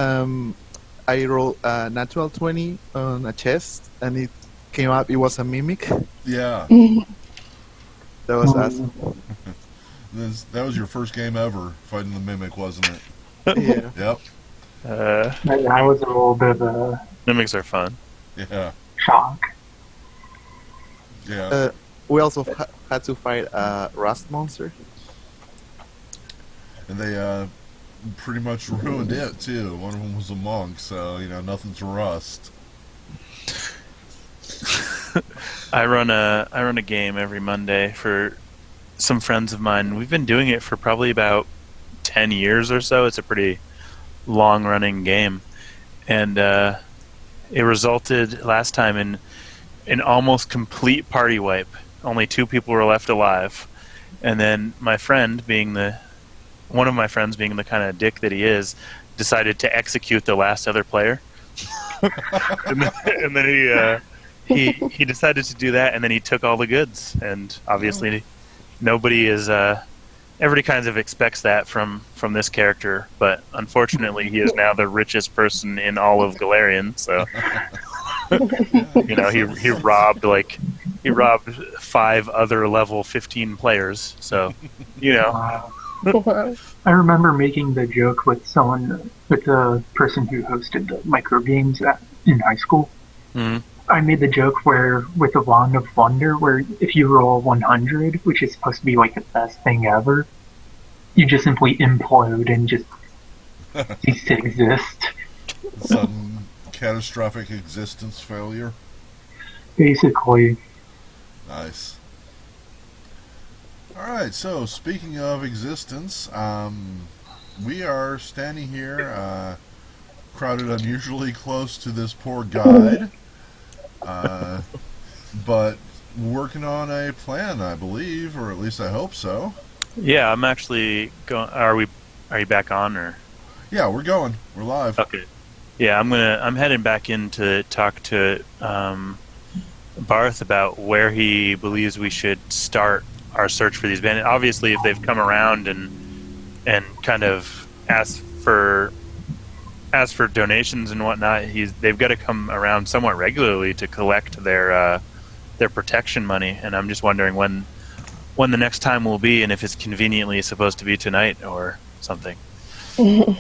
Um, I rolled a natural 20 on a chest, and it came up. It was a mimic. Yeah. That was awesome. That was your first game ever fighting the Mimic, wasn't it? Yeah. Yep. That was a little bit of a Mimics are fun. Yeah. shock. Yeah. We also had to fight a rust monster. And they pretty much ruined it, too. One of them was a monk, so, nothing to rust. I run a game every Monday for some friends of mine. We've been doing it for probably about 10 years or so. It's a pretty long running game, and it resulted last time in an almost complete party wipe. Only 2 people were left alive, and then my friend, one of my friends being the kind of dick that he is, decided to execute the last other player. and then he decided to do that, and then he took all the goods, and obviously nobody is everybody kind of expects that from this character, but unfortunately he is now the richest person in all of Galarian, so he robbed 5 other level 15 players, so Wow. I remember making the joke with the person who hosted the micro games in high school. Mhm. I made the joke with the Wand of Wonder, where if you roll 100, which is supposed to be like the best thing ever, you just simply implode and just cease to exist. Sudden catastrophic existence failure. Basically. Nice. Alright, so speaking of existence, we are standing here, crowded unusually close to this poor guide, but working on a plan, I believe, or at least I hope so. Yeah, I'm actually going. Are you back on, or? Yeah, we're going. We're live. Okay. Yeah, I'm heading back in to talk to Barth about where he believes we should start our search for these bandits. Obviously, if they've come around and kind of asked for donations and whatnot, they've got to come around somewhat regularly to collect their protection money. And I'm just wondering when the next time will be, and if it's conveniently supposed to be tonight or something. No,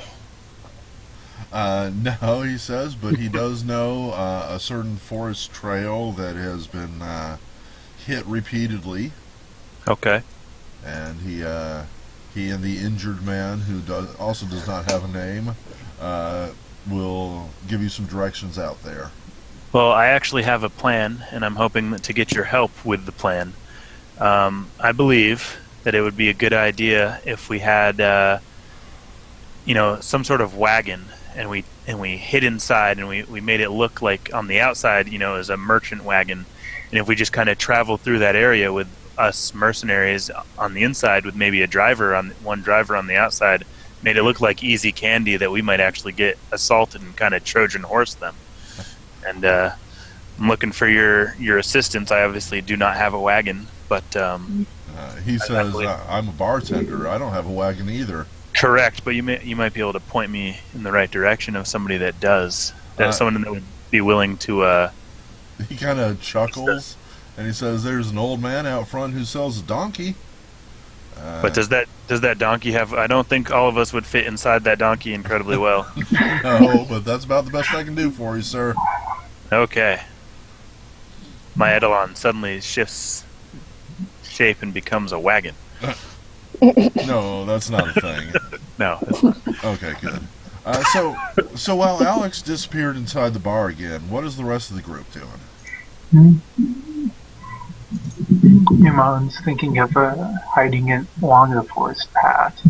he says, but he does know a certain forest trail that has been hit repeatedly. Okay. And he and the injured man, who also does not have a name, will give you some directions out there. Well, I actually have a plan, and I'm hoping to get your help with the plan. I believe that it would be a good idea if we had, some sort of wagon, and we hid inside, and we made it look like on the outside, as a merchant wagon, and if we just kind of traveled through that area with us mercenaries on the inside, with maybe one driver on the outside, made it look like easy candy that we might actually get assaulted and kind of Trojan horse them. And I'm looking for your assistance. I obviously do not have a wagon, but he says, I'm a bartender. I don't have a wagon either. Correct, but you might be able to point me in the right direction of somebody that does. Someone that would be willing to. He kind of chuckles, and he says, "There's an old man out front who sells a donkey." But does that donkey have? I don't think all of us would fit inside that donkey incredibly well. No, but that's about the best I can do for you, sir. Okay. My Eidolon suddenly shifts shape and becomes a wagon. No, that's not a thing. No, it's not. Okay, good. So while Alex disappeared inside the bar again, what is the rest of the group doing? Iman's thinking of hiding it along the forest path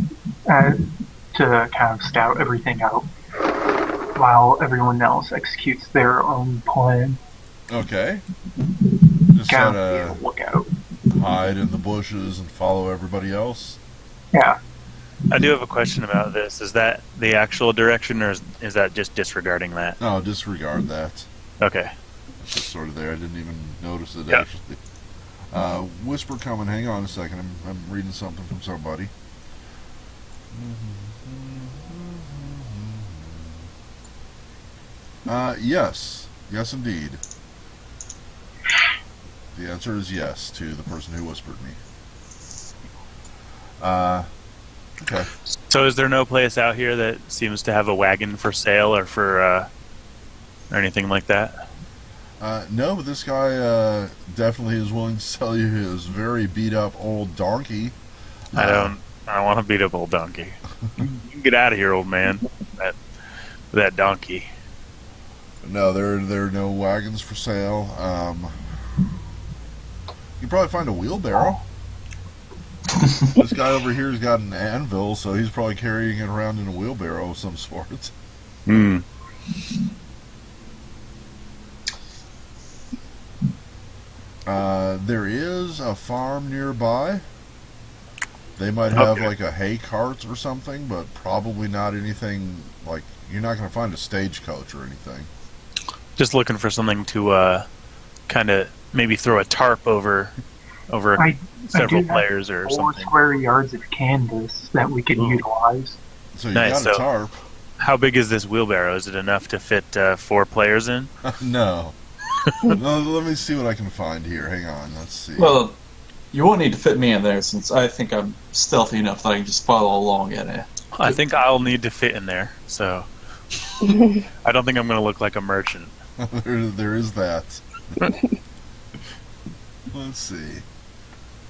to kind of scout everything out while everyone else executes their own plan. Okay. Just Kind sort of look out. hide in the bushes and follow everybody else. Yeah. I do have a question about this. Is that the actual direction, or is that just disregarding that? No, disregard that. Okay. It's just sort of there. I didn't even notice it, Yeah. actually. Whisper coming. Hang on a second. I'm reading something from somebody. Yes. Yes, indeed. The answer is yes to the person who whispered me. Okay. So is there no place out here that seems to have a wagon for sale or for or anything like that? No, but this guy definitely is willing to sell you his very beat up old donkey. I don't want to beat up old donkey. You can get out of here, old man. That donkey. No, there are no wagons for sale. You probably find a wheelbarrow. This guy over here's got an anvil, so he's probably carrying it around in a wheelbarrow of some sort. Hmm. There is a farm nearby. They might have Okay. like a hay cart or something, but probably not anything like you're not going to find a stagecoach or anything. Just looking for something to kind of maybe throw a tarp over I several do have players or 4 something. square yards of canvas that we could Ooh. utilize. So you Nice, got a so- tarp. How big is this wheelbarrow? Is it enough to fit 4 players in? No. No, let me see what I can find here. Hang on, let's see. Well, you won't need to fit me in there since I think I'm stealthy enough that I can just follow along in it. I think I'll need to fit in there, so I don't think I'm going to look like a merchant. there is that. Let's see.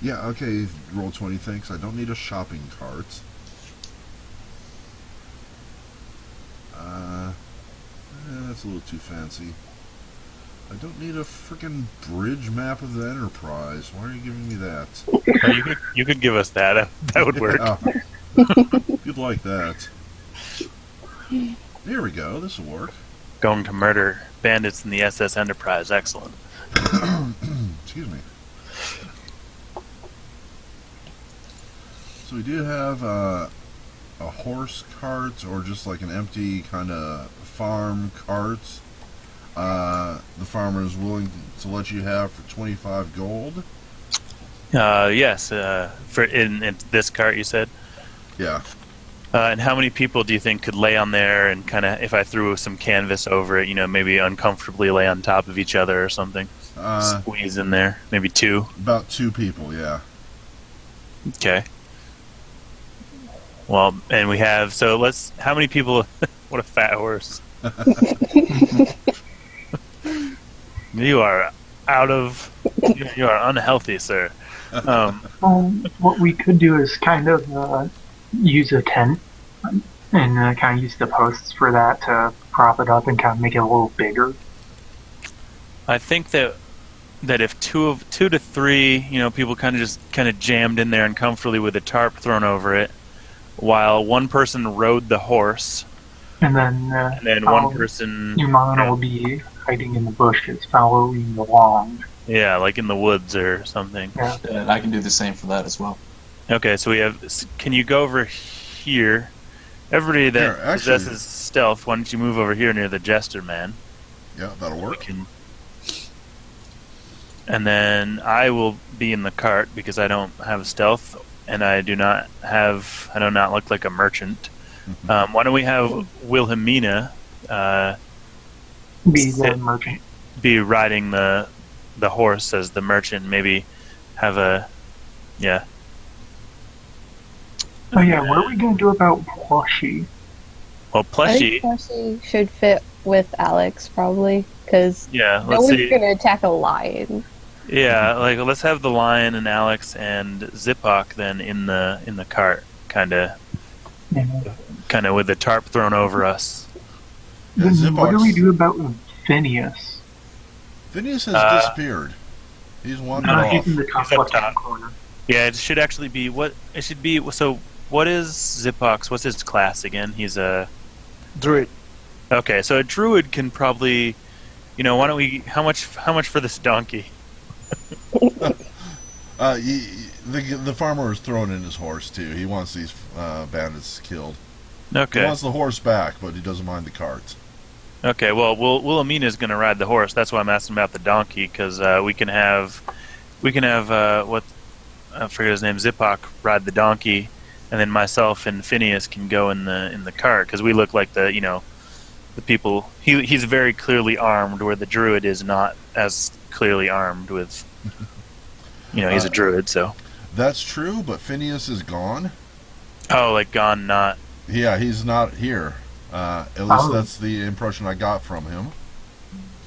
Yeah, okay, roll 20, thanks. I don't need a shopping cart. That's a little too fancy. I don't need a freaking bridge map of the Enterprise. Why are you giving me that? You could give us that. That would work. Yeah. You'd like that. There we go. This will work. Going to murder bandits in the SS Enterprise. Excellent. Excuse me. So we do have a horse cart, or just like an empty kind of farm cart. The farmer is willing to let you have for 25 gold. Yes. For in this cart, you said. Yeah. And how many people do you think could lay on there and kind of, if I threw some canvas over it, maybe uncomfortably lay on top of each other or something? Squeeze in there. Maybe 2. About 2 people, yeah. Okay. Well, and we have, how many people, what a fat horse. You are you are unhealthy, sir. What we could do is kind of use a tent and kind of use the posts for that to prop it up and kind of make it a little bigger. I think that if 2 to 3, people kind of jammed in there uncomfortably with a tarp thrown over it, while one person rode the horse, And then, one person, Iman will be hiding in the bushes, following along. yeah, like in the woods or something. Yeah. And I can do the same for that as well. Okay, so we have. Can you go over here? Everybody that Here, actually- possesses stealth, why don't you move over here near the jester man? Yeah, that'll We work. can. And then I will be in the cart because I don't have stealth, and I do not look like a merchant. Why don't we have Wilhelmina Be the Sit. merchant. be riding the horse as the merchant? Maybe have a yeah. Oh yeah, what are we gonna do about Plushie? Well, I think Plushie. Plushie should fit with Alex probably because Yeah, no let's one's see. gonna attack a lion. Yeah, like let's have the lion and Alex and Zipok then in the cart, kind of with the tarp thrown over us. Yeah, Then what do Zipok's- we do about Phineas? Phineas has disappeared. He's wandered off. He's in the top He's up left-hand top. corner. Yeah, it should actually be what it should be. So, what is Zipok's? What's his class again? He's a Druid. okay. So a druid can probably, why don't we? How much for this donkey? The farmer is throwing in his horse too. He wants these bandits killed. He Okay. wants the horse back, but he doesn't mind the cart. Okay. Well, Wilhelmina's going to ride the horse. That's why I'm asking about the donkey because we can have what I forget his name, Zipok, ride the donkey, and then myself and Phineas can go in the cart because we look like the the people. He's very clearly armed, where the druid is not as clearly armed with. He's a druid, so. That's true, but Phineas is gone. Oh, like gone, not. Yeah, he's not here. At least that's the impression I got from him.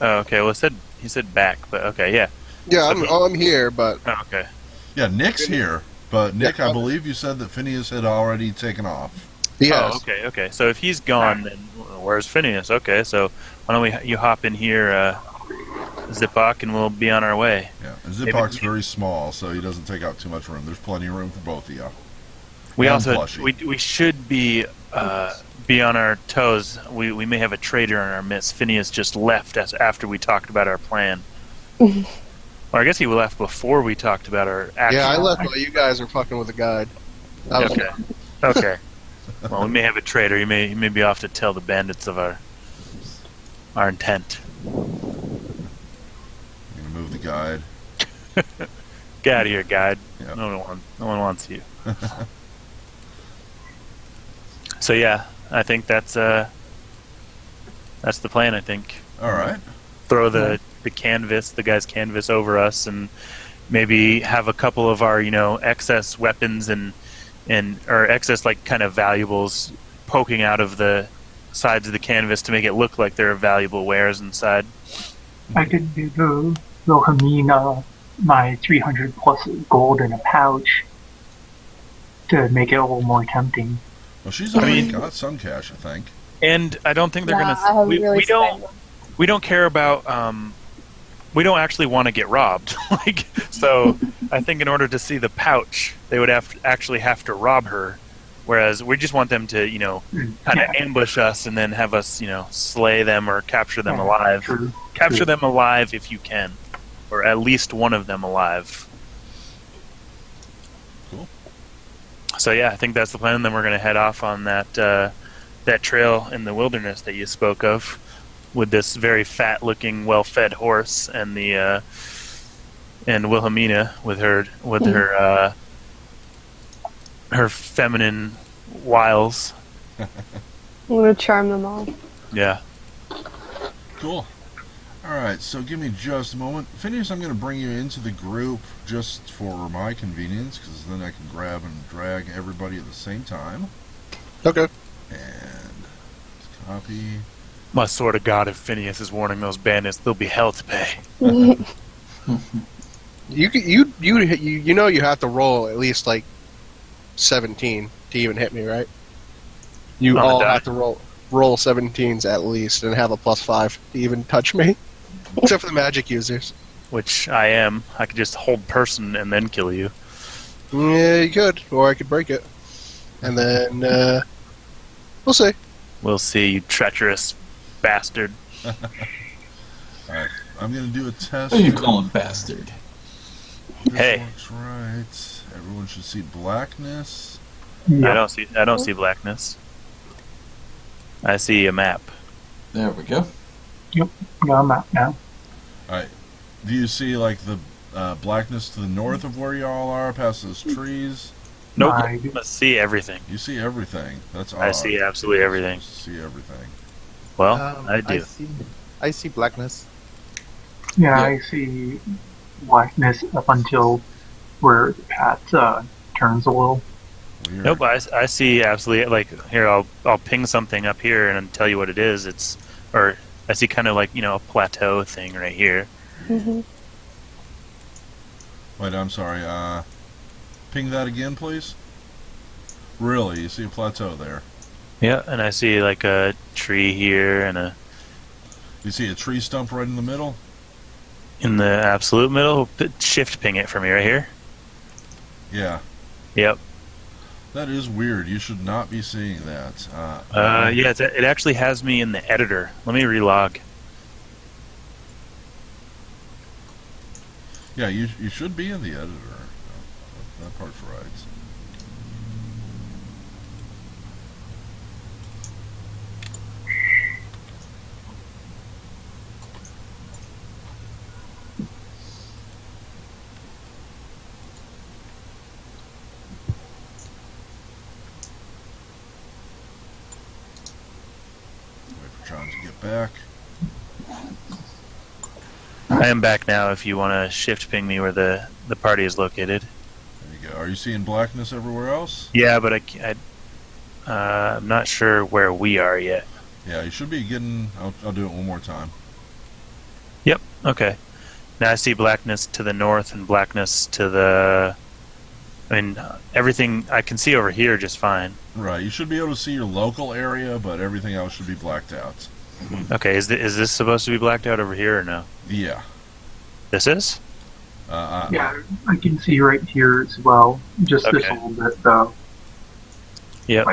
Oh, okay. Well, he said back, but okay, yeah. Yeah, I'm here, but Oh, okay. Yeah, Nick's here, but Nick, Yeah. I believe you said that Phineas had already taken off. yes. Oh, okay. So if he's gone, then where's Phineas? Okay, so why don't you hop in here, Zipak, and we'll be on our way. Yeah, and Zipok's very small, so he doesn't take up too much room. There's plenty of room for both of you. We And also Plushie. we should be on our toes. We may have a traitor in our midst. Phineas just left us after we talked about our plan. Or I guess he left before we talked about our action. Yeah, I left while you guys are fucking with the guide. That was- Okay. Well, we may have a traitor. He may be off to tell the bandits of our intent. I'm gonna move the guide. Get out of here, guide. Yep. No one wants you. So yeah, I think that's the plan. I think All right. throw the canvas, the guy's canvas over us, and maybe have a couple of our excess weapons and or excess like kind of valuables poking out of the sides of the canvas to make it look like there are valuable wares inside. I could give Wilhelmina my 300 plus gold in a pouch to make it a little more tempting. Well, she's already got some cash, I think. And I don't think they're I gonna. haven't really We don't. spent one. We don't care about. We don't actually want to get robbed. So I think in order to see the pouch, they would actually have to rob her. Whereas we just want them to, kind of ambush us and then have us, slay them or capture them alive. True. Capture them alive if you can, or at least one of them alive. Cool. So yeah, I think that's the plan. And then we're going to head off on that trail in the wilderness that you spoke of, with this very fat-looking, well-fed horse, and the and Wilhelmina with her her feminine wiles. I'm gonna charm them all. Yeah. Cool. All right, so give me just a moment. Phineas, I'm going to bring you into the group just for my convenience, because then I can grab and drag everybody at the same time. Okay. And copy. I swear to God, if Phineas is warning those bandits, there'll be hell to pay. You have to roll at least like 17 to even hit me, right? You On the all die. have to roll 17s at least and have a +5 to even touch me, except for the magic users. Which I am. I could just hold person and then kill you. Yeah, you could, or I could break it, and then we'll see. We'll see, you treacherous bastard. All right, I'm going to do a test. What do you call him, bastard? This Hey. looks right. Everyone should see blackness. Yeah. I don't see blackness. I see a map. There we go. Yeah, I'm out now. All right. Do you see like the blackness to the north of where y'all are, past those trees? Nope. I- Let's see everything. You see everything. That's odd. I see absolutely everything. See everything. Well, I I do. I see blackness. Yeah, Yeah. I see blackness up until where the path turns a little. Weird. Nope, I see absolutely, like, here, I'll ping something up here and tell you what it is. Or I see kind of like, a plateau thing right here. Mhm. Wait, I'm sorry. Ping that again, please. Really? You see a plateau there? Yeah, and I see like a tree here and You see a tree stump right in the middle? in the absolute middle. Shift ping it for me right here. Yeah. Yep. That is weird. You should not be seeing that. Yeah, it actually has me in the editor. Let me relog. Yeah, you should be in the editor. That part's right. Wait for John's get back. I am back now. If you want to shift ping me where the party is located. There you go. Are you seeing blackness everywhere else? Yeah, but I'm not sure where we are yet. Yeah, you should be getting... I'll do it one more time. Yep. Okay. Now I see blackness to the north and blackness to the... I mean, everything I can see over here just fine. Right, you should be able to see your local area, but everything else should be blacked out. Okay, is this supposed to be blacked out over here or no? Yeah. This is? Yeah, I can see right here as well. Just this Okay. a little bit though. Yep.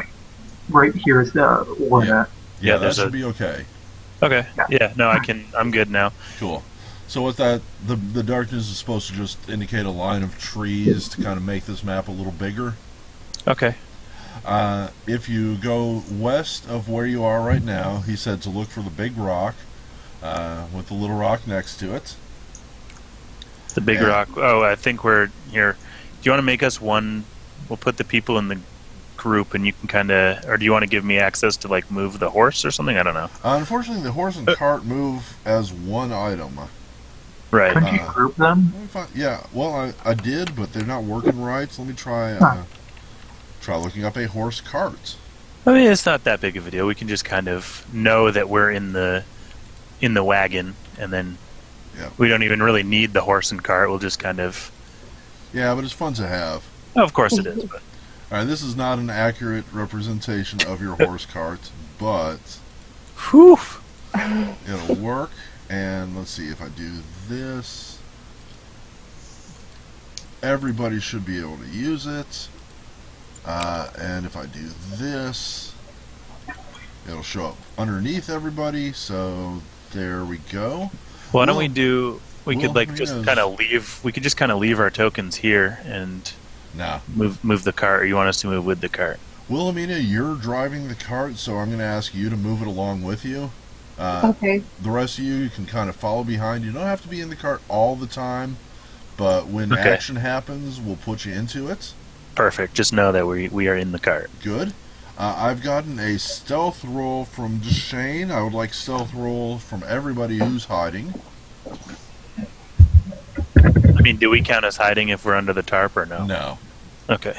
Right here is the limit. Yeah, Yeah, that there's should a- be okay. Okay. Yeah. Yeah, no, I'm good now. Cool. So with that, the darkness is supposed to just indicate a line of trees to kind of make this map a little bigger. Okay. If you go west of where you are right now, he said to look for the big rock with the little rock next to it. The big Yeah. rock. Oh, I think we're here. Do you want to make us one? We'll put the people in the group, and you can kind of, or do you want to give me access to like move the horse or something? I don't know. Unfortunately, the horse and cart move as one item. Right. Couldn't you group them? Let me find, yeah, well, I did, but they're not working right. So let me try try looking up a horse cart. I mean, it's not that big of a deal. We can just kind of know that we're in the wagon, and then Yeah. we don't even really need the horse and cart. We'll just kind of. Yeah, but it's fun to have. Oh, of course it is. But All right, this is not an accurate representation of your horse cart, but whew. it'll work. And let's see if I do this. Everybody should be able to use it. And if I do this, it'll show up underneath everybody. So there we go. Why don't Well- we do? We well, could like who just knows? kind of leave. We could just kind of leave our tokens here and Nah. move the cart. Or you want us to move with the cart? Wilhelmina, you're driving the cart, so I'm going to ask you to move it along with you. Okay. The rest of you can kind of follow behind. You don't have to be in the cart all the time, but when Okay. action happens, we'll put you into it. Perfect. Just know that we are in the cart. Good. I've gotten a stealth roll from Deshane. I would like stealth roll from everybody who's hiding. I mean, do we count as hiding if we're under the tarp or no? No. Okay.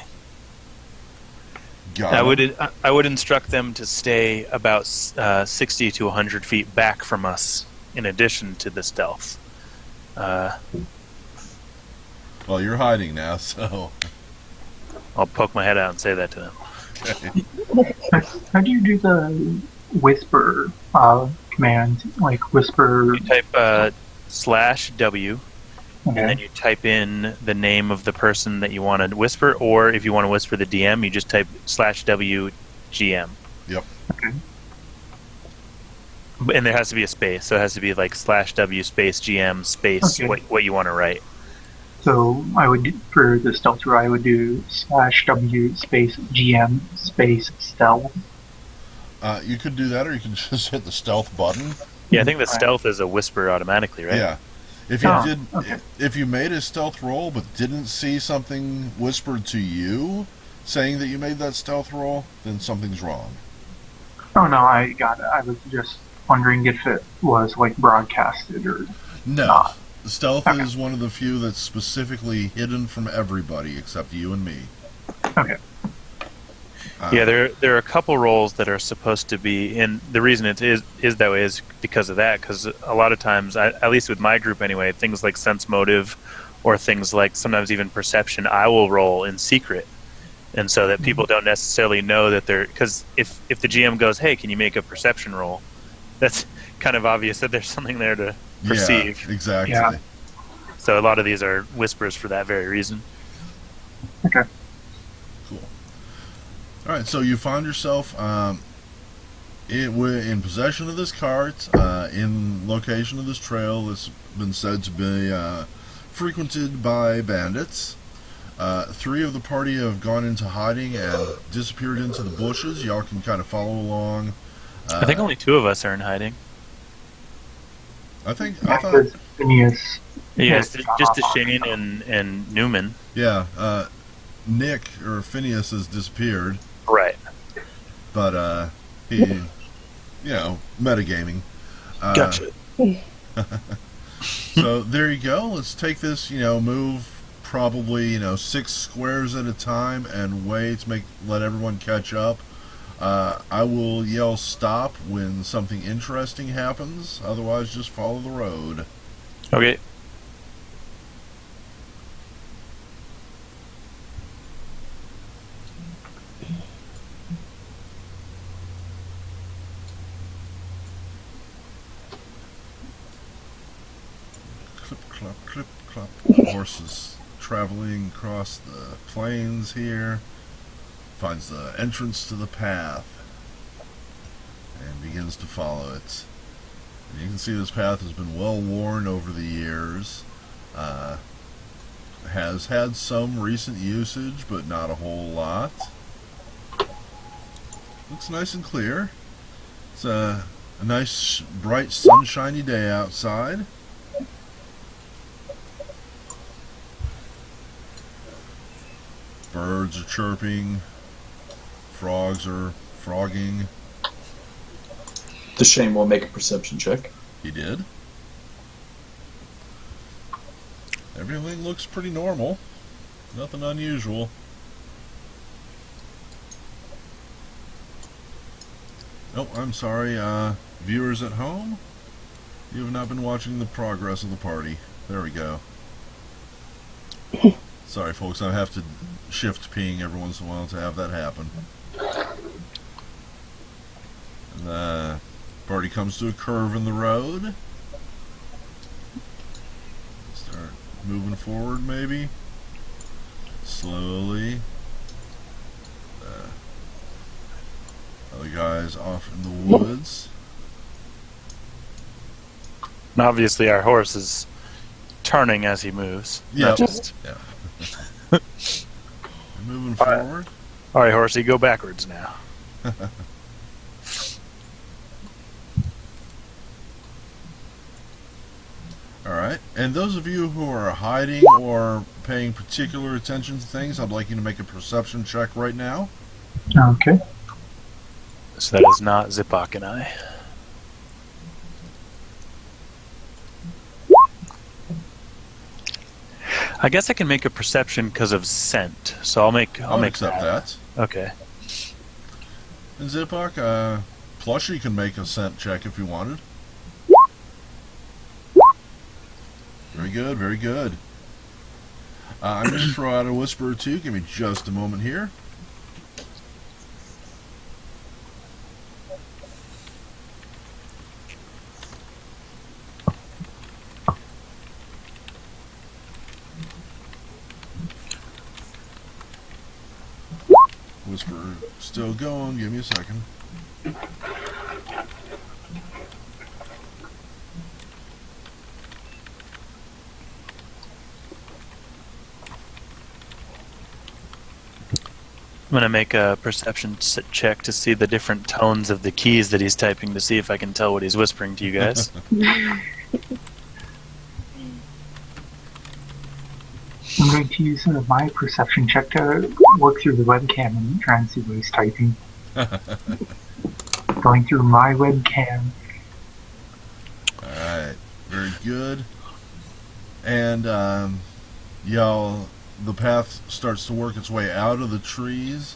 Got it. I would instruct them to stay about 60 to 100 feet back from us. In addition to the stealth. Well, you're hiding now, so... I'll poke my head out and say that to them. Okay. How do you do the whisper command? Like whisper. You type /W, and then Okay. you type in the name of the person that you want to whisper, or if you want to whisper the DM, you just type /W GM. Yep. Okay. And there has to be a space, so it has to be like /W space GM space Okay. what you want to write. So I would for the stealth roll, I would do /W space GM space stealth. You could do that, or you can just hit the stealth button. Yeah, I think the Right. stealth is a whisper automatically, right? Yeah. If you Oh, did, okay. if you made a stealth roll but didn't see something whispered to you saying that you made that stealth roll, then something's wrong. Oh no, I got it. I was just wondering if it was like broadcasted or No. not. Stealth Okay. is one of the few that's specifically hidden from everybody except you and me. Okay. Yeah, there are a couple roles that are supposed to be, and the reason it is that way is because of that. Because a lot of times, at least with my group anyway, things like sense motive, or things like sometimes even perception, I will roll in secret, and so that people don't necessarily know that they're. Because if the GM goes, "Hey, can you make a perception roll?" That's kind of obvious that there's something there to perceive. Yeah, exactly. Yeah. So a lot of these are whispers for that very reason. Okay. Cool. All right, so you find yourself in possession of this cart, in location of this trail that's been said to be frequented by bandits. 3 of the party have gone into hiding and disappeared into the bushes. Y'all can kind of follow along. I think only 2 of us are in hiding. I Yeah, thought, because Phineas. Yeah, Yes. just to Shane and Newman. yeah, Nick or Phineas has disappeared, Right. but he, metagaming. Gotcha. So there you go. Let's take this, move probably, 6 squares at a time and wait to let everyone catch up. I will yell stop when something interesting happens. Otherwise, just follow the road. Okay. Clip, clop, clip, clop. The horse is traveling across the plains here. Finds the entrance to the path and begins to follow it. And you can see this path has been well worn over the years. Has had some recent usage, but not a whole lot. Looks nice and clear. It's a nice, bright, sunshiny day outside. Birds are chirping. Frogs are frogging. The Shane will make a perception check. He did. Everything looks pretty normal. Nothing unusual. Oh, I'm sorry, viewers at home? You have not been watching the progress of the party. There we go. Sorry, folks, I have to shift ping every once in a while to have that happen. And the party comes to a curve in the road. Start moving forward, maybe. Slowly. Other guys off in the woods. And obviously, our horse is turning as he moves. Yeah. Not just. Yeah. Moving forward. All right, horsey, go backwards now. Alright, and those of you who are hiding or paying particular attention to things, I'd like you to make a perception check right now. Okay. So that is not Zipok and I. I guess I can make a perception because of scent, so I'll make accept that. Okay. And Zipok, Plushy can make a scent check if you wanted. Very good, very good. I'm going to throw out a whisper or two. Give me just a moment here. Whisper still going. Give me a second. I'm going to make a perception check to see the different tones of the keys that he's typing to see if I can tell what he's whispering to you guys. I'm going to use my perception check to work through the webcam and try and see what he's typing. Going through my webcam. Alright, very good. And, y'all, the path starts to work its way out of the trees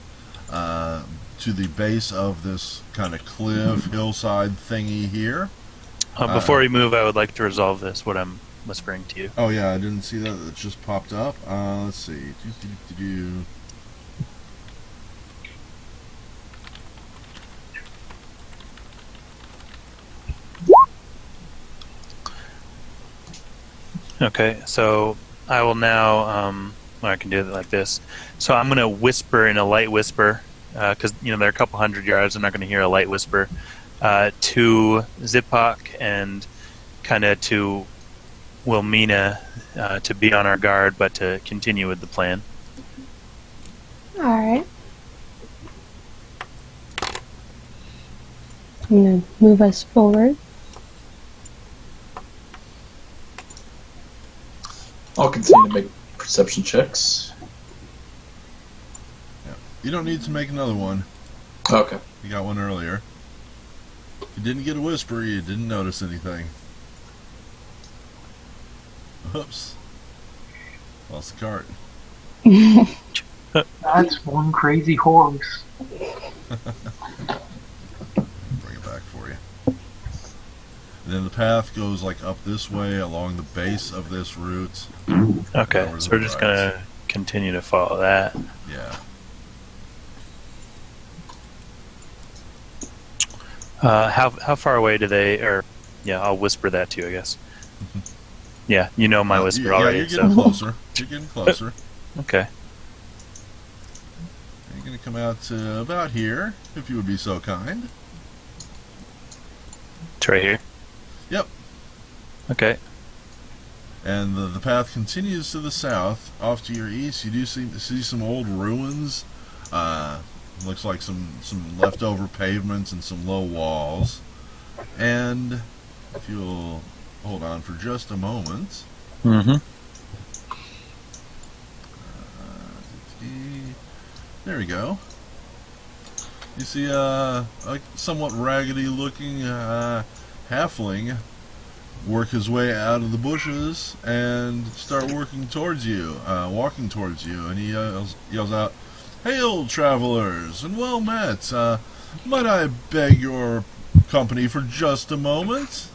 to the base of this kind of cliff, hillside thingy here. Before we move, I would like to resolve this, what I'm whispering to you. Oh yeah, I didn't see that. It just popped up. Let's see. Okay, so I will now, I can do it like this. So I'm going to whisper in a light whisper, because, they're a couple hundred yards, I'm not going to hear a light whisper, to Zipok and kind of to Wilmina to be on our guard, but to continue with the plan. Alright. I'm going to move us forward. I'll continue to make perception checks. Yeah. You don't need to make another one. Okay. You got one earlier. You didn't get a whisper, you didn't notice anything. Oops. Lost the cart. That's one crazy horse. Bring it back for you. And then the path goes like up this way along the base of this route. Okay, Over so the we're just right. gonna continue to follow that. Yeah. How far away do they? Or yeah, I'll whisper that to you, I guess. Yeah, you know my whisper already. Yeah, you're getting So closer. You're getting closer. okay, You're going to come out to about here, if you would be so kind. it's right here. Yep. Okay, And the path continues to the south. Off to your east, you do see some old ruins. Looks like some leftover pavements and some low walls. And if you'll hold on for just a moment. mm-hmm. There we go. You see a somewhat raggedy looking halfling work his way out of the bushes and start walking towards you, and he yells out, "Hail, travelers, and well met. Might I beg your company for just a moment?"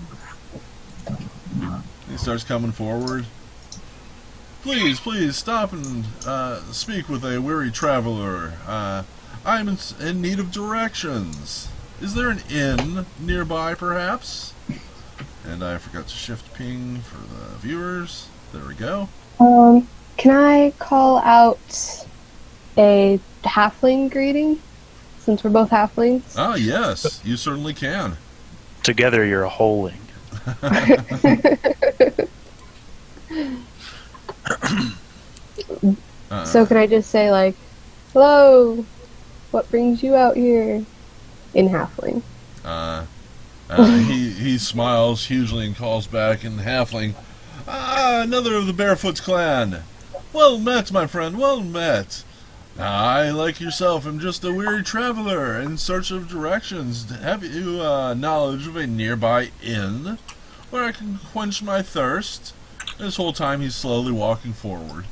He starts coming forward. Please stop and speak with a weary traveler. I'm in need of directions. Is there an inn nearby, perhaps? And I forgot to shift ping for the viewers. There we go. Can I call out a halfling greeting? Since we're both halflings? Ah, yes, you certainly can. Together you're a holing. So can I just say, like, hello, what brings you out here? In halfling. He smiles hugely and calls back in halfling, another of the Barefoot's clan. Well met, my friend, well met. I, like yourself, am just a weary traveler in search of directions. Have you knowledge of a nearby inn where I can quench my thirst? This whole time he's slowly walking forward.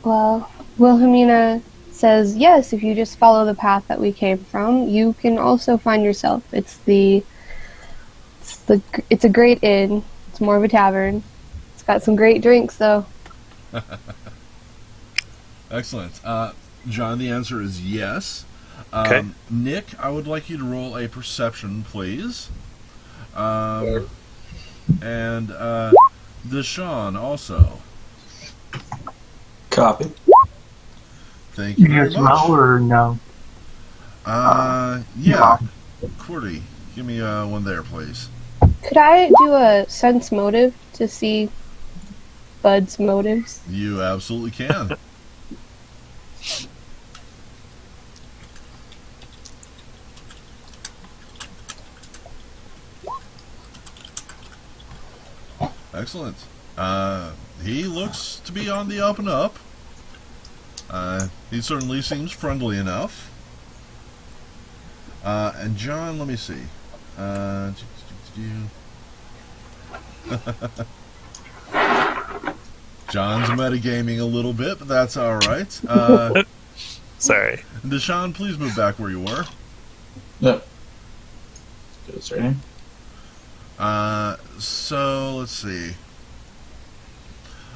Well, Wilhelmina says, yes, if you just follow the path that we came from, you can also find yourself. It's a great inn. It's more of a tavern. It's got some great drinks, though. Excellent. John, the answer is yes. Okay. Nick, I would like you to roll a perception, please. And Deshaun also. Copy. Thank you Me very as much. well, or no? Yeah. Cordy, give me one there, please. Could I do a sense motive to see Bud's motives? You absolutely can. Excellent. He looks to be on the up and up. He certainly seems friendly enough. And John, let me see. John's metagaming a little bit, but that's all right. Sorry. Deshaun, please move back where you were. Yep. Goes right in. So let's see.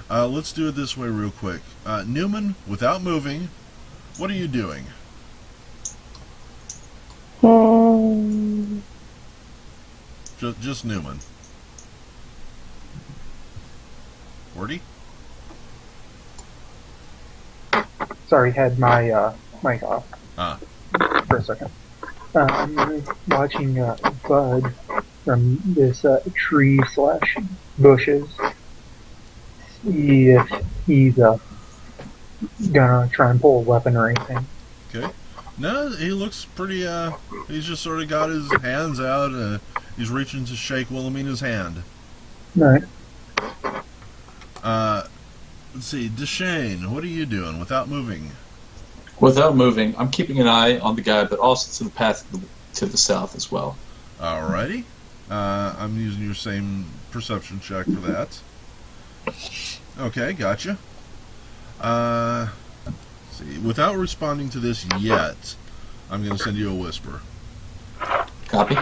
Let's do it this way real quick. Newman, without moving, what are you doing? Just Newman. Wordy? Sorry, had my mic off Ah. for a second. Watching Bud from this tree slash bushes. See if he's gonna try and pull a weapon or anything. Okay. No, he looks pretty, he's just sort of got his hands out, he's reaching to shake Wilhelmina's hand. Right. Let's see, Deshane, what are you doing without moving? Without moving, I'm keeping an eye on the guy, but also to the path to the south as well. Alrighty. I'm using your same perception check for that. Okay, gotcha. Let's see. Without responding to this yet, I'm going to send you a whisper. Copy.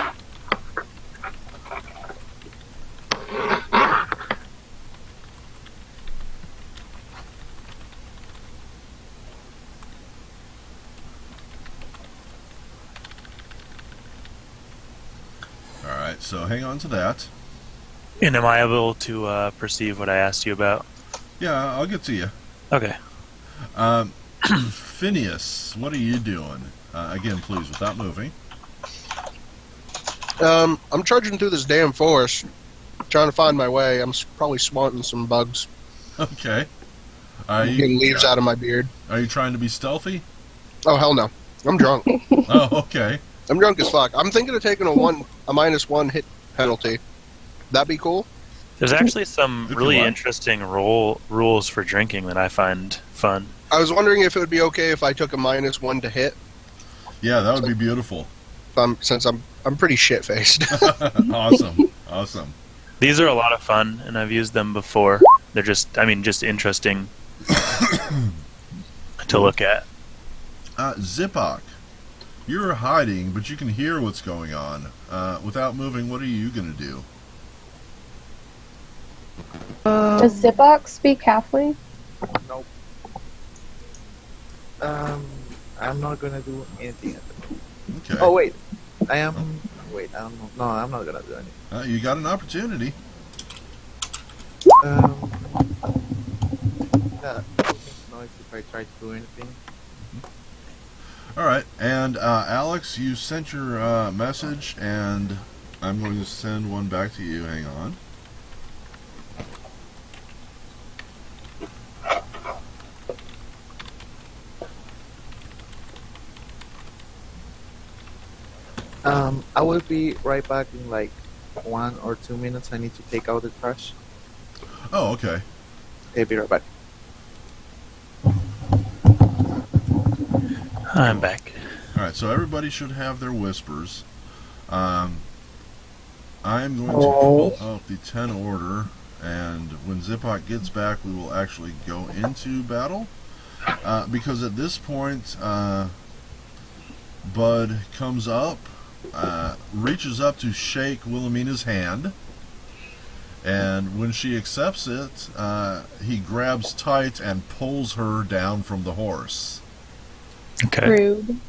Alright, so hang on to that. And am I able to perceive what I asked you about? Yeah, I'll get to you. Okay. Phineas, what are you doing? Again, please, without moving. I'm trudging through this damn forest, trying to find my way. I'm probably swatting some bugs. Okay. Getting leaves out of my beard. Are you trying to be stealthy? Oh, hell no. I'm drunk. Oh, okay. I'm drunk as fuck. I'm thinking of taking a -1 hit penalty. That'd be cool. There's actually some If you really want. interesting rules for drinking that I find fun. I was wondering if it would be okay if I took a -1 to hit, Yeah, that would be beautiful. since I'm pretty shit faced. Awesome. These are a lot of fun, and I've used them before. They're just interesting to look at. Zipok, you're hiding, but you can hear what's going on. Without moving, what are you going to do? Does Zipok speak halfling? Nope. I'm not gonna do anything at the moment. Okay. Oh wait, I am. Wait, I don't know. No, I'm not gonna do anything. You got an opportunity. Yeah, it makes noise if I try to do anything. All right, and Alex, you sent your message, and I'm going to send one back to you. Hang on. I will be right back in like 1 or 2 minutes. I need to take out the trash. Oh, okay. Okay, be right back. I'm back. All right, so everybody should have their whispers. I am going to Oh. pull up the 10 order, and when Zipok gets back, we will actually go into battle. Because at this point, Bud comes up, reaches up to shake Wilhelmina's hand, and when she accepts it, he grabs tight and pulls her down from the horse. Okay. Rude.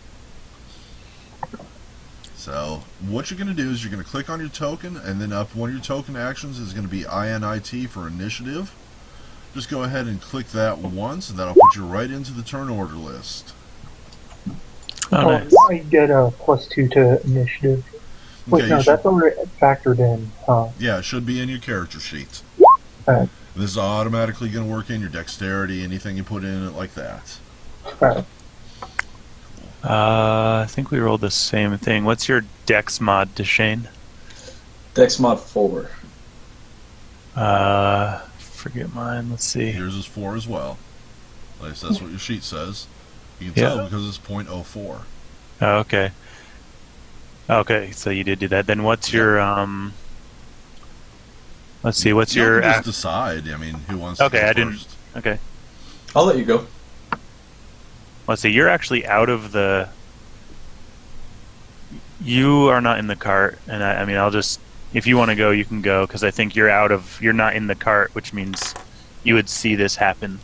So what you're going to do is you're going to click on your token, and then up one of your token actions is going to be INIT for initiative. Just go ahead and click that once, and that'll put you right into the turn order list. Oh, nice. I get a +2 to initiative. Wait, Okay, no, you should, that's already factored in, huh? yeah, it should be in your character sheet. Alright. This is automatically going to work in your dexterity, anything you put in it like that. Alright. I think we rolled the same thing. What's your dex mod, Deshane? Dex mod 4. Forget mine. Let's see. Yours is 4 as well. At least that's what your sheet says. You can Yeah. tell because it's .04. Oh, okay. Okay, so you did do that. Then what's your Let's see. What's You your can just decide. I mean, who wants Okay, to go I didn't- first? Okay. I'll let you go. Let's see. You're actually out of the. You are not in the cart, and I mean, I'll just. If you want to go, you can go, because I think you're out of. You're not in the cart, which means you would see this happen.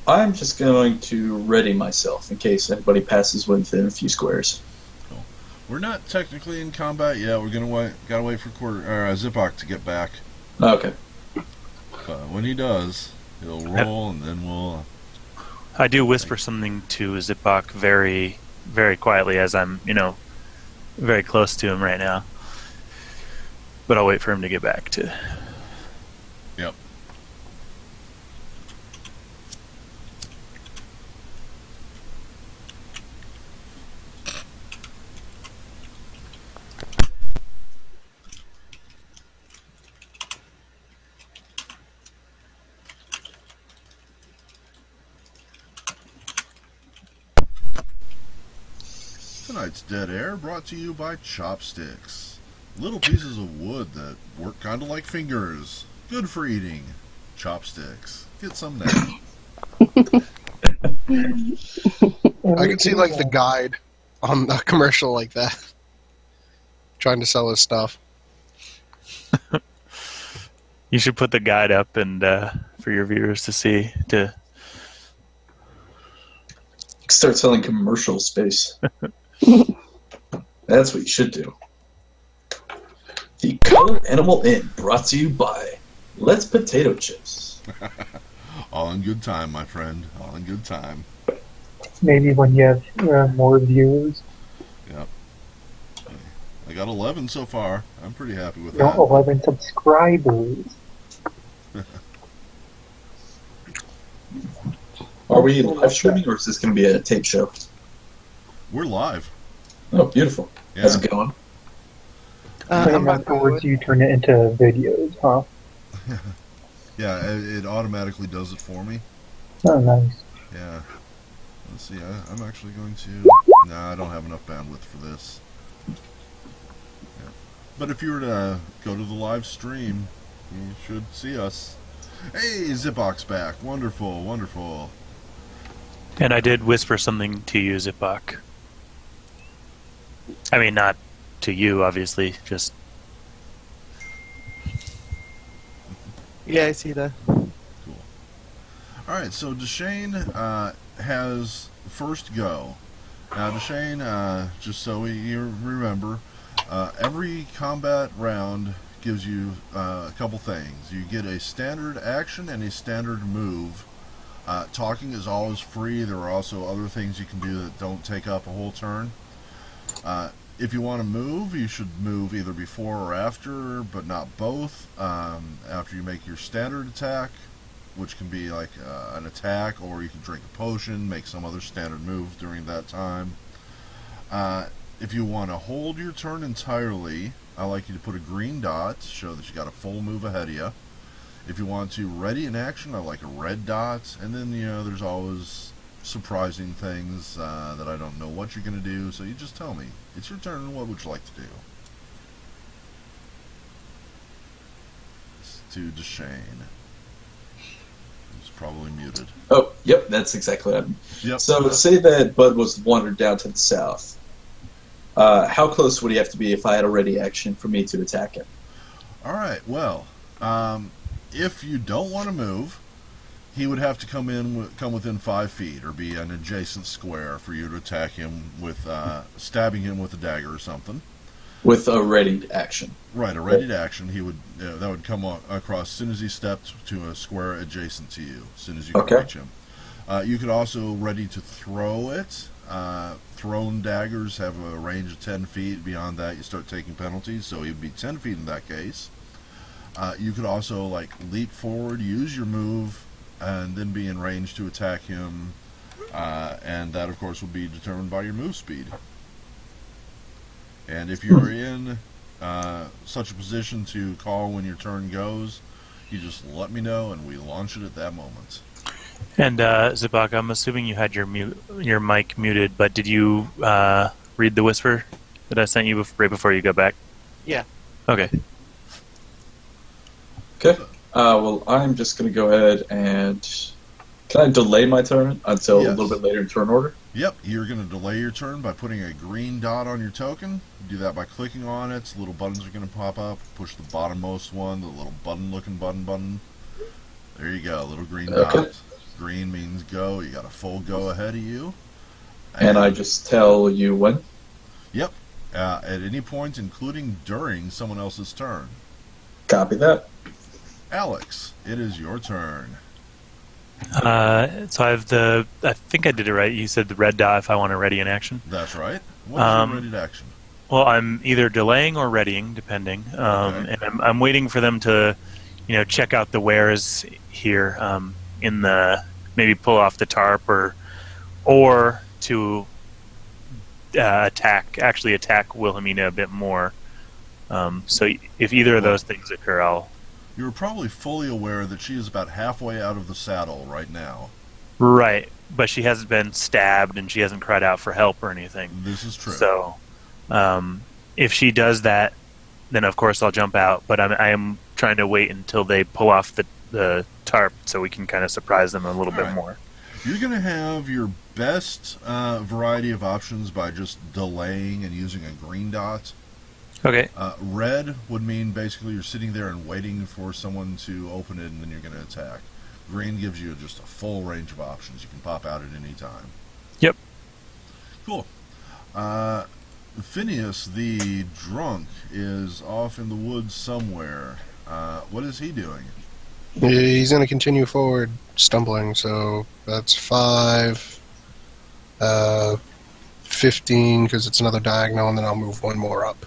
I'm just going to ready myself in case anybody passes within a few squares. We're not technically in combat yet. We're gotta wait for Zipok to get back. Okay. But when he does, he'll roll, and then we'll. I do whisper something to Zipok very, very quietly as I'm, very close to him right now. But I'll wait for him to get back to. Yep. Tonight's Dead Air brought to you by chopsticks. Little pieces of wood that work kind of like fingers. Good for eating. Chopsticks. Get some now. I could see like the guide on a commercial like that, trying to sell his stuff. You should put the guide up and for your viewers to see. Start selling commercial space. That's what you should do. The Colored Animal Inn brought to you by Let's Potato Chips. All in good time, my friend. All in good time. Maybe when you have more viewers. Yep. I got 11 so far. I'm pretty happy with You know, that. 11 subscribers. Are we live streaming, or is this going to be a tape show? We're live. Oh, beautiful. Yeah. How's it going? And I'm back afterwards you turn it into videos, huh? Yeah, it automatically does it for me. Oh, nice. Yeah. Let's see, I'm actually going to... Nah, I don't have enough bandwidth for this. Yeah. But if you were to go to the live stream, you should see us. Hey, Zipbox back. Wonderful, wonderful. And I did whisper something to you, Zipbok. I mean, not to you, obviously. Just Yeah, I see that. Cool. Alright, so Deshane has first go. Now, Deshane, just so you remember, every combat round gives you a couple things. You get a standard action and a standard move. Talking is always free. There are also other things you can do that don't take up a whole turn. If you want to move, you should move either before or after, but not both. After you make your standard attack, which can be like an attack, or you can drink a potion, make some other standard move during that time. If you want to hold your turn entirely, I like you to put a green dot to show that you got a full move ahead of you. If you want to ready an action, I like a red dot, and then, you know, there's always surprising things that I don't know what you're going to do, so you just tell me. It's your turn, what would you like to do? It's to Deshane. He's probably muted. Oh, yep, that's exactly what I mean. Yep. So, say that Bud was wandered down to the south. How close would he have to be if I had a ready action for me to attack him? Alright, well, if you don't want to move, he would have to come within 5 feet, or be an adjacent square for you to attack him with, stabbing him with a dagger or something. With a ready action. Right, a ready action. He would that would come across as soon as he stepped to a square adjacent to you, as soon as you could reach him. You could also ready to throw it. Thrown daggers have a range of 10 feet. Beyond that, you start taking penalties, so he'd be 10 feet in that case. You could also like leap forward, use your move, and then be in range to attack him, and that of course will be determined by your move speed. And if you're in such a position to call when your turn goes, you just let me know and we launch it at that moment. And Zipbok, I'm assuming you had your mic muted, but did you read the whisper that I sent you right before you go back? Yeah. Okay. Okay. Well, I'm just going to go ahead and... Can I delay my turn until a little bit later in turn order? Yep, you're going to delay your turn by putting a green dot on your token. You do that by clicking on it. Little buttons are going to pop up. Push the bottommost one, the little button-looking button. There you go, little green dot. Green means go. You got a full go ahead of you. And I just tell you when? Yep. At any point, including during someone else's turn. Copy that. Alex, it is your turn. So I have I think I did it right. You said the red dot if I want to ready an action. That's right. What is your ready action? Well, I'm either delaying or readying, depending. And I'm waiting for them to, check out the wares here in the maybe pull off the tarp or to attack Wilhelmina a bit more. So if either of those things occur, You're probably fully aware that she is about halfway out of the saddle right now. Right. but she hasn't been stabbed and she hasn't cried out for help or anything. This is true. So, if she does that, then of course I'll jump out. But I am trying to wait until they pull off the tarp so we can kind of surprise them a little bit right. more. You're going to have your best variety of options by just delaying and using a green dot. Okay. Red would mean basically you're sitting there and waiting for someone to open it and then you're going to attack. Green gives you just a full range of options. You can pop out at any time. Yep. Cool. Phineas, the drunk, is off in the woods somewhere. What is he doing? He's going to continue forward, stumbling, so that's 5, 15, because it's another diagonal, and then I'll move one more up.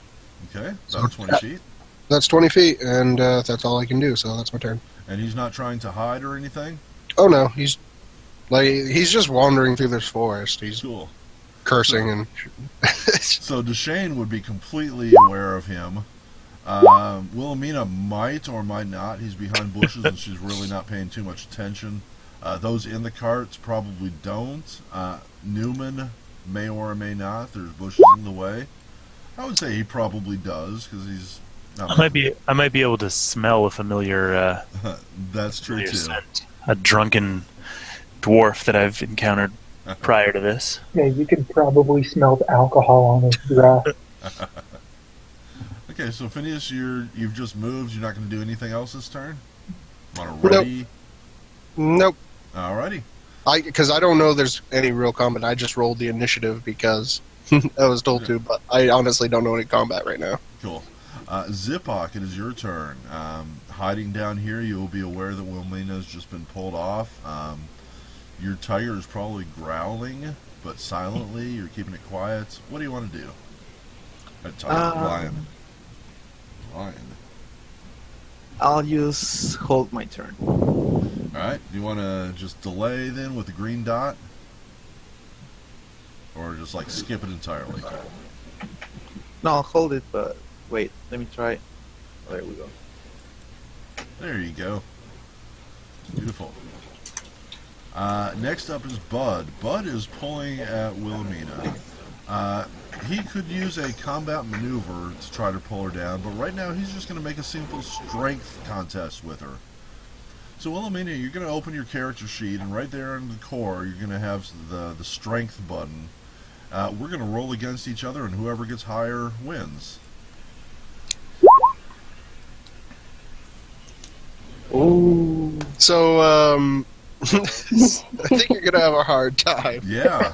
Okay, about 20 feet. That's 20 feet, and that's all I can do, so that's my turn. And he's not trying to hide or anything? Oh, no, he's just wandering through this forest. He's Cool. cursing and... So Deshane would be completely aware of him. Wilhelmina might or might not. He's behind bushes and she's really not paying too much attention. Those in the carts probably don't. Newman may or may not. There's bushes in the way. I would say he probably does because he's. I might be able to smell a familiar. That's true familiar too. Scent. A drunken dwarf that I've encountered prior to this. Yeah, you can probably smell the alcohol on his breath. Okay, so Phineas, you've just moved. You're not going to do anything else this turn. Want to ready? Nope. Alrighty. Because I don't know there's any real combat. I just rolled the initiative because I was told to, but I honestly don't know any combat right now. Cool. Zipok, it is your turn. Hiding down here, you will be aware that Wilhelmina has just been pulled off. Your tiger is probably growling, but silently. You're keeping it quiet. What do you want to do? Lion. I'll use hold my turn. Alright, do you want to just delay then with the green dot? Or just like skip it entirely? No, I'll hold it, but wait, let me try. Oh, there we go. There you go. Beautiful. Next up is Bud. Bud is pulling at Wilhelmina. He could use a combat maneuver to try to pull her down, but right now he's just going to make a simple strength contest with her. So Wilhelmina, you're going to open your character sheet, and right there in the core, you're going to have the strength button. We're going to roll against each other, and whoever gets higher wins. Ooh. So, I think you're gonna have a hard time. Yeah.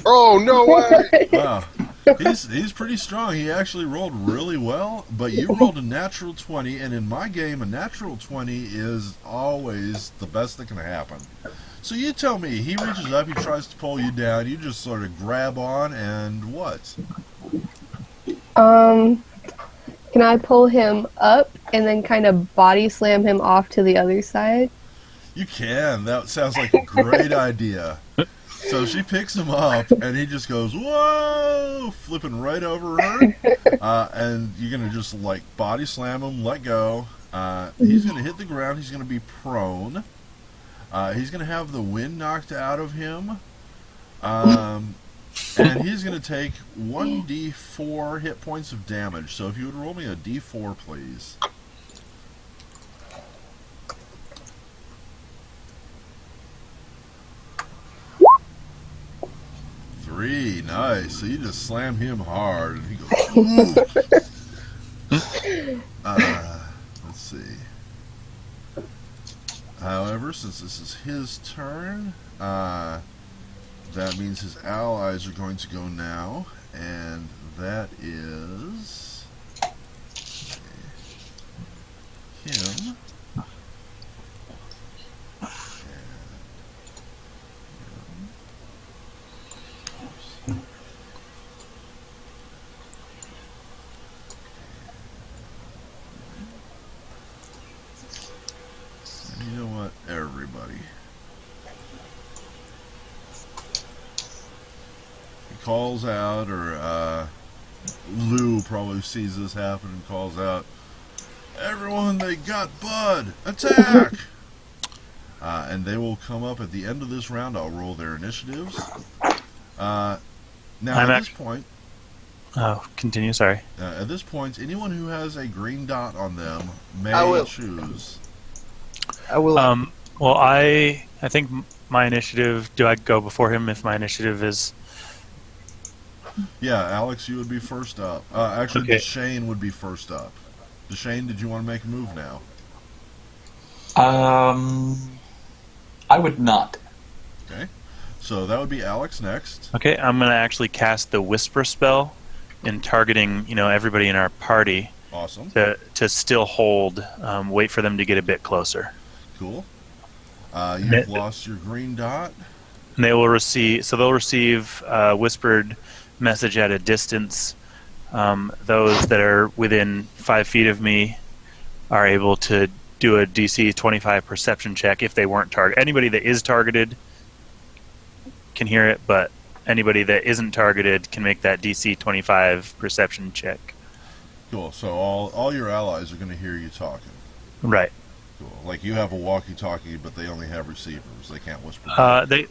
Oh, no way! Wow. He's pretty strong. He actually rolled really well, but you rolled a natural 20, and in my game, a natural 20 is always the best that can happen. So you tell me, he reaches up, he tries to pull you down, you just sort of grab on, and what? Can I pull him up and then kind of body slam him off to the other side? You can. That sounds like a great idea. So she picks him up, and he just goes, whoa, flipping right over her. And you're going to just, like, body slam him, let go. He's going to hit the ground. He's going to be prone. He's going to have the wind knocked out of him. And he's going to take 1d4 hit points of damage. So if you would roll me a d4, please. Three, nice. So you just slam him hard, and he goes. Let's see. However, since this is his turn, that means his allies are going to go now, and that is him. You know what? Everybody. He calls out, or Lou probably sees this happen and calls out, "Everyone, they got Bud! Attack!" and they will come up at the end of this round. I'll roll their initiatives. Now, at this point, continue. Sorry. at this point, anyone who has a green dot on them may I will. choose. I will. Well, I think my initiative. Do I go before him if my initiative is? Yeah, Alex, you would be first up. Actually, Okay. Deshane would be first up. Deshane, did you want to make a move now? I would not. Okay. So that would be Alex next. Okay, I'm gonna actually cast the Whisper spell, in targeting everybody in our party Awesome. to still hold. Wait for them to get a bit closer. Cool. You've lost your green dot. And they will receive. So they'll receive whispered message at a distance. Those that are within 5 feet of me are able to do a DC 25 perception check if they weren't targeted. Anybody that is targeted can hear it, but anybody that isn't targeted can make that DC 25 perception check. Cool. So all your allies are going to hear you talking. Right. Cool. Like you have a walkie-talkie, but they only have receivers. They can't whisper.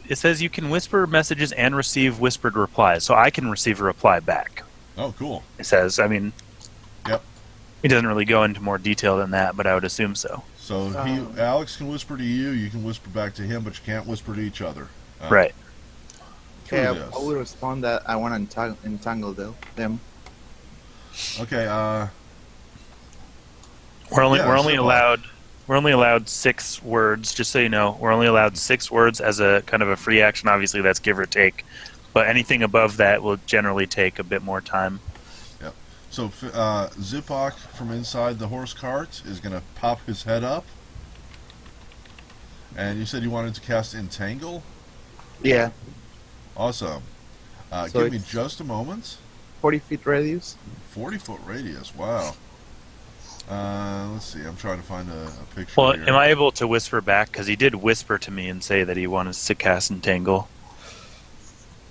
It says you can whisper messages and receive whispered replies, so I can receive a reply back. Oh, cool. It says, I mean, Yep. it doesn't really go into more detail than that, but I would assume so. So Alex can whisper to you. You can whisper back to him, but you can't whisper to each other. Right. Okay, True I this. will respond that I want to entangle them. Okay. We're only Ziploc. allowed 6 words. Just so you know, we're only allowed 6 words as a kind of a free action. Obviously, that's give or take, but anything above that will generally take a bit more time. Yep. So Ziploc from inside the horse cart is going to pop his head up. And you said you wanted to cast Entangle? Yeah, Awesome. So Give me it's- just a moment. 40 feet radius. 40-foot radius. Wow. Let's see. I'm trying to find a picture Well, here. am I able to whisper back? Because he did whisper to me and say that he wanted to cast Entangle.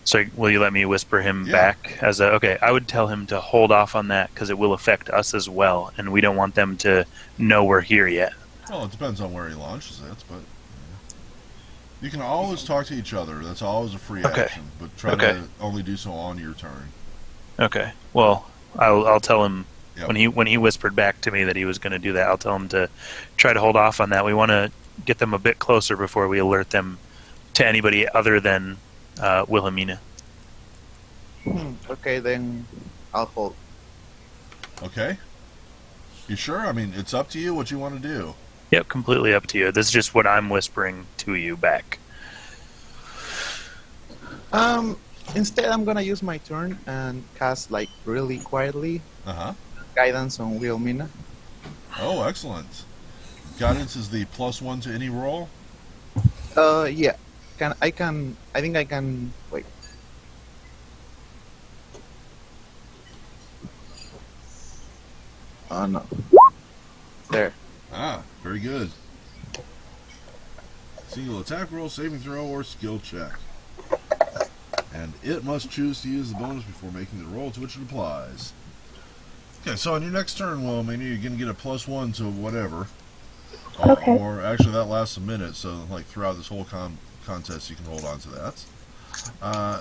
So will you let me whisper him Yeah. back? Okay, I would tell him to hold off on that because it will affect us as well, and we don't want them to know we're here yet. Well, it depends on where he launches it, but you can always talk to each other. That's always a free Okay. action, but try Okay. to only do so on your turn. Okay. Well, I'll tell him Yep. when he whispered back to me that he was going to do that. I'll tell him to try to hold off on that. We want to get them a bit closer before we alert them to anybody other than Wilhelmina. Okay, then I'll hold. Okay? You sure? I mean, it's up to you what you want to do. Yep, completely up to you. This is just what I'm whispering to you back. Instead, I'm gonna use my turn and cast like really quietly Uh-huh. guidance on Wilhelmina. Oh, excellent. Guidance is the +1 to any roll? Yeah. I think I can. Wait. Oh no. There. Ah, very good. Single attack roll, saving throw, or skill check. And it must choose to use the bonus before making the roll to which it applies. Okay, so on your next turn, Wilhelmina, you're going to get a +1 to whatever. Okay. Or actually, that lasts a minute, so like throughout this whole contest, you can hold on to that.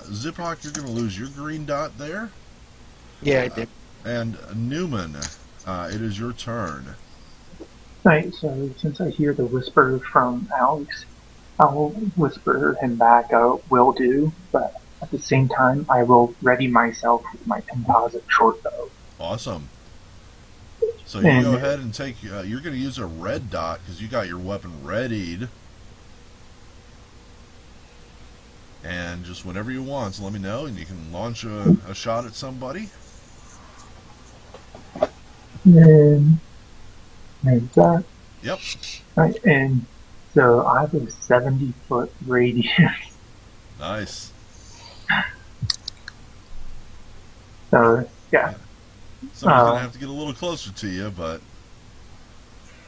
Ziploc, you're going to lose your green dot there. Yeah, I did. And Newman, it is your turn. Right, so since I hear the whisper from Alex, I'll whisper him back, will do, but at the same time, I will ready myself with my composite short bow. Awesome. So you And- go ahead and take. You're going to use a red dot because you got your weapon readied. And just whenever you want, so let me know, and you can launch a shot at somebody. And maybe that. Yep. Right, and so I have a 70-foot radius. Nice. So, yeah. Somebody's going to have to get a little closer to you, but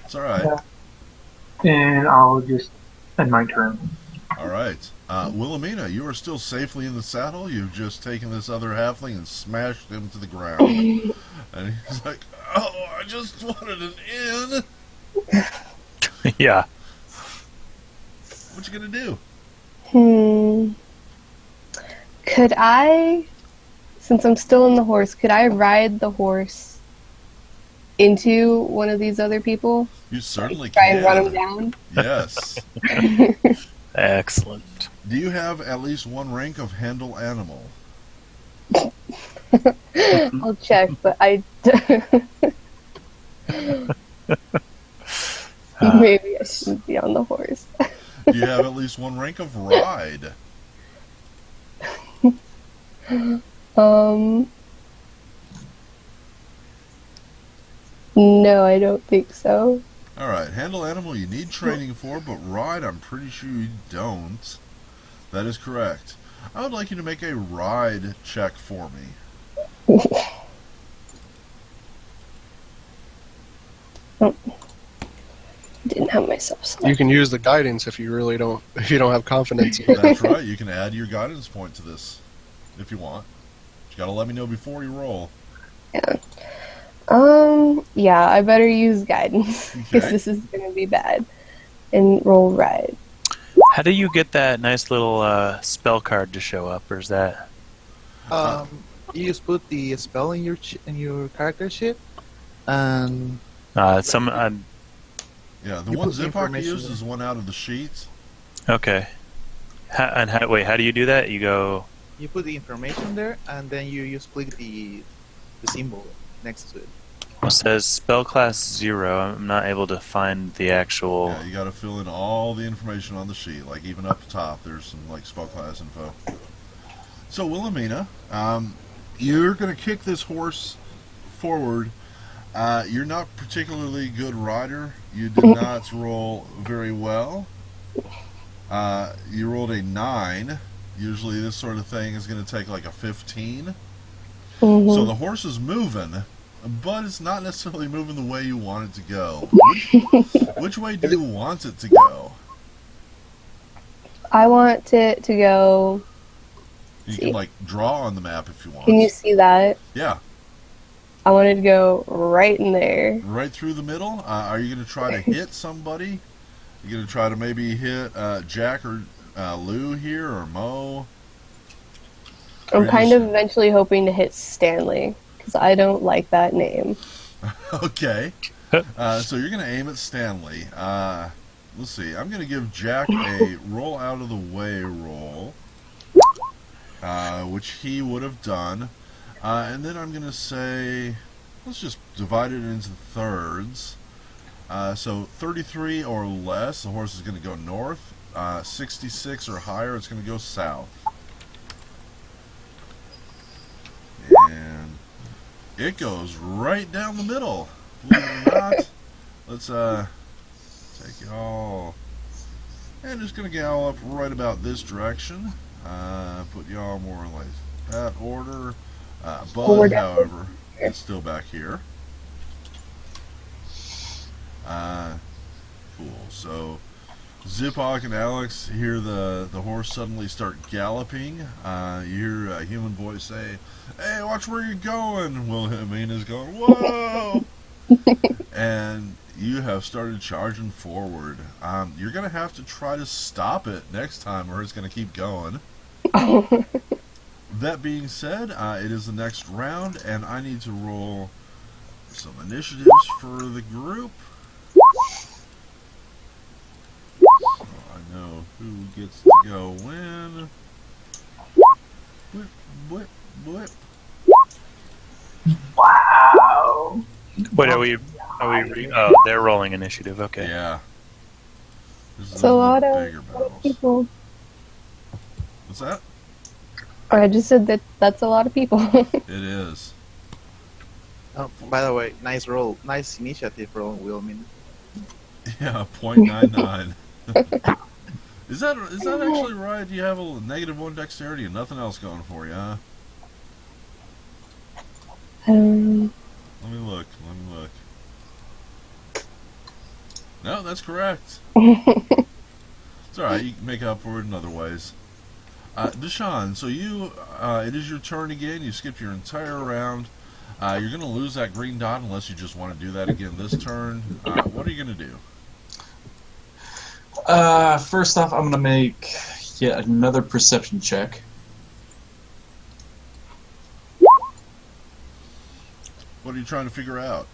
it's all right. Yeah. And I'll just end my turn. All right. Wilhelmina, you are still safely in the saddle. You've just taken this other halfling and smashed him to the ground. And he's like, oh, I just wanted an in. Yeah. What you gonna do? Could I, since I'm still in the horse, could I ride the horse into one of these other people? You certainly Try and run can. them down? Yes. Excellent. Do you have at least one rank of handle animal? I'll check, but maybe I shouldn't be on the horse. Do you have at least one rank of ride? No, I don't think so. Alright, handle animal you need training for, but ride I'm pretty sure you don't. That is correct. I would like you to make a ride check for me. Didn't have myself You selected. can use the guidance if you don't have confidence in it. That's right, you can add your guidance point to this if you want. You gotta let me know before you roll. Yeah, I better use guidance because Okay. this is gonna be bad. And roll ride. How do you get that nice little spell card to show up, or is that? You just put the spell in your character sheet, and Some Yeah, the You one put the Zipak information used there. is one out of the sheets. okay. Wait, how do you do that? You go. you put the information there, and then you just click the symbol next to it. It says spell class 0. I'm not able to find the actual. Yeah, you gotta fill in all the information on the sheet, like even up top there's some like spellclass info. So Wilhelmina, you're gonna kick this horse forward. You're not particularly good rider. You did not roll very well. You rolled a 9. Usually this sort of thing is going to take like a 15. So the horse is moving, but it's not necessarily moving the way you want it to go. Which way do you want it to go? I want it to go. You can like draw on the map if you want. Can you see that? Yeah, I want it to go right in there. right through the middle. Are you going to try to hit somebody? You're going to try to maybe hit Jack or Lou here, or Mo? I'm Or kind just- of eventually hoping to hit Stanley because I don't like that name. Okay. So you're going to aim at Stanley. Let's see. I'm going to give Jack a roll out of the way roll, which he would have done. And then I'm going to say, let's just divide it into thirds. So 33 or less, the horse is going to go north. 66 or higher, it's going to go south. And it goes right down the middle. Believe it or not. Let's take y'all, and just going to gal up right about this direction. Put y'all more or less that order. we're Bud, down however, is still back here. Cool. So Zipak and Alex hear the horse suddenly start galloping. You hear a human voice say, "Hey, watch where you're going." Wilhelmina's going, "Whoa!" And you have started charging forward. You're going to have to try to stop it next time, or it's going to keep going. That being said, it is the next round, and I need to roll some initiatives for the group. So I know who gets to go when. Whip, whip, whip. Wow. Wait, are we? Oh, they're rolling initiative. Okay. Yeah. This is It's a lot of bigger battles. people. What's that? I just said that that's a lot of people. It is. Oh, by the way, nice roll, nice initiative roll, Wilhelmina. Yeah, 0.99. Is that actually right? You have a -1 dexterity and nothing else going for you, huh? Let me look. No, that's correct. It's alright, you can make up for it in other ways. Deshaun, so it is your turn again. You skipped your entire round. You're going to lose that green dot unless you just want to do that again this turn. What are you going to do? First off, I'm going to make yet another perception check. What are you trying to figure out?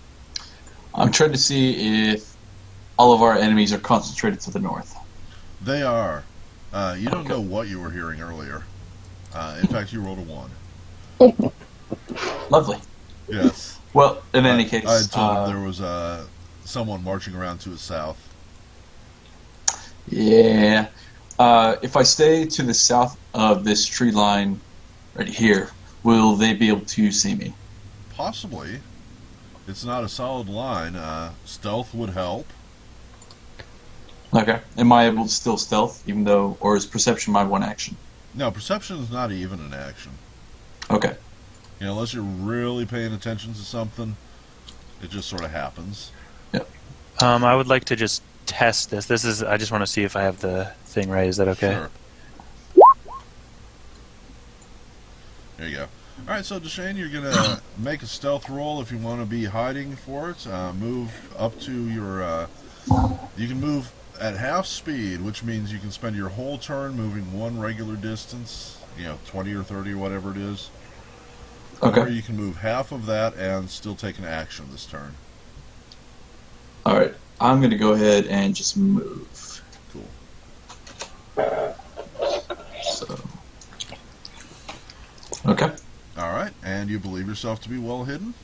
I'm trying to see if all of our enemies are concentrated to the north. They are. You don't Okay. know what you were hearing earlier. In fact, you rolled a 1. Lovely. Yes. Well, in any case, I had told him there was someone marching around to his south. yeah. If I stay to the south of this tree line right here, will they be able to see me? Possibly. It's not a solid line. Stealth would help. Okay. Am I able to still stealth, even though, or is perception my one action? No, perception is not even an action. Okay. You know, unless you're really paying attention to something, it just sort of happens. I would like to just test this. I just want to see if I have the thing right. Is that okay? Sure. There you go. All right, so Deshane, you're gonna make a stealth roll if you want to be hiding for it. Move up to your. You can move at half speed, which means you can spend your whole turn moving one regular distance. 20 or 30 or whatever it is. Okay. Or you can move half of that and still take an action this turn. All right. I'm going to go ahead and just move. Cool. So. Okay. All right, and you believe yourself to be well hidden.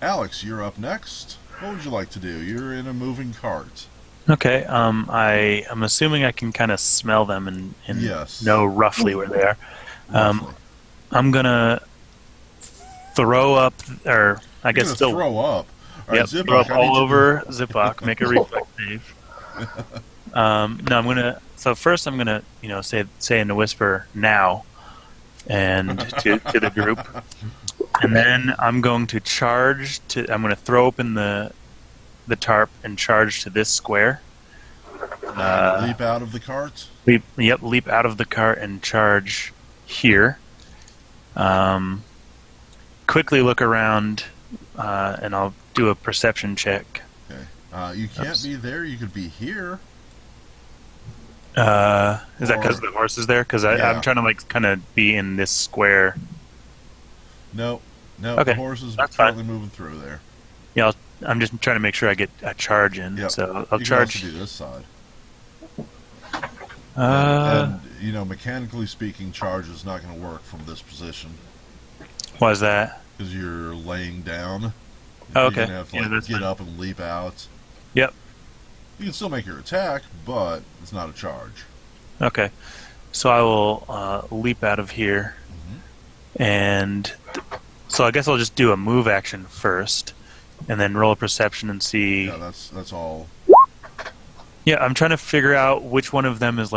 Alex, you're up next. What would you like to do? You're in a moving cart. Okay. I'm assuming I can kind of smell them and Yes. know roughly where they are. Roughly. I'm gonna throw up, or I guess You're still gonna throw up. All right, yep, Ziploc, throw up I need all you over Ziploc. Make a reflex save. No, I'm gonna. So first, I'm gonna say in a whisper now, and to the group, and then I'm going to charge to. I'm going to throw open the tarp and charge to this square. leap out of the cart. Leap out of the cart and charge here. Quickly look around, and I'll do a perception check. Okay. You can't be there. You could be here. Is that because the horse is there? Because Yeah. I'm trying to kind of be in this square. No. Okay, The horse is that's currently moving through there. Yeah, I'm just trying to make sure I get a charge in. Yep. So I'll you charge. can also do this side. Uh, and mechanically speaking, charge is not going to work from this position why is that? because you're laying down. Oh, You're okay. going to have to Yeah, that's get fine. up and leap out. Yep. You can still make your attack, but it's not a charge. Okay. So I will leap out of here, and so I guess I'll just do a move action first, and then roll a perception and see. Yeah, that's all. Yeah, I'm trying to figure out which one of them is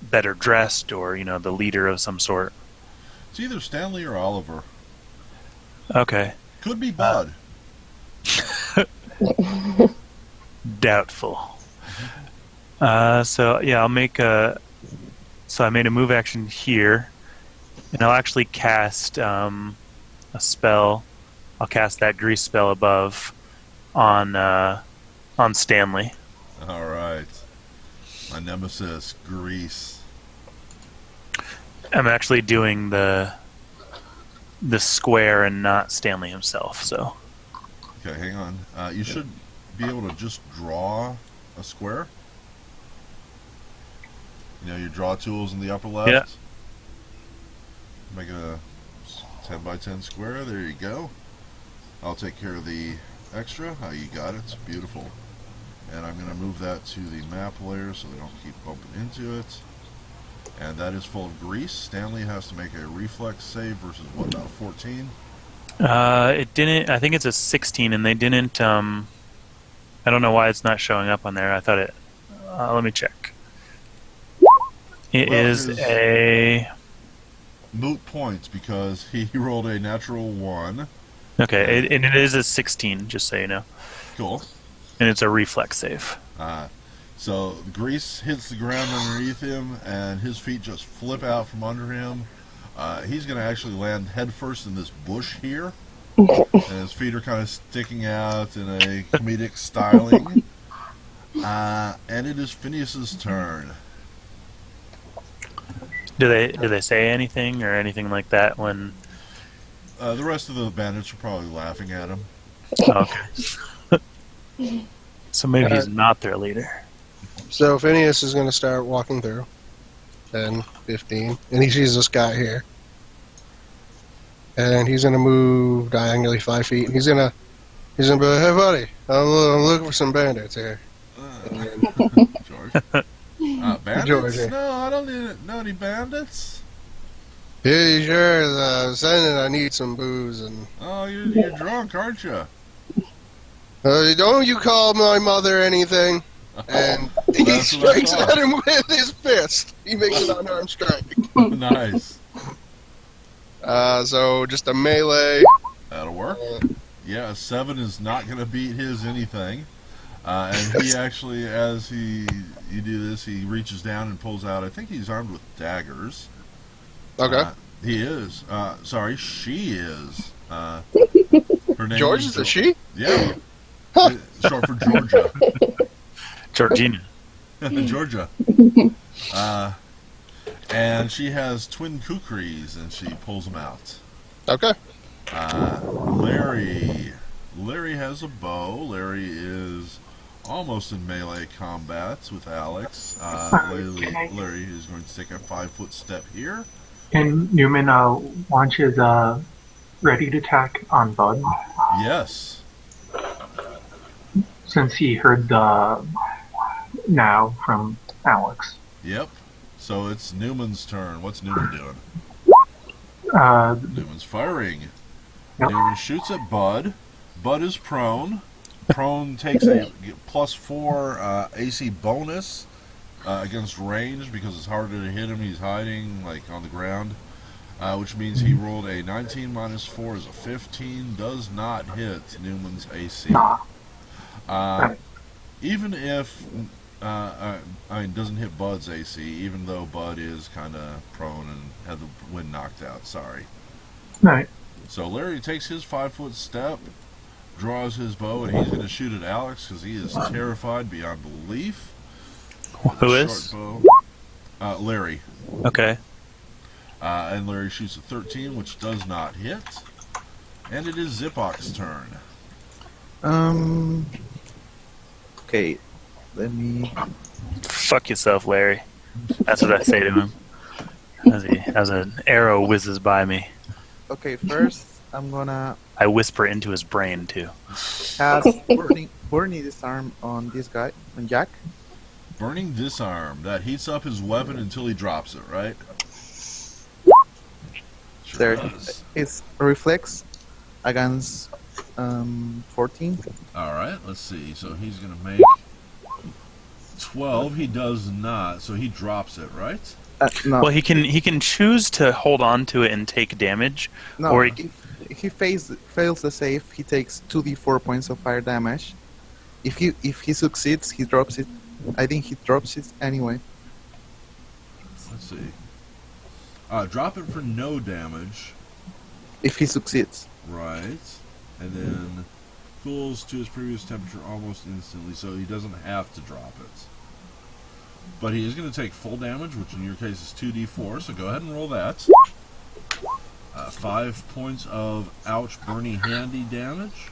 better dressed, or the leader of some sort. It's either Stanley or Oliver. Okay. Could be Bud. Doubtful. So yeah, I'll make a. So I made a move action here, and I'll actually cast a spell. I'll cast that grease spell above on Stanley. All right. My nemesis, Grease. I'm actually doing the square and not Stanley himself. So Okay, hang on. You should be able to just draw a square. Your draw tools in the upper left. Yeah. Make a 10 by 10 square. There you go. I'll take care of the extra. You got it. Beautiful. And I'm going to move that to the map layer so they don't keep bumping into it. And that is full of grease. Stanley has to make a reflex save versus what, about 14? it didn't. I think it's a 16, and they didn't. I don't know why it's not showing up on there. I thought it. Let me check. It is a moot points because he rolled a natural 1. okay, and it is a 16. Just so you know. Cool. And it's a reflex save. So grease hits the ground underneath him, and his feet just flip out from under him. He's going to actually land headfirst in this bush here, and his feet are kind of sticking out in a comedic styling. And it is Phineas's turn. Do they say anything or anything like that when? The rest of the bandits are probably laughing at him. Oh, okay. So maybe he's not their leader. So Phineas is going to start walking through. 10, 15, and he sees this guy here. And he's going to move diagonally 5 feet. And he's going to be like, hey, buddy, I'm looking for some bandits here. George. Bandits? George. No, I don't know any bandits. Yeah, sure. Saying I need some booze. And Oh, you're drunk, aren't you? don't you call my mother anything? And he That's what I strikes thought. at him with his fist. He makes an unarmed strike. Nice. So just a melee. That'll work. Yeah, a 7 is not going to beat his anything. And he actually, as you do this, he reaches down and pulls out, I think he's armed with daggers. Okay. He is. Sorry, she is. Her name George is a she? Yeah. Short for Georgia. Georgina. Georgia. And she has twin kukris, and she pulls them out. Okay. Larry has a bow. Larry is almost in melee combats with Alex. Larry is going to take a 5-foot step here. Can Newman launch his ready to attack on Bud? Yes. Since he heard the now from Alex. Yep. So it's Newman's turn. What's Newman doing? Newman's firing. Yep. Newman shoots at Bud. Bud is prone. Prone takes a +4 AC bonus against range because it's harder to hit him. He's hiding like on the ground, which means he rolled a 19 minus 4 is a 15. Does not hit Newman's AC. Even if doesn't hit Bud's AC, even though Bud is kind of prone and had the wind knocked out. Sorry. Right. So Larry takes his 5-foot step, draws his bow, and he's going to shoot at Alex because he is terrified beyond belief. Who is? Short bow. Larry. Okay. And Larry shoots a 13, which does not hit. And it is Zipok's turn. Okay, let me. Fuck yourself, Larry. That's what I say to him as an arrow whizzes by me. Okay, first I'm gonna I whisper into his brain too. cast burning disarm on this guy, on Jack. Burning Disarm. That heats up his weapon until he drops it, right? Sure There, does. it's a reflex against 14. Alright, let's see. So he's going to make 12. He does not. So he drops it, right? No, Well, he can choose to hold on to it and take damage, no. or If he fails the save, he takes 2d4 points of fire damage. If he succeeds, he drops it. I think he drops it anyway. Let's see. Drop it for no damage. If he succeeds. Right. And then cools to his previous temperature almost instantly, so he doesn't have to drop it. But he is going to take full damage, which in your case is 2d4, so go ahead and roll that. 5 points of ouch, burny, handy damage.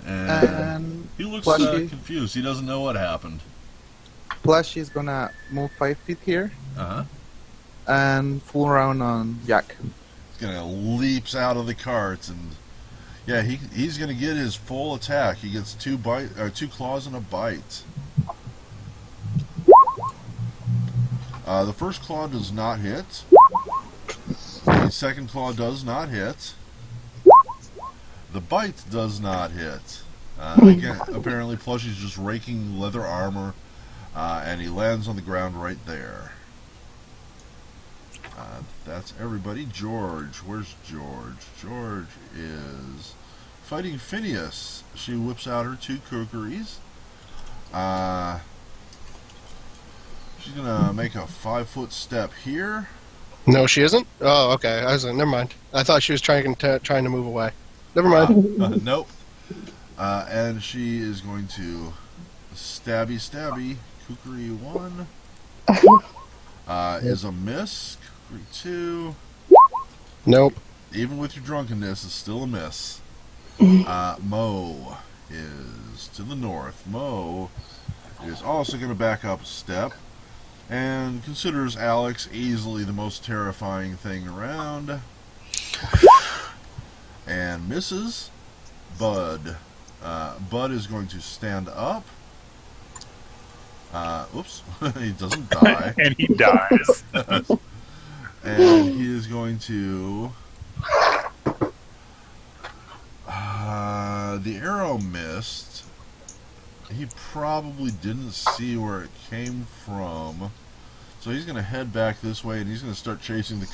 And he looks confused. He doesn't know what happened. Plus, she's gonna move 5 feet here Uh-huh. and full round on Jack. He's going to leaps out of the cart, and yeah, he's going to get his full attack. He gets 2 claws and a bite. The first claw does not hit. The second claw does not hit. The bite does not hit. Again, apparently Plushie's just raking leather armor, and he lands on the ground right there. That's everybody. George. Where's George? George is fighting Phineas. She whips out her 2 kukris. She's going to make a 5-foot step here. No, she isn't? Oh, okay. I was like, never mind. I thought she was trying to move away. Never mind. Nope. And she is going to Stabby, stabby. Kukri 1 is a miss. Kukri 2, Nope. even with your drunkenness, is still a miss. Mo is to the north. Mo is also going to back up a step and considers Alex easily the most terrifying thing around. And misses. Bud. Bud is going to stand up. Oops. He doesn't die. And he dies. And he is going to... the arrow missed. He probably didn't see where it came from. So he's going to head back this way, and he's going to start chasing the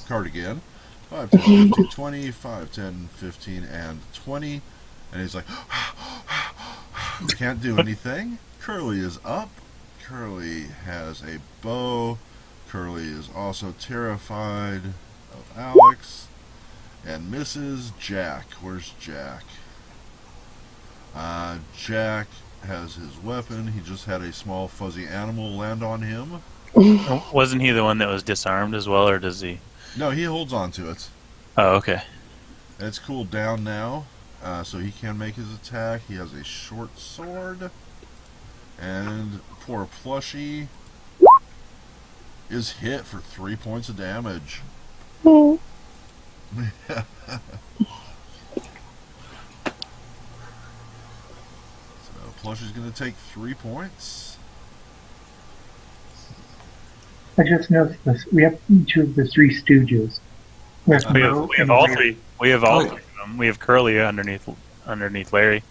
cart again. 5, 10, 15, 20, 5, 10, 15, and 20. And he's like, can't do anything. Curly is up. Curly has a bow. Curly is also terrified of Alex. And misses. Jack. Where's Jack? Jack has his weapon. He just had a small fuzzy animal land on him. Wasn't he the one that was disarmed as well, or does he? No, he holds on to it. Oh, okay. It's cooled down now, so he can make his attack. He has a short sword. And poor Plushie is hit for 3 points of damage. So Plushie's going to take 3 points. I just noticed this. We have two of the Three Stooges. We have, We Mo have and all Larry. three. We have all three of them. We have Curly underneath Larry.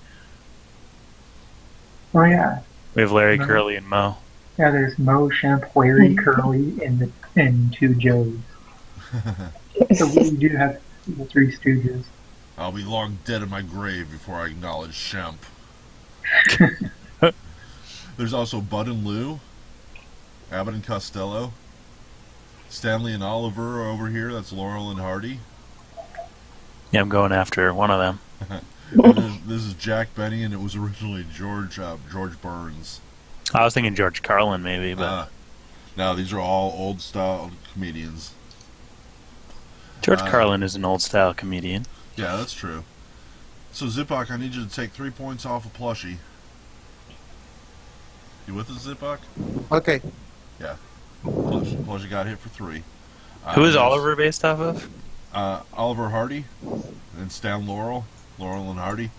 Oh yeah, We have Larry, No. Curly, and Mo. yeah. There's Mo, Shemp, Larry, Curly, and two Joes. So we do have the Three Stooges. I'll be long dead in my grave before I acknowledge Shemp. There's also Bud and Lou, Abbott and Costello, Stanley and Oliver are over here. That's Laurel and Hardy. Yeah, I'm going after one of them. And this is Jack Benny, and it was originally George Burns. I was thinking George Carlin maybe, but Now these are all old style comedians. George Carlin is an old style comedian. Yeah, that's true. So Zipak, I need you to take 3 points off of Plushie. You with us, Zipak? Okay. Plushie got hit for 3. Who is there's, Oliver based off of? Oliver Hardy and Stan Laurel and Hardy.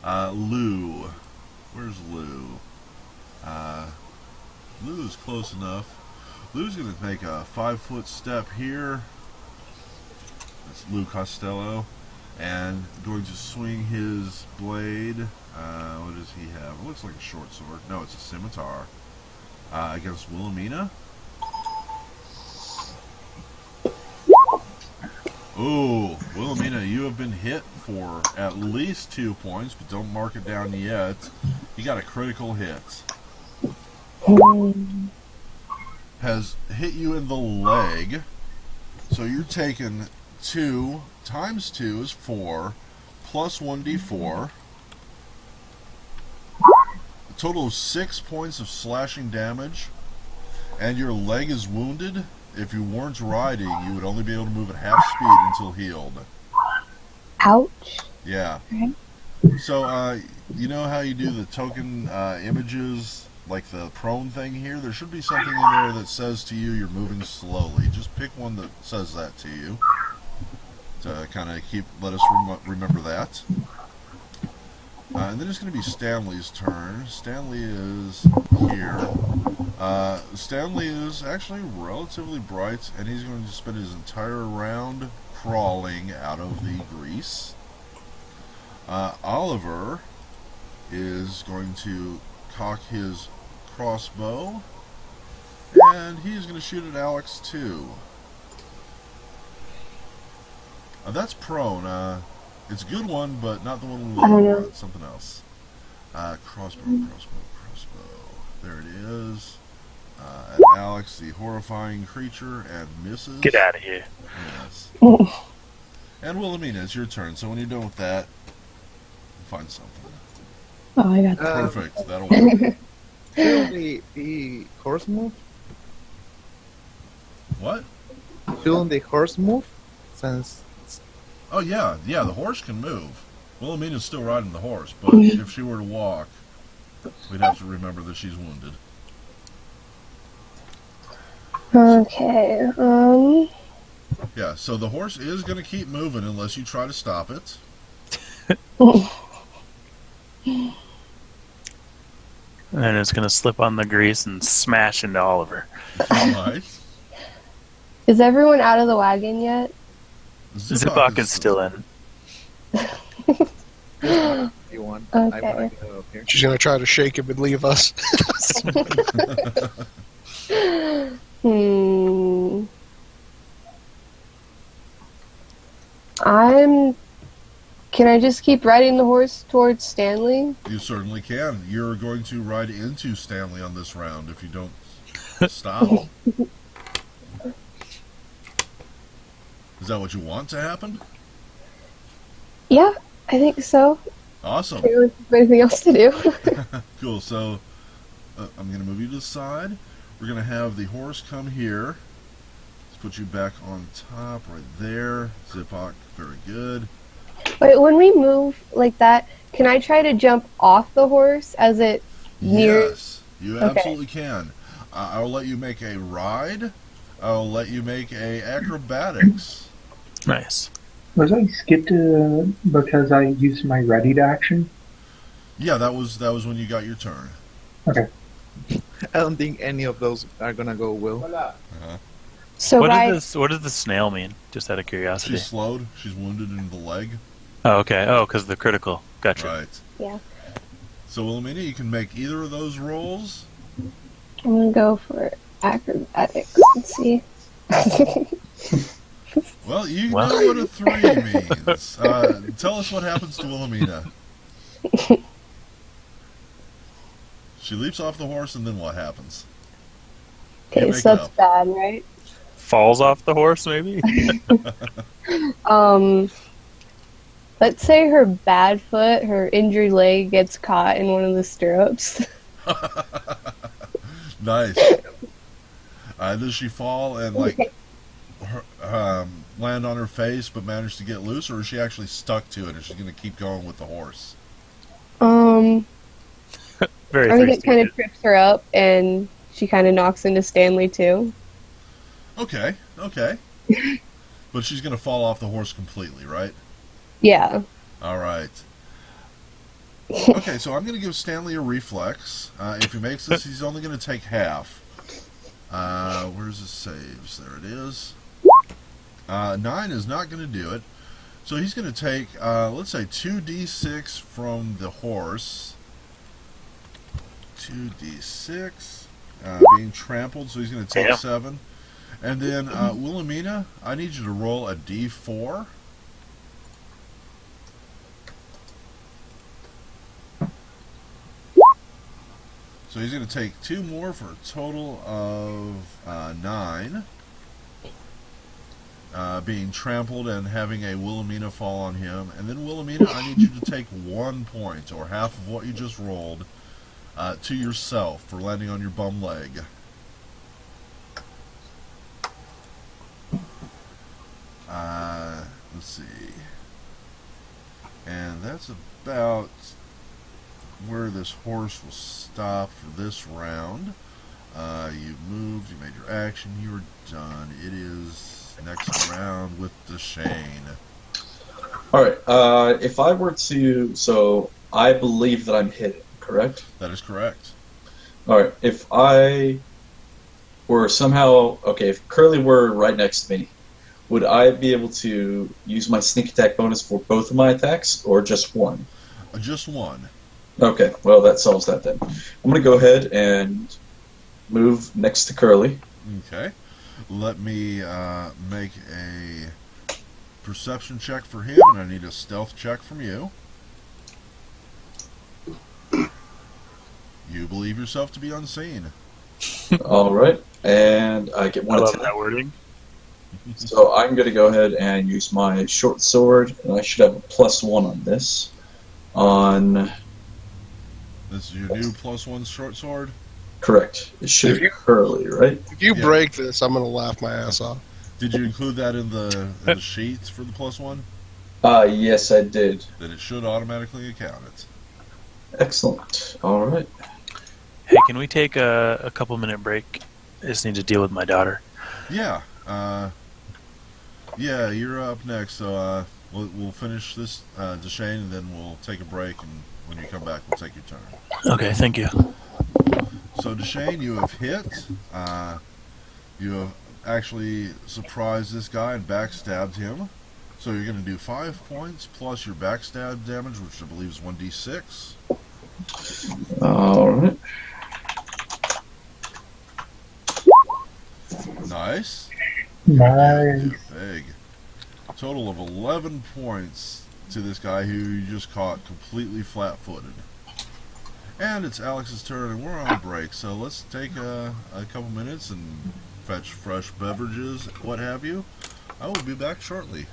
Lou. Where's Lou? Lou is close enough. Lou's going to make a 5-foot step here. That's Lou Costello. And going to swing his blade. What does he have? It looks like a short sword. No, it's a scimitar. Against Wilhelmina. Ooh, Wilhelmina, you have been hit for at least 2 points, but don't mark it down yet. You got a critical hit. Has hit you in the leg. So you're taking 2 times 2 is 4, plus 1d4. A total of 6 points of slashing damage. And your leg is wounded. If you weren't riding, you would only be able to move at half speed until healed. Ouch. Yeah. Okay. So, you know how you do the token images, like the prone thing here? There should be something in there that says to you you're moving slowly. Just pick one that says that to you. To kind of let us remember that. And then it's going to be Stanley's turn. Stanley is here. Stanley is actually relatively bright, and he's going to spend his entire round crawling out of the grease. Oliver is going to cock his crossbow, and he's going to shoot at Alex too. That's prone. It's a good one, but not the one we want. Something else. Crossbow. There it is. At Alex, the horrifying creature, and misses. Get out of here. Yes. And Wilhelmina, it's your turn. So when you're done with that, find something. Oh, I got Perfect. That'll work. Shouldn't the horse move? What? Shouldn't the horse move? Since Oh, yeah. Yeah, the horse can move. Wilhelmina's still riding the horse, but if she were to walk, we'd have to remember that she's wounded. Okay. Yeah, so the horse is going to keep moving unless you try to stop it. And then it's going to slip on the grease and smash into Oliver. Right. Is everyone out of the wagon yet? Zipok is still in. you want, Okay. I want to get out of here. She's gonna try to shake him and leave us. Can I just keep riding the horse towards Stanley? You certainly can. You're going to ride into Stanley on this round if you don't stop. Is that what you want to happen? Yeah, I think so. Awesome. I don't really have anything else to do. Cool. So I'm going to move you to the side. We're going to have the horse come here. Let's put you back on top right there. Zipok, very good. Wait, when we move like that, can I try to jump off the horse as it nears? Yes, you Okay. absolutely can. I'll let you make a ride. I'll let you make a acrobatics. Nice. Was I skipped because I used my ready to action? Yeah, that was when you got your turn. Okay. I don't think any of those are gonna go well. So What ride. does the snail mean? Just out of curiosity. She's slowed. She's wounded in the leg. Oh, okay. Oh, because the critical. Gotcha. Right. Yeah, So, Wilhelmina, you can make either of those rolls. I'm gonna go for acrobatics and see. Well, you Well. know what a 3 means. Tell us what happens to Wilhelmina. She leaps off the horse, and then what happens? Okay, make so it that's up. bad, right? Falls off the horse, maybe? Let's say her bad foot, her injured leg, gets caught in one of the stirrups. Nice. Does she fall and land on her face, but manage to get loose, or is she actually stuck to it and she's going to keep going with the horse? Very I think it thirsty. kind of trips her up, and she kind of knocks into Stanley too. Okay. But she's going to fall off the horse completely, right? Yeah. All right. Okay, so I'm going to give Stanley a reflex. If he makes this, he's only going to take half. Where's his saves? There it is. 9 is not going to do it. So he's going to take, let's say, 2d6 from the horse. 2d6. Being trampled, so he's going to take Damn. 7. And then, Wilhelmina, I need you to roll a d4. So he's going to take 2 more for a total of 9. Being trampled and having a Wilhelmina fall on him. And then, Wilhelmina, I need you to take 1 point, or half of what you just rolled, to yourself for landing on your bum leg. Let's see. And that's about where this horse will stop for this round. You moved, you made your action, you were done. It is next round with Deshane. All right. If I were to, so I believe that I'm hidden, correct? That is correct. All right. If I were somehow if Curly were right next to me, would I be able to use my sneak attack bonus for both of my attacks, or just one? Just 1. Okay. Well, that solves that then. I'm gonna go ahead and move next to Curly. Okay. Let me make a perception check for him, and I need a stealth check from you. You believe yourself to be unseen. All right, and I get I one love attack. that wording. So I'm going to go ahead and use my short sword, and I should have a +1 on this. on. This is your new +1 short sword. Correct. It should If be you- curly, right? If you Yeah. break this, I'm gonna laugh my ass off. Did you include that in the sheets for the +1? Yes, I did. Then it should automatically account it. Excellent. All right. Hey, can we take a couple minute break? I just need to deal with my daughter. Yeah. Yeah, you're up next. So we'll finish this, Deshane, and then we'll take a break. And when you come back, we'll take your turn. Okay, thank you. So Deshane, you have hit. You have actually surprised this guy and backstabbed him. So you're going to do 5 points plus your backstab damage, which I believe is 1d6. All right. Nice. Nice. Yeah, big. Total of 11 points to this guy who you just caught completely flat-footed. And it's Alex's turn, and we're on break, so let's take a couple minutes and fetch fresh beverages, what have you. I will be back shortly.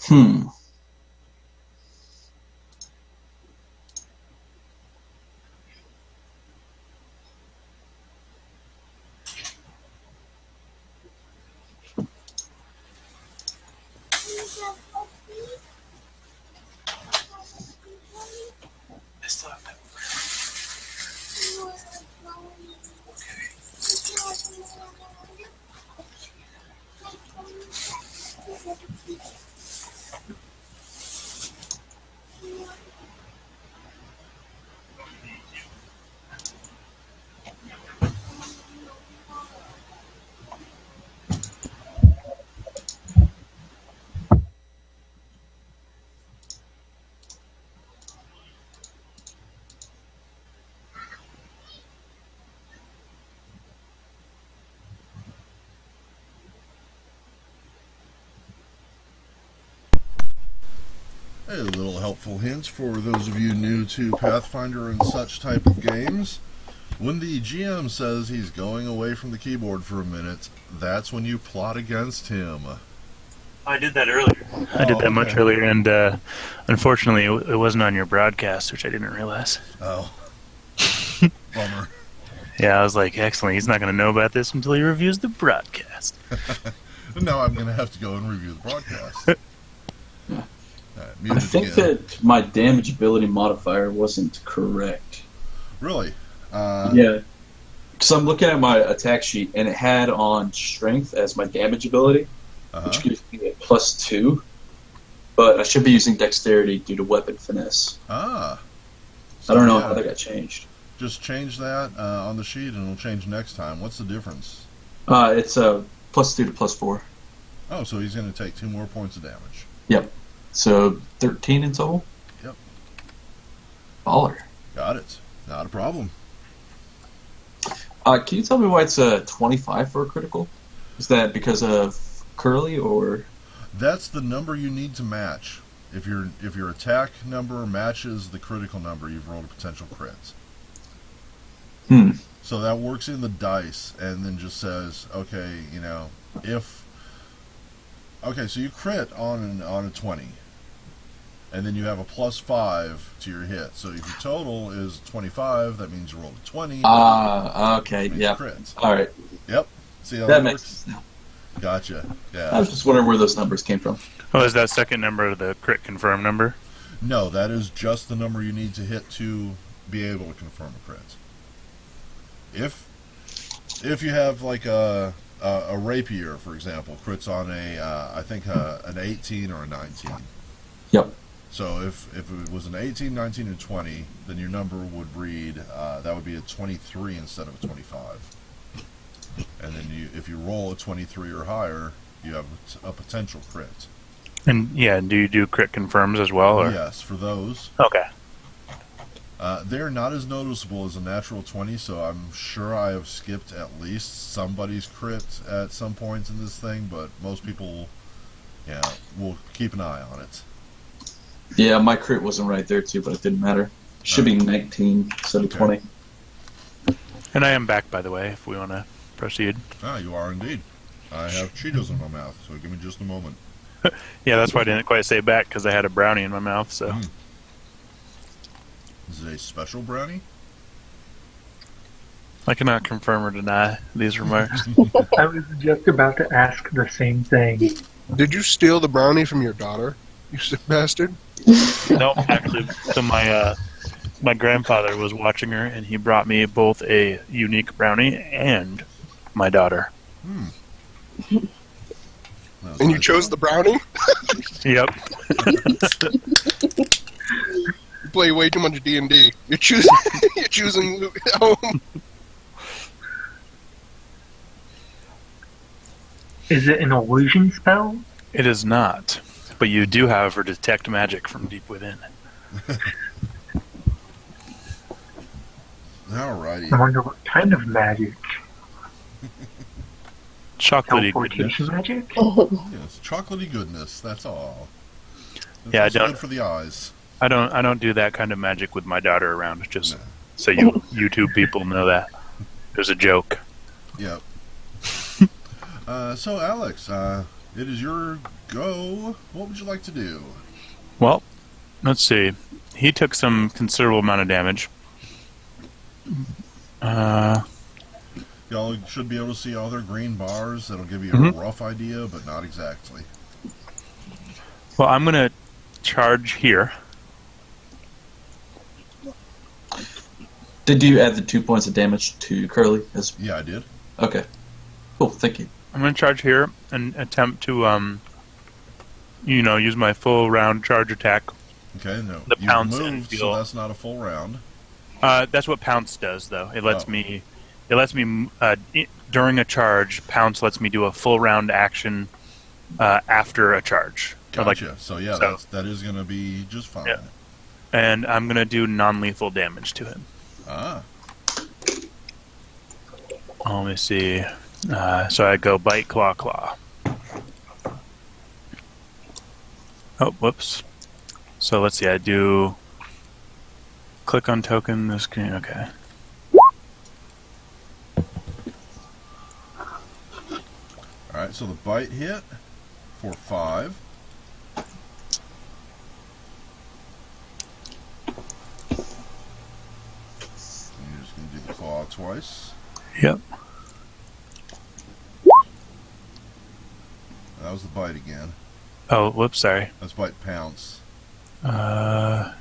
Hmm. A little helpful hints for those of you new to Pathfinder and such type of games. When the GM says he's going away from the keyboard for a minute, that's when you plot against him. I did that earlier. I did that much okay. earlier, and unfortunately, it wasn't on your broadcast, which I didn't realize. Oh. Bummer. Yeah, I was like, excellent. He's not going to know about this until he reviews the broadcast. Now I'm going to have to go and review the broadcast. I think that my damage ability modifier wasn't correct. Really? Yeah. Because I'm looking at my attack sheet, and it had on strength as my damage ability, which gives me a +2. But I should be using dexterity due to weapon finesse. Ah. I don't know how that got changed. Just change that on the sheet, and it'll change next time. What's the difference? It's a +2 to +4. Oh, so he's going to take 2 more points of damage. Yep. So 13 in total? Yep. Baller. Got it. Not a problem. Can you tell me why it's a 25 for a critical? Is that because of Curly, or? That's the number you need to match. If your attack number matches the critical number, you've rolled a potential crit. So that works in the dice, and then just says, okay, if... Okay, so you crit on a 20, and then you have a +5 to your hit. So if your total is 25, that means you rolled a 20. Okay, yeah. Crit. All right. Yep. See how That that makes works? sense now. Gotcha. I Yeah. was just wondering where those numbers came from. Oh, is that second number the crit confirm number? No, that is just the number you need to hit to be able to confirm a crit. If you have like a rapier, for example, crits on I think an 18 or a 19. Yep. So if it was an 18, 19, and 20, then your number would read, that would be a 23 instead of a 25. And then if you roll a 23 or higher, you have a potential crit. And yeah, do you do crit confirms as well? Or? Yes, for those. Okay. They're not as noticeable as a natural 20, so I'm sure I have skipped at least somebody's crit at some points in this thing, but most people, will keep an eye on it. Yeah, my crit wasn't right there too, but it didn't matter. Should be 19 instead of 20. And I am back, by the way, if we want to proceed. Ah, you are indeed. I have Cheetos in my mouth, so give me just a moment. Yeah, that's why I didn't quite say back, because I had a brownie in my mouth, so... Is it a special brownie? I cannot confirm or deny these remarks. I was just about to ask the same thing. Did you steal the brownie from your daughter, you sick bastard? No, actually, so my grandfather was watching her, and he brought me both a unique brownie and my daughter. And you chose the brownie? Yep. You play way too much D&D. You're choosing home. Is it an illusion spell? It is not. But you do, however, detect magic from deep within. Alrighty. I wonder what kind of magic. Chocolatey Teleportation goodness. magic? Yes, chocolatey goodness, that's all. That's Yeah, I what's don't- good for the eyes. I don't do that kind of magic with my daughter around, just so you two people know that. It was a joke. Yep. So, Alex, it is your go. What would you like to do? Well, let's see. He took some considerable amount of damage. Y'all should be able to see all their green bars. That'll give you a rough idea, but not exactly. Well, I'm going to charge here. Did you add the 2 points of damage to Curly? Yeah, I did. Okay. Cool, thank you. I'm going to charge here and attempt to, use my full round charge attack. Okay, no. The You've pounce and moved, feel. so that's not a full round. That's what pounce does, though. It lets me. During a charge, pounce lets me do a full round action after a charge. Gotcha. So yeah, that is going to be just fine. Yeah. And I'm going to do non-lethal damage to him. Ah. Let me see. So I go bite, claw. Oh, whoops. So let's see. I do click on token. The screen. Okay. All right. So the bite hit for 5. And you're just going to do the claw twice. Yep. That was the bite again. Oh, whoops. Sorry. That's bite pounce. Okay,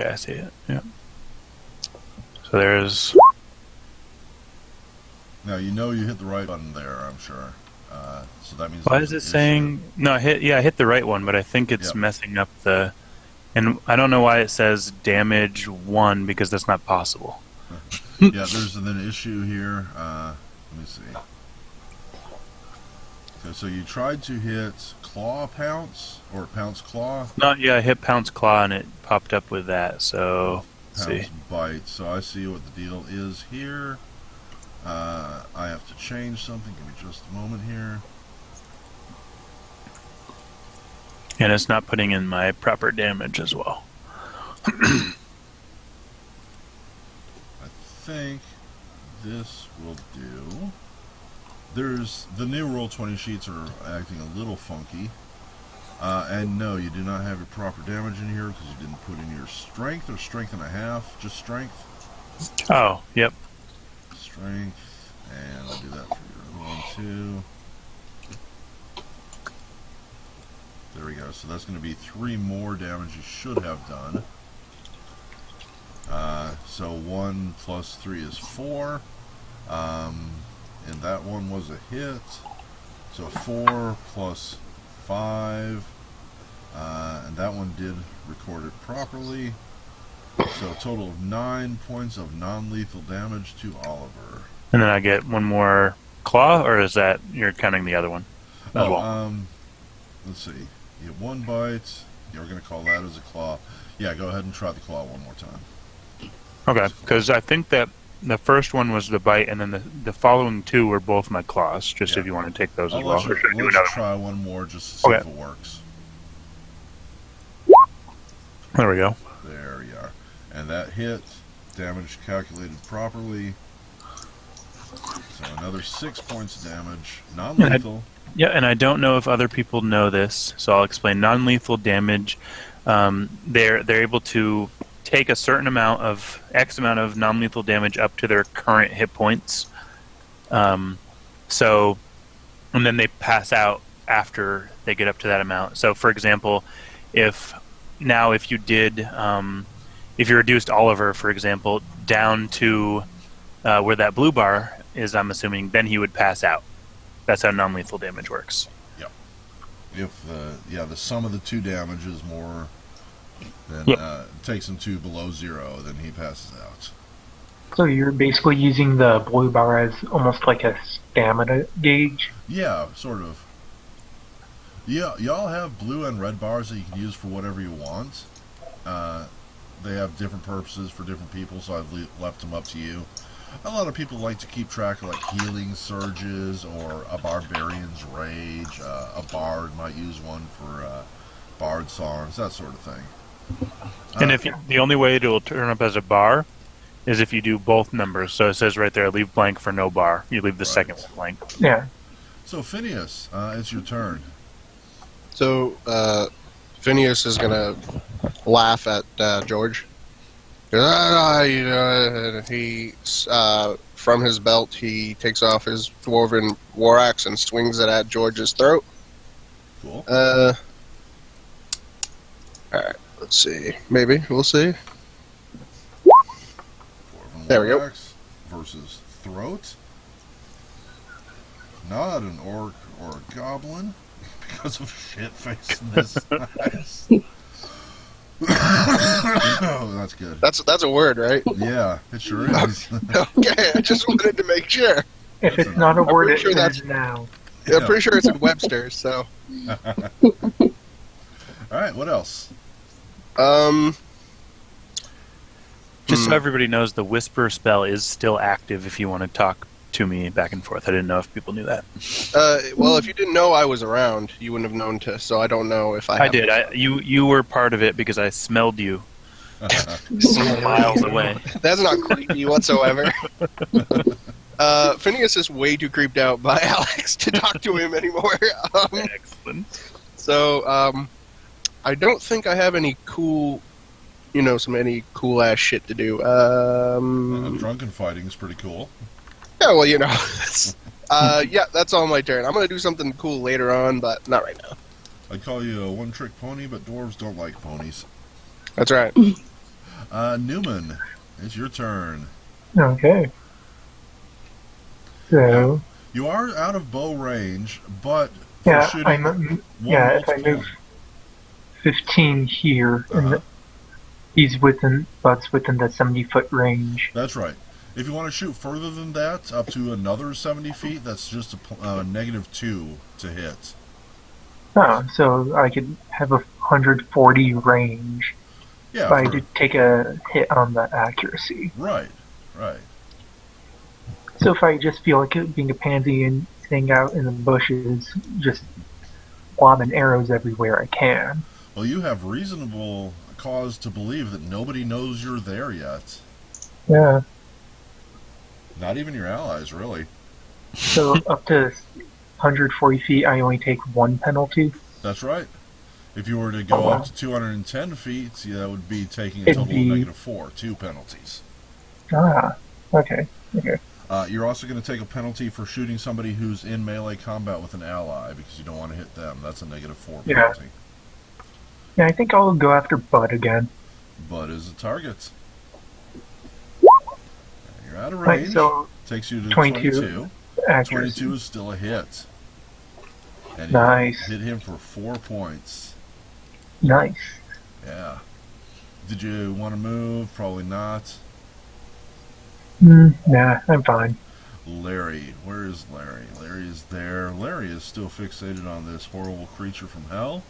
I see it. Yep. So there's. Now you know you hit the right button there, I'm sure. So that means. Why is it saying? No, I hit the right one, but I think it's Yep. messing up the. And I don't know why it says damage 1 because that's not possible. Yeah, there's an issue here. Let me see. Okay, so you tried to hit claw pounce or pounce claw. No, yeah, I hit pounce claw and it popped up with that. So let's Pounce see. bite. So I see what the deal is here. I have to change something. Give me just a moment here. And it's not putting in my proper damage as well. I think this will do. There's the new Roll20 sheets are acting a little funky. And no, you do not have your proper damage in here because you didn't put in your strength or strength and a half. Just strength. Oh, yep. Strength. And I'll do that for your other one too. There we go. So that's going to be 3 more damage you should have done. So 1 plus 3 is 4. And that one was a hit. So 4 plus 5 And that one did record it properly. So a total of 9 points of non-lethal damage to Oliver. And then I get one more claw, or is that you're counting the other one as well? Let's see. You get one bite. You're going to call that as a claw. Yeah, go ahead and try the claw one more time. Okay, because I think that the first one was the bite, and then the following two were both my claws. Just if you want to take those I'll as well. let you try one more just to see if it works. There we go. There you are. And that hit. Damage calculated properly. So another 6 points of damage. Non-lethal. Yeah, and I don't know if other people know this, so I'll explain. Non-lethal damage, they're able to take a certain amount of X amount of non-lethal damage up to their current hit points. So, and then they pass out after they get up to that amount. So, for example, if you did, if you reduced Oliver, for example, down to where that blue bar is, I'm assuming, then he would pass out. That's how non-lethal damage works. Yep. If the sum of the two damage is more than takes him to below 0, then he passes out. So you're basically using the blue bar as almost like a stamina gauge? Yeah, sort of. Yeah, y'all have blue and red bars that you can use for whatever you want. They have different purposes for different people, so I've left them up to you. A lot of people like to keep track of like healing surges or a barbarian's rage. A bard might use one for bard songs, that sort of thing. And if the only way it will turn up as a bar is if you do both numbers. So it says right there, leave blank for no bar. You leave the second one blank. Yeah. So Phineas, it's your turn. So Phineas is gonna laugh at George. He from his belt he takes off his dwarven war axe and swings it at George's throat. Cool. All right, let's see. Maybe we'll see. Dwarven There we go. war axe versus throat. Not an orc or a goblin because of shit facing this. Oh, that's good. That's a word, right? Yeah, it sure is. Okay, I just wanted to make sure. If it's not a word, pretty sure it that's- is now. I'm pretty sure it's in Webster's. So, All right, what else? Just so everybody knows, the whisper spell is still active if you want to talk to me back and forth. I didn't know if people knew that. Well, if you didn't know I was around, you wouldn't have known to. So I don't know if I. I did. You were part of it because I smelled you miles away. That's not creepy whatsoever. Phineas is way too creeped out by Alex to talk to him anymore. Excellent. So, I don't think I have any cool, any cool ass shit to do. Drunken fighting is pretty cool. Yeah, well, yeah, that's all my turn. I'm gonna do something cool later on, but not right now. I'd call you a one-trick pony, but dwarves don't like ponies. That's right. Newman, it's your turn. Okay. So, You are out of bow range, but for yeah, shooting if I move 15 here, and he's within the 70-foot range. That's right. If you want to shoot further than that, up to another 70 feet, that's just a -2 to hit. Oh, so I could have a 140 range Yeah, if I did take a hit on the accuracy. right. So if I just feel like being a pansy and staying out in the bushes, just lobbing arrows everywhere I can. Well, you have reasonable cause to believe that nobody knows you're there yet. Yeah. Not even your allies, really. So up to 140 feet, I only take one penalty. That's right. If you were to go up to 210 feet, that would be taking a total of -4, 2 penalties. Ah, okay. You're also going to take a penalty for shooting somebody who's in melee combat with an ally because you don't want to hit them. That's a -4 penalty. Yeah, I think I'll go after Bud again. Bud is a target. You're out of Right, range. so Takes you to 22. 22. Accuracy. 22 is still a hit. And Nice. you hit him for 4 points. Nice. Yeah. Did you want to move? Probably not. Nah, I'm fine. Larry. Where is Larry? Larry is there. Larry is still fixated on this horrible creature from hell.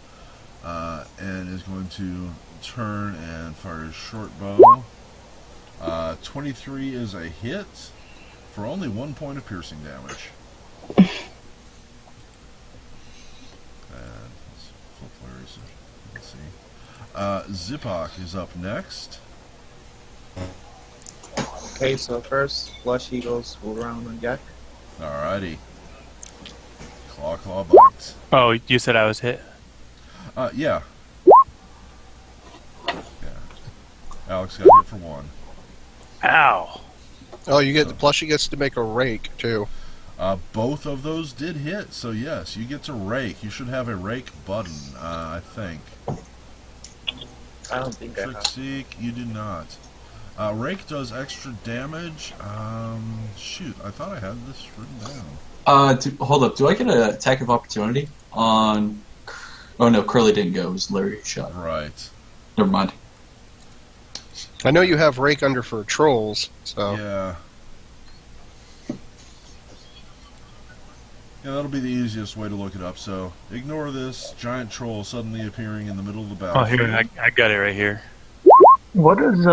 And is going to turn and fire his short bow. 23 is a hit for only 1 point of piercing damage. And let's flip Larry's. Let's see. Zipak is up next. Okay, so first, Flushy goes full round on Jack. Alrighty. Claw bites. Oh, you said I was hit. Yeah. Alex got hit for 1. Ow. Oh, you get the plushie gets to make a rake too. Both of those did hit, so yes, you get to rake. You should have a rake button, I think. I don't think I Trick have. Seek, you do not. Rake does extra damage. Shoot, I thought I had this written down. Hold up. Do I get an attack of opportunity on? Oh no, Curly didn't go. It was Larry who shot. Right. Never mind. I know you have rake under for trolls, so Yeah. Yeah, that'll be the easiest way to look it up. So ignore this giant troll suddenly appearing in the middle of the Oh, battlefield. here, I got it right here. What does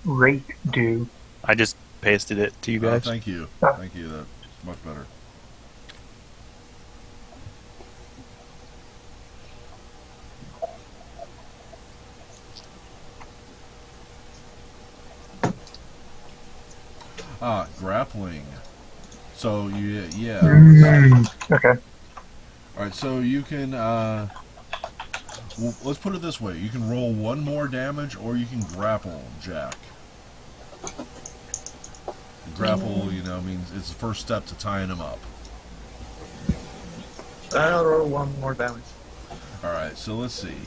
rate do? I just pasted it to you guys. Thank you. Ah. Thank you. That's much better. Grappling. So yeah. Okay. All right. So you can. Well, let's put it this way: you can roll 1 more damage, or you can grapple Jack. Grapple, means it's the first step to tying him up. I'll roll 1 more damage. All right. So let's see.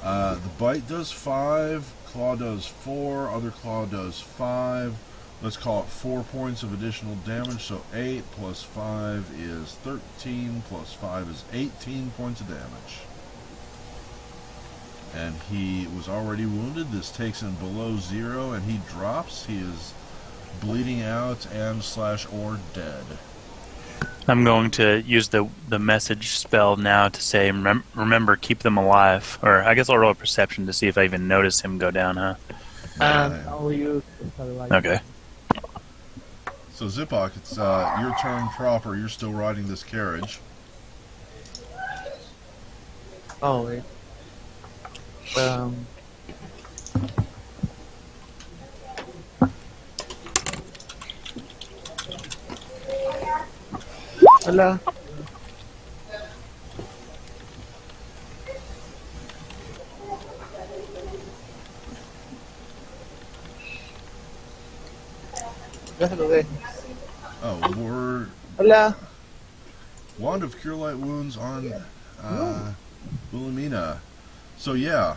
The bite does 5. Claw does 4. Other claw does 5. Let's call it 4 points of additional damage. So 8 plus 5 is 13. Plus 5 is 18 points of damage. And he was already wounded. This takes him below 0, and he drops. He is bleeding out and / or dead. I'm going to use the message spell now to say, remember, keep them alive. Or I guess I'll roll a perception to see if I even notice him go down, huh? I'll use Okay. So Zipak, it's your turn proper. You're still riding this carriage. Oh, wait. Hola. Ya saludé. Oh, we're Hola. Wand of Cure Light Wounds on Wilhelmina. So yeah,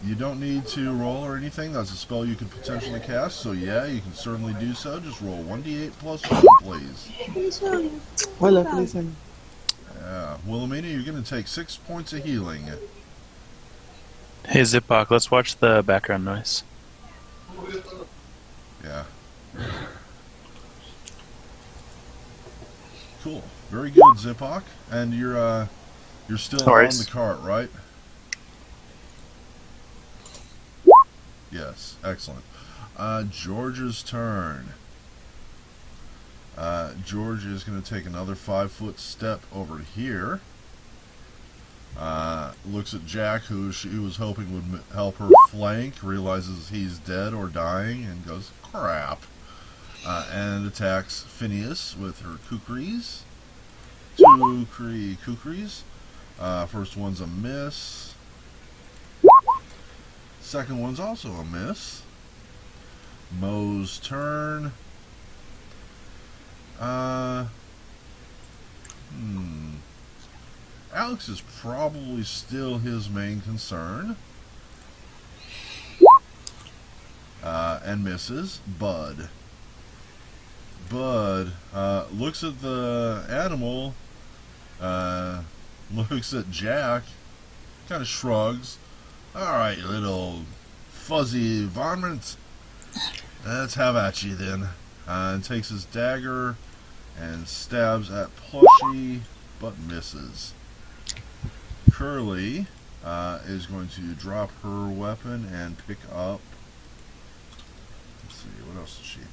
you don't need to roll or anything. That's a spell you could potentially cast. So yeah, you can certainly do so. Just roll 1d8 plus 1, please. Hola, Felicen. Yeah, Wilhelmina, you're going to take 6 points of healing. Hey, Zipak, let's watch the background noise. Yeah. Cool. Very good, Zipak. And you're still No on worries. the cart, right? Yes, excellent. George's turn. George is going to take another 5-foot step over here. Looks at Jack, who she was hoping would help her flank, realizes he's dead or dying, and goes, crap. And attacks Phineas with her kukris. 2 kukris. First one's a miss. Second one's also a miss. Mo's turn. Alex is probably still his main concern. And misses. Bud looks at the animal, looks at Jack, kind of shrugs, Alright, you little fuzzy varmint. Let's have at you then. And takes his dagger and stabs at Plushy, but misses. Curly is going to drop her weapon and pick up. Let's see, what else does she have?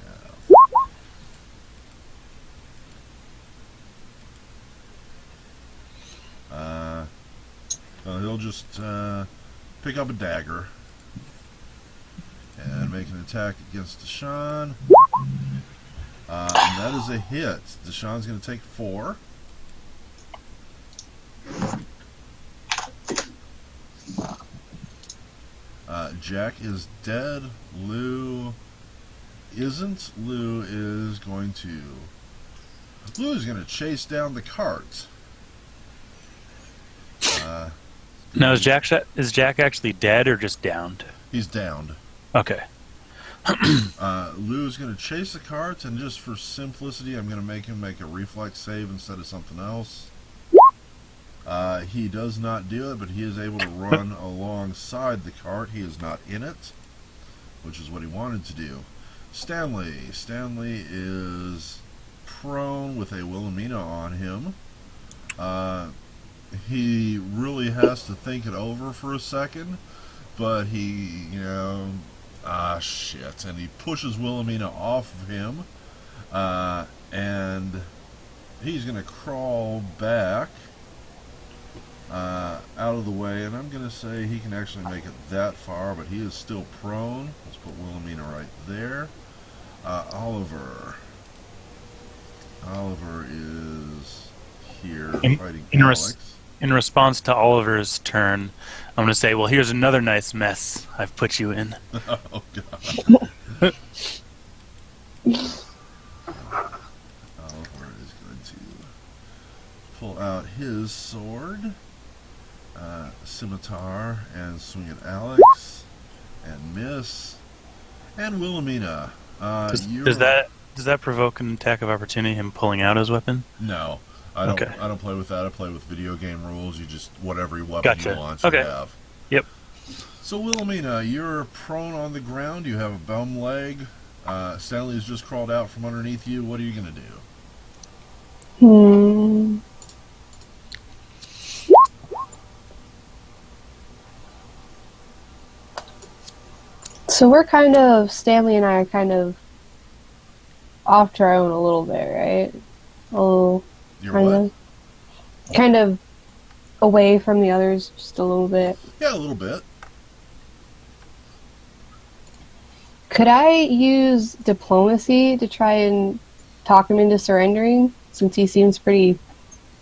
He'll just pick up a dagger and make an attack against Deshaun. And that is a hit. Deshaun's going to take 4. Jack is dead. Lou isn't. Lou is going to chase down the cart. Now, is Jack actually dead or just downed? He's downed. Okay. Lou's going to chase the cart, and just for simplicity, I'm going to make him make a reflex save instead of something else. He does not do it, but he is able to run alongside the cart. He is not in it, which is what he wanted to do. Stanley is prone with a Wilhelmina on him. He really has to think it over for a second, but he, shit, and he pushes Wilhelmina off of him, and he's going to crawl back out of the way, and I'm going to say he can actually make it that far, but he is still prone. Let's put Wilhelmina right there. Oliver is here fighting Alex. In response to Oliver's turn, I'm going to say, well, here's another nice mess I've put you in. Oh, God. Oliver is going to pull out his sword, scimitar, and swing at Alex, and miss. And Wilhelmina, does that provoke an attack of opportunity, him pulling out his weapon? No. I don't play with that. I play with video game rules. You just, whatever weapon you want to have. Yep. So, Wilhelmina, you're prone on the ground. You have a bum leg. Stanley has just crawled out from underneath you. What are you going to do? So Stanley and I are kind of off to our own a little bit, right? You're what? Kind of away from the others just a little bit. Yeah, a little bit. Could I use diplomacy to try and talk him into surrendering, since he seems pretty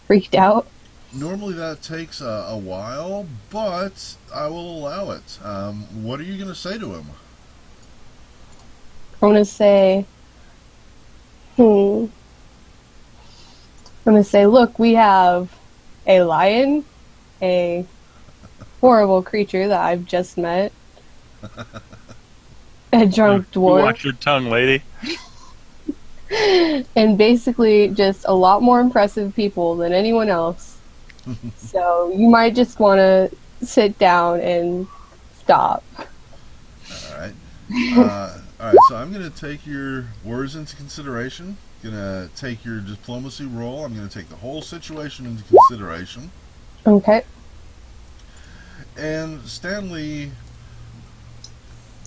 freaked out? Normally that takes a while, but I will allow it. What are you going to say to him? I'm going to say, look, we have a lion, a horrible creature that I've just met, a drunk dwarf. Watch your tongue, lady. And basically just a lot more impressive people than anyone else. So you might just want to sit down and stop. Alright. Alright, so I'm going to take your words into consideration. Going to take your diplomacy roll. I'm going to take the whole situation into consideration. Okay. And Stanley,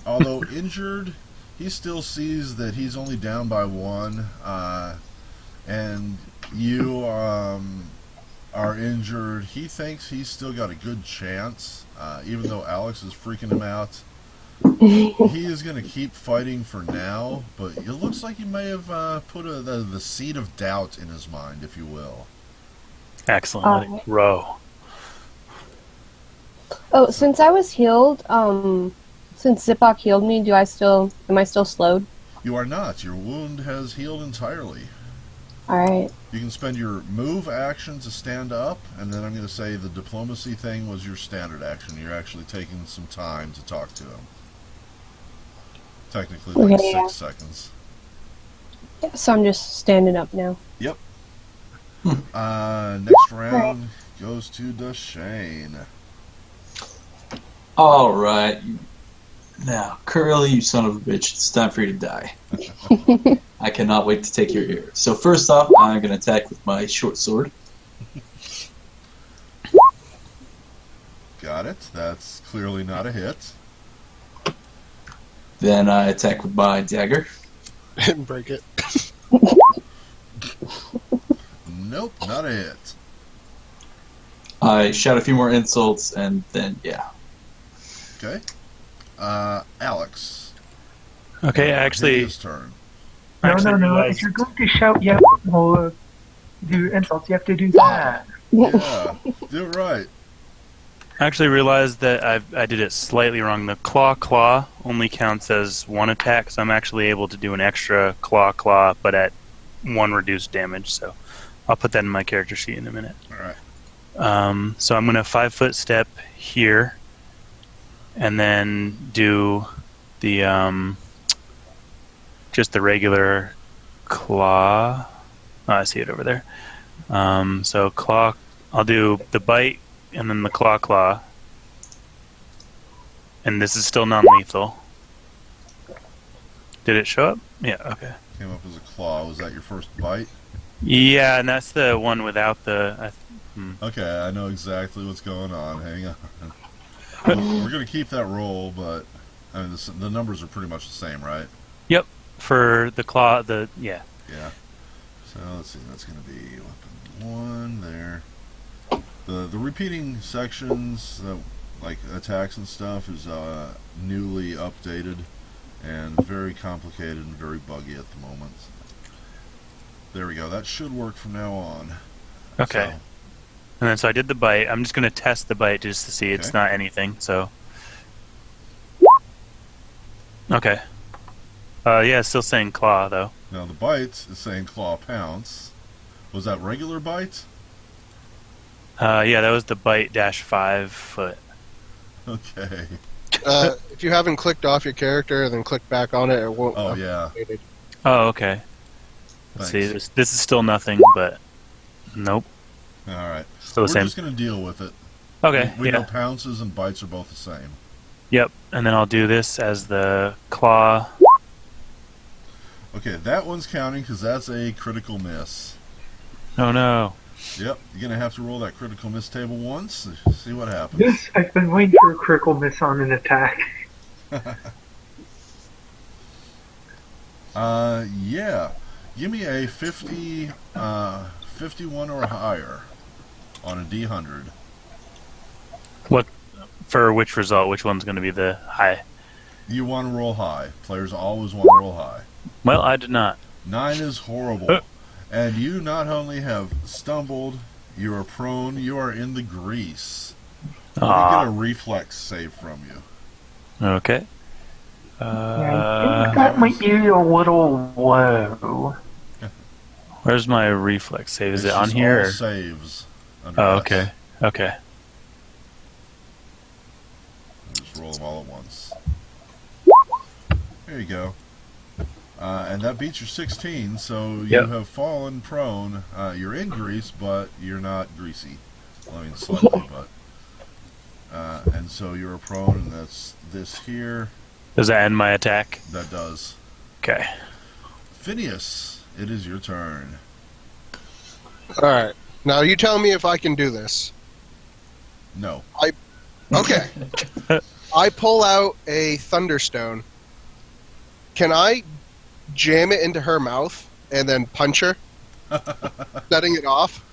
although injured, he still sees that he's only down by 1, and you are injured. He thinks he's still got a good chance, even though Alex is freaking him out. He is going to keep fighting for now, but it looks like he may have put the seed of doubt in his mind, if you will. Excellent. Let it grow. Oh, since I was healed, since Zipok healed me, am I still slowed? You are not. Your wound has healed entirely. Alright. You can spend your move action to stand up, and then I'm going to say the diplomacy thing was your standard action. You're actually taking some time to talk to him. Technically, like 6 seconds. Yeah, so I'm just standing up now. Yep. Next round goes to Deshane. Alright. Now, Curly, you son of a bitch, it's time for you to die. I cannot wait to take your ear. So first off, I'm going to attack with my short sword. Got it. That's clearly not a hit. Then I attack with my dagger. And break it. Nope, not a hit. I shout a few more insults, and then, yeah. Okay. Alex. Okay, actually, His turn. No, actually no, no. realized- If you're going to shout, yeah, or do insults, you have to do that. Yeah, do it right. I actually realized that I did it slightly wrong. The claw only counts as one attack, so I'm actually able to do an extra claw, but at one reduced damage. So I'll put that in my character sheet in a minute. All right. So I'm going to 5-foot step here, and then do the just the regular claw. Oh, I see it over there. So claw. I'll do the bite and then the claw. And this is still non-lethal. Did it show up? Yeah. Okay. Came up as a claw. Was that your first bite? Yeah, and that's the one without the. Okay, I know exactly what's going on. Hang on. We're going to keep that roll, but I mean, the numbers are pretty much the same, right? Yep. For the claw, yeah. Yeah. So let's see. That's going to be weapon 1 there. The repeating sections, like attacks and stuff, is newly updated and very complicated and very buggy at the moment. There we go. That should work from now on. Okay. So, And then so I did the bite. I'm just going to test the bite just to see it's Okay. not anything. So. Okay. Yeah, it's still saying claw though. now the bite is saying claw pounce. Was that regular bite? Yeah, that was the bite dash 5-foot. Okay. If you haven't clicked off your character and then click back on it, it won't. Oh yeah. update. Oh, okay. Let's see. Thanks. This is still nothing, but nope. All right. Still We're the same. just going to deal with it. Okay. We know Yeah. pounces and bites are both the same. Yep. And then I'll do this as the claw. Okay, that one's counting because that's a critical miss. Oh no. Yep, you're going to have to roll that critical miss table once. See what happens. This, I've been waiting for a critical miss on an attack. Yeah. Give me a 50, 51 or higher on a D100. What for? Which result? Which one's going to be the high? You want to roll high. Players always want to roll high. Well, I did not. 9 is horrible. And you not only have stumbled, you are prone, you are in the grease. Let me get a reflex save from you. Okay. Yeah, I think that might be a little low. Where's my reflex save? Is It's it on just here? all or- saves. Under Oh, S. okay. Okay. Just roll them all at once. There you go. And that beats your 16, so you Yep. have fallen prone. You're in grease, but you're not greasy. Well, I mean, slightly, but... and so you're prone, and that's this here. Does that end my attack? That does. Okay. Phineas, it is your turn. All right. Now you tell me if I can do this. No. Okay. I pull out a thunderstone. Can I jam it into her mouth and then punch her, setting it off?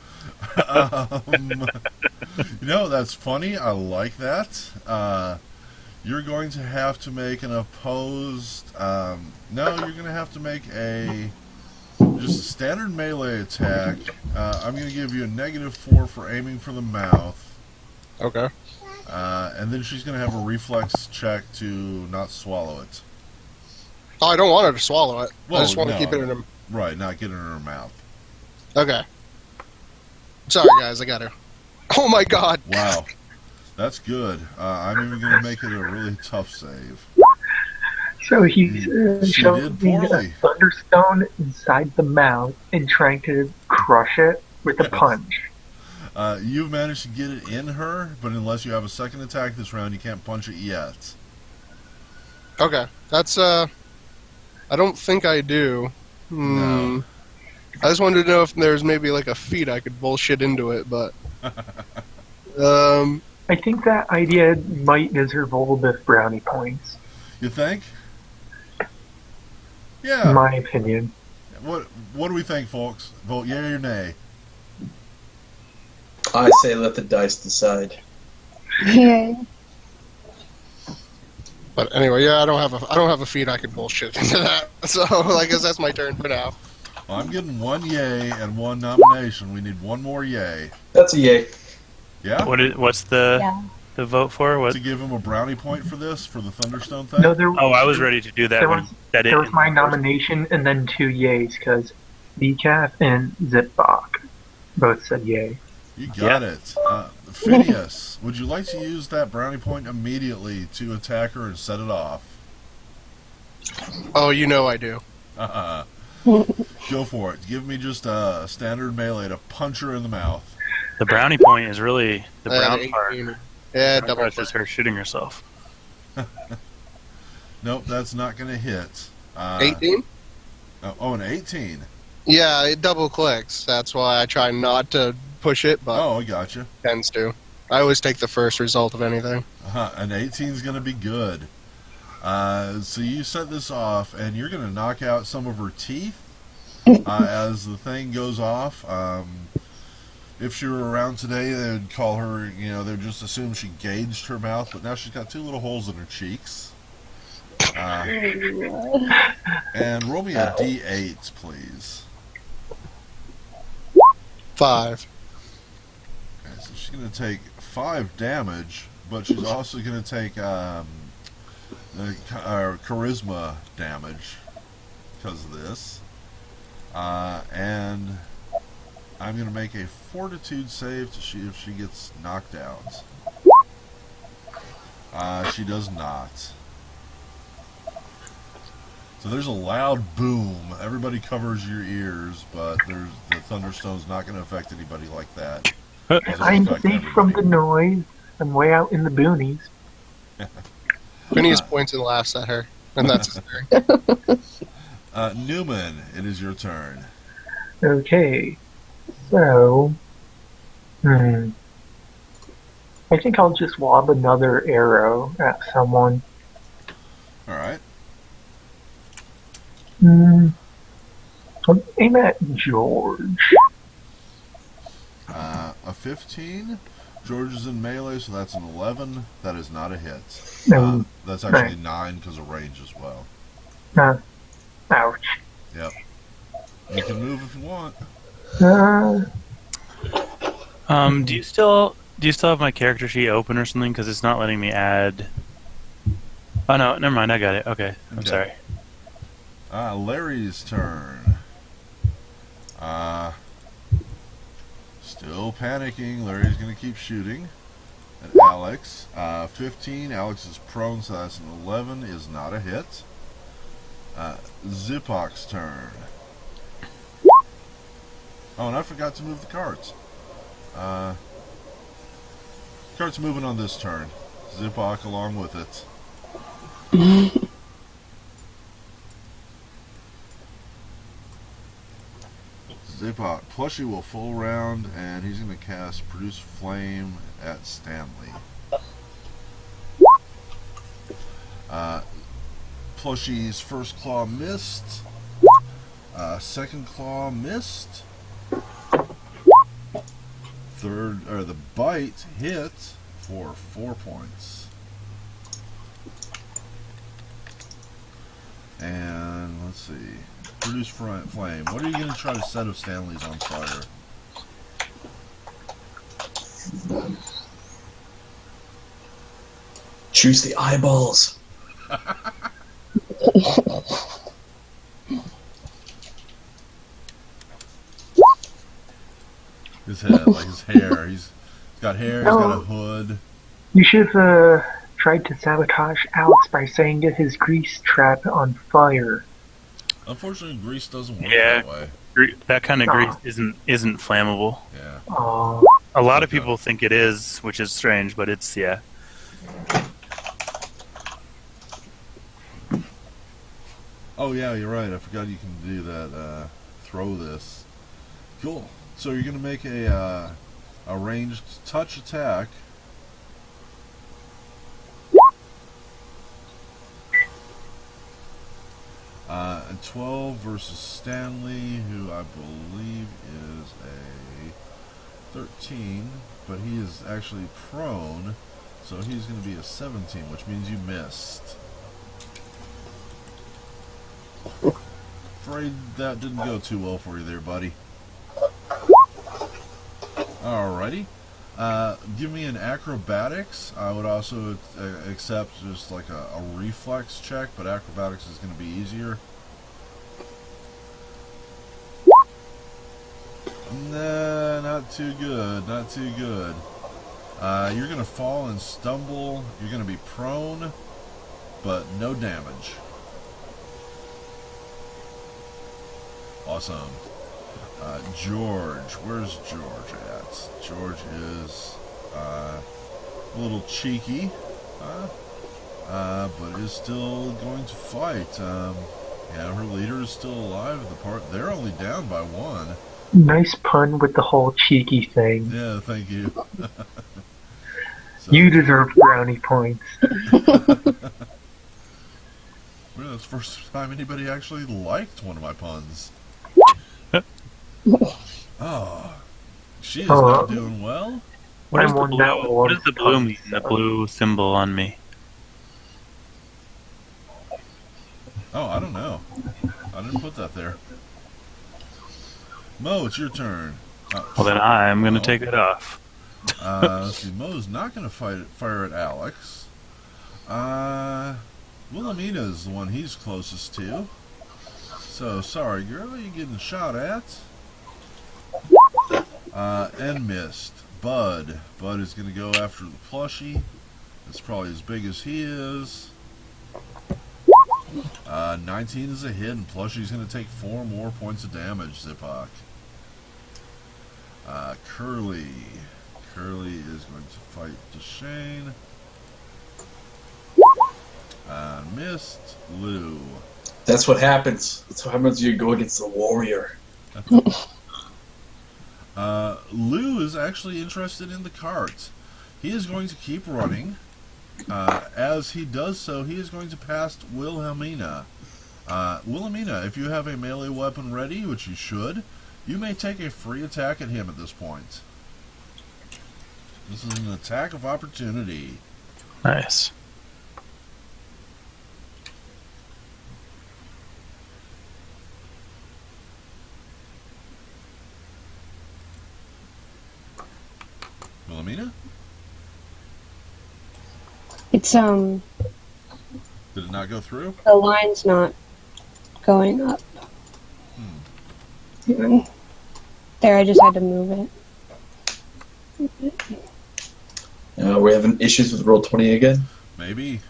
That's funny. I like that. You're going to have to make an opposed... no, you're going to have to make just a standard melee attack. I'm going to give you a -4 for aiming for the mouth. Okay. And then she's going to have a reflex check to not swallow it. Oh, I don't want her to swallow it. I Well, just want to no. keep it in her. Right, not get it in her mouth. Okay. Sorry, guys. I got her. Oh my god. Wow. That's good. I'm even going to make it a really tough save. So he's She shoving did a poorly. thunderstone inside the mouth and trying to crush it with a Yes. punch. You've managed to get it in her, but unless you have a second attack this round, you can't punch it yet. Okay, that's I don't think I do. No. I just wanted to know if there's maybe like a feat I could bullshit into it, but I think that idea might deserve a little bit of brownie points, You think? in Yeah. my opinion. What do we think, folks? Vote yay or nay. I say let the dice decide. Yeah. but anyway, yeah, I don't have a feat I could bullshit into that. So I guess that's my turn for now. Well, I'm getting one yay and one nomination. We need one more yay. That's a yay. Yeah? What's the Yeah. the vote for? What? To give him a brownie point for this, for the Thunderstone thing? No, there. Oh, I was ready to do that There when was, that there was my nomination and then 2 yays because Decaf and Zipbok both said yay. You got it. Phineas, would you like to use that brownie point immediately to attack her and set it off? Oh, you know I do. Go for it. Give me just a standard melee to punch her in the mouth. The brownie point is really the brown 18. part. Yeah, Brown double. part is her shitting herself. Nope, that's not going to hit. 18. Oh, an 18. Yeah, it double clicks. That's why I try not to push it, but Oh, I gotcha. it tends to. I always take the first result of anything. An 18 is going to be good. So you set this off, and you're going to knock out some of her teeth as the thing goes off. If she were around today, they would call her, they would just assume she gauged her mouth, but now she's got 2 little holes in her cheeks. And roll me a d8, please. 5. Okay, so she's going to take 5 damage, but she's also going to take charisma damage because of this. And I'm going to make a fortitude save to see if she gets knocked out. She does not. So there's a loud boom. Everybody covers your ears, but the thunderstone's not going to affect anybody like that. It'll I'm affect safe from the everybody. noise. I'm way out in the boonies. Phineas points and laughs at her, and that's his turn. Newman, it is your turn. Okay, so, I think I'll just lob another arrow at someone. All right. I'll aim at George. A 15. George is in melee, so that's an 11. That is not a hit. No. That's actually 9 because of range as well. Ouch. Yep. You can move if you want. Do you still have my character sheet open or something? Because it's not letting me add. Oh no, never mind. I got it. Okay, I'm Okay. sorry. Larry's turn. Still panicking. Larry's going to keep shooting at Alex. 15. Alex is prone, so that's an 11. Is not a hit. Zipok's turn. Oh, and I forgot to move the cards. Cards moving on this turn. Zipok along with it. Zipok. Plushie will full round, and he's going to cast Produce Flame at Stanley. Plushie's first claw missed. Second claw missed. The bite hit for 4 points. And let's see. Produce flame. What are you going to try to set if Stanley's on fire? Choose the eyeballs. His head, like his hair. He's got hair, he's got a hood. You should have tried to sabotage Alex by setting his grease trap on fire. Unfortunately, grease doesn't work Yeah. that way. That kind of grease isn't flammable. Yeah. Oh, A lot of Okay. people think it is, which is strange, but it's, yeah. Oh yeah, you're right. I forgot you can do that. Throw this. Cool. So you're gonna make a ranged touch attack. And 12 versus Stanley, who I believe is a 13, but he is actually prone, so he's going to be a 17, which means you missed. Afraid that didn't go too well for you there, buddy. Alrighty. Give me an acrobatics. I would also accept just like a reflex check, but acrobatics is going to be easier. Nah, not too good. Not too good. You're going to fall and stumble. You're going to be prone, but no damage. Awesome. George. Where's George at? George is a little cheeky, but is still going to fight. Yeah, her leader is still alive. They're only down by 1. Nice pun with the whole cheeky thing. Yeah, thank you. So, You deserve brownie points. well, that's the first time anybody actually liked one of my puns. Oh, she is not doing well. What I does the won blue, that what does the blue one. mean? The blue symbol on me. Oh, I don't know. I didn't put that there. Mo, it's your turn. Well, then I'm going to take it off. Let's see. Mo's not going to fire at Alex. Wilhelmina's the one he's closest to. So, sorry, girl, you're getting shot at. And missed. Bud. Bud is going to go after the plushie. It's probably as big as he is. 19 is a hit, and plushie's going to take 4 more points of damage, Zipak. Curly. Curly is going to fight Deshane. Missed. Lou. That's what happens. That's what happens when you go against the warrior. Lou is actually interested in the cart. He is going to keep running. As he does so, he is going to pass Wilhelmina. Wilhelmina, if you have a melee weapon ready, which you should, you may take a free attack at him at this point. This is an attack of opportunity. Nice. Wilhelmina? It's Did it not go through? the line's not going up. Hang on. There, I just had to move it. We're having issues with Roll20 again. Maybe.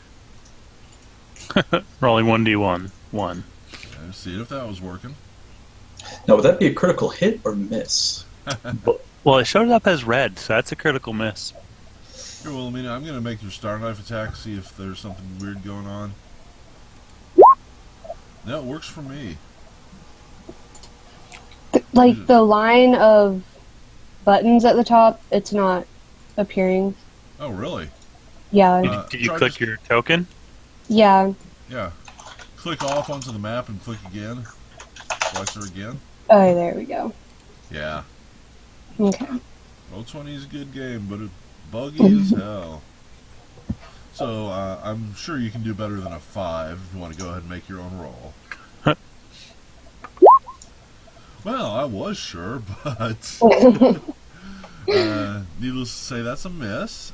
Rolling 1d1. 1. Let's see if that was working. Now, would that be a critical hit or miss? Well, it showed up as red, so that's a critical miss. Here, Wilhelmina, I'm going to make your star knife attack, see if there's something weird going on. No, it works for me. Like the line of buttons at the top, it's not appearing. Oh, really? Yeah. Did you try click just- your token? Yeah. Yeah. Click off onto the map and click again. Slice her again. Oh, there we go. Yeah. Okay. Roll20 is a good game, but it's buggy as hell. So, I'm sure you can do better than a 5 if you want to go ahead and make your own roll. Well, I was sure, but needless to say, that's a miss.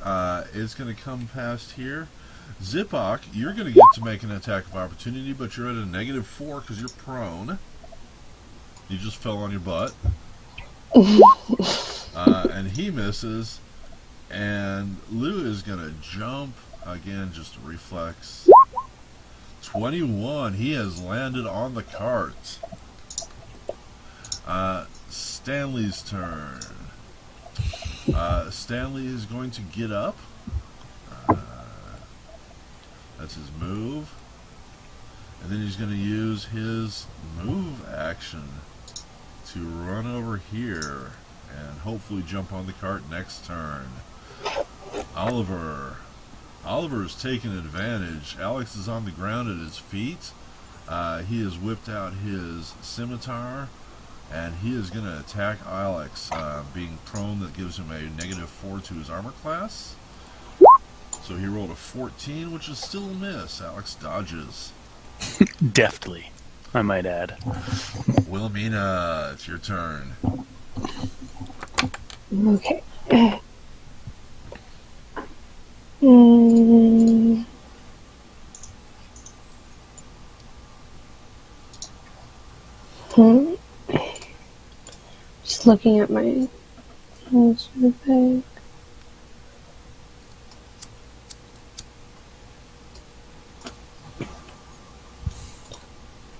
It's going to come past here. Zipak, you're going to get to make an attack of opportunity, but you're at a -4 because you're prone. You just fell on your butt. And he misses. And Lou is going to jump. Again, just a reflex. 21. He has landed on the cart. Stanley's turn. Stanley is going to get up. Uh, that's his move. And then he's going to use his move action to run over here and hopefully jump on the cart next turn. Oliver. Oliver is taking advantage. Alex is on the ground at his feet. He has whipped out his scimitar, and he is going to attack Alex, being prone. That gives him a -4 to his armor class. So he rolled a 14, which is still a miss. Alex dodges. Deftly, I might add. Wilhelmina, it's your turn. Okay. Mm. Just looking at my things real quick.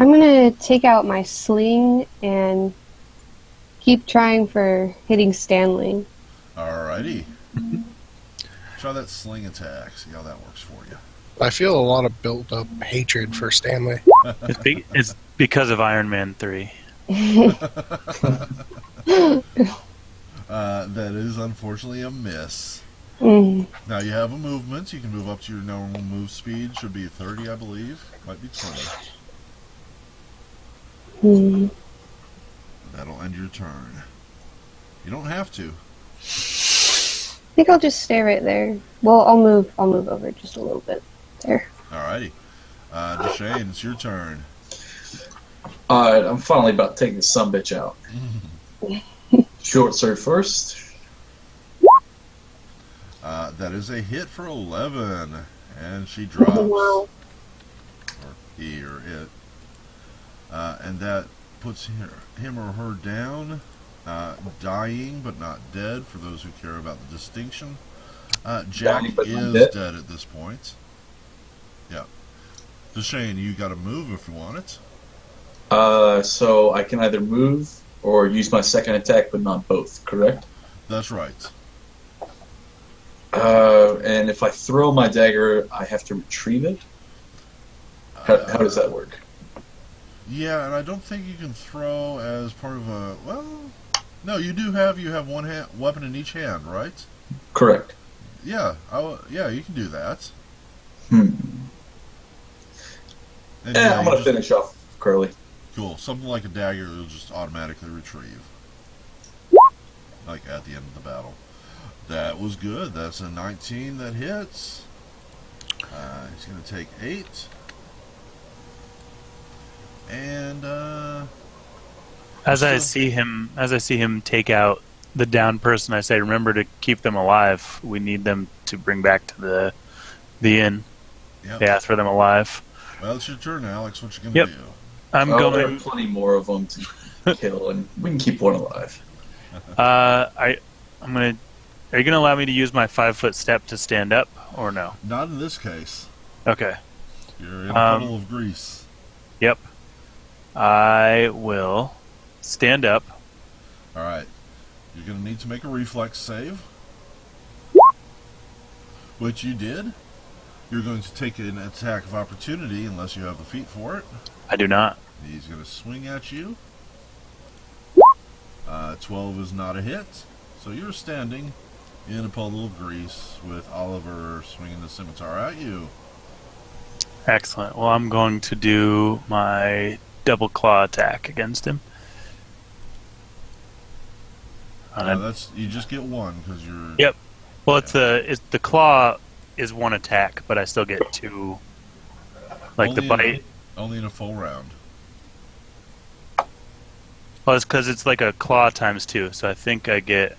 I'm gonna take out my sling and keep trying for hitting Stanley. Alrighty. Try that sling attack. See how that works for you. I feel a lot of built-up hatred for Stanley. It's because of Iron Man 3. That is unfortunately a miss. Mm. Now you have a movement. You can move up to your normal move speed. Should be 30, I believe. Might be 20. Mm. That'll end your turn. You don't have to. I think I'll just stay right there. Well, I'll move over just a little bit. There. Alrighty. Deshane, it's your turn. Alright, I'm finally about to take this sumbitch out. Short sword first. That is a hit for 11. And she drops. Wow. Or he or it. And that puts him or her down. Dying but not dead, for those who care about the distinction. Jack Dying, but not is dead. dead at this point. Yeah. Deshane, you got to move if you want it. So I can either move or use my second attack, but not both, correct? That's right. And if I throw my dagger, I have to retrieve it? How does that work? Yeah, and I don't think you can throw as part of a... Well, no, you have one weapon in each hand, right? Correct. Yeah, yeah, you can do that. And I'm going you to finish off Curly. Cool. Something like a dagger will just automatically retrieve. Like at the end of the battle. That was good. That's a 19 that hits. He's going to take 8. And As I see him take out the downed person, I say, remember to keep them alive. We need them to bring back to the inn. Yep. Yeah, throw them alive. Well, it's your turn, Alex. What you gonna Yep. do? I'm There going. are plenty more of them to kill, and we can keep one alive. I'm gonna. Are you gonna allow me to use my 5-foot step to stand up, or no? Not in this case. Okay. You're in a puddle of grease. Yep. I will stand up. All right. You're gonna need to make a reflex save, which you did. You're going to take an attack of opportunity unless you have the feet for it. I do not. He's going to swing at you. 12 is not a hit. So you're standing in a puddle of grease with Oliver swinging the scimitar at you. Excellent. Well, I'm going to do my double claw attack against him. That's you just get one because you're. Yep. Well, it's the claw is one attack, but I still get 2. Like the bite. Only in a full round. Well, it's because it's like a claw times 2, so I think I get.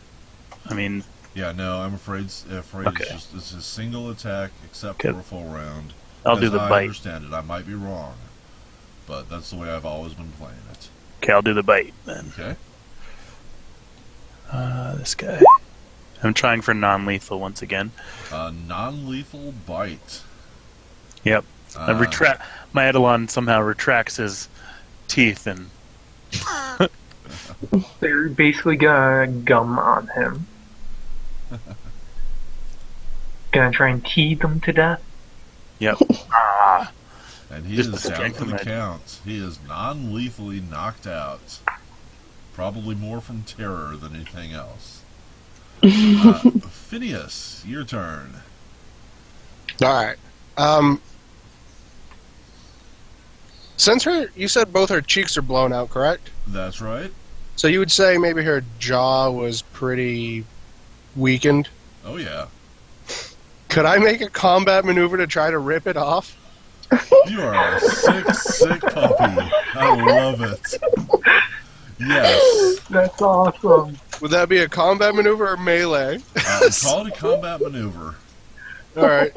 I mean. Yeah, no, I'm afraid Okay. it's a single attack except Okay. for a full round. I'll do As the I bite. understand it. I might be wrong, but that's the way I've always been playing it. Okay, I'll do the bite then. Okay. This guy. I'm trying for non-lethal once again. Non-lethal bite. Yep. My Eidolon somehow retracts his teeth and. They're basically gonna gum on him. Gonna try and key them to death. Yep. Ah. And he Just is the down strength for the of it. count. He is non-lethally knocked out. Probably more from terror than anything else. Phineas, your turn. All right. Since you said both her cheeks are blown out, correct? That's right. So you would say maybe her jaw was pretty weakened. Oh, yeah. Could I make a combat maneuver to try to rip it off? You are a sick, sick puppy. I love it. Yes. That's awesome. Would that be a combat maneuver or melee? Call it a combat maneuver. All right.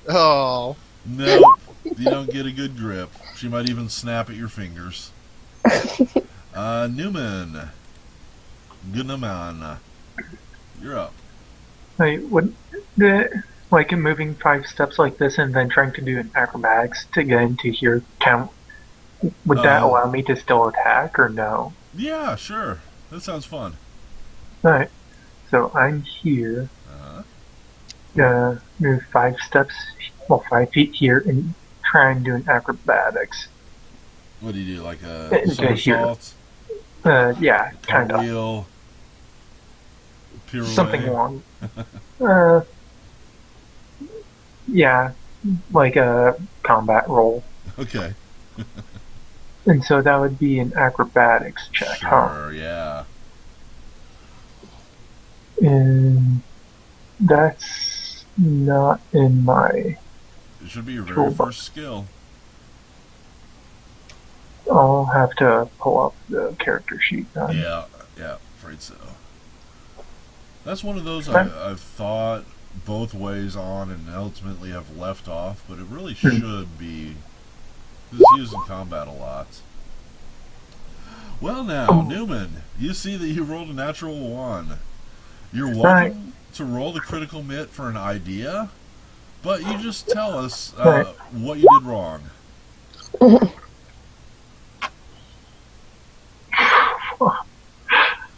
Oh. No, you don't get a good grip. She might even snap at your fingers. Newman. Gunnaman. You're up. Like, would the like in moving 5 steps like this and then trying to do an acrobatics to get into here count? Would that allow me to still attack or no? Yeah, sure. That sounds fun. Alright. So I'm here. Move 5 steps, 5 feet here, and try and do an acrobatics. What do you do? Like a Okay, here. somersault? Yeah, kind of. Cartwheel? Pirouette? Something along. Yeah, like a combat roll. Okay. And so that would be an acrobatics check, huh? Sure, yeah. And that's not in my... It should be your very Toolbox. first skill. I'll have to pull up the character sheet then. Yeah, afraid so. That's one of those Okay. I've thought both ways on and ultimately have left off, but it really should be. It's used in combat a lot. Well now, Newman, you see that you rolled a natural 1. You're welcome Right. to roll the critical hit for an idea, but you just tell us Right. what you did wrong.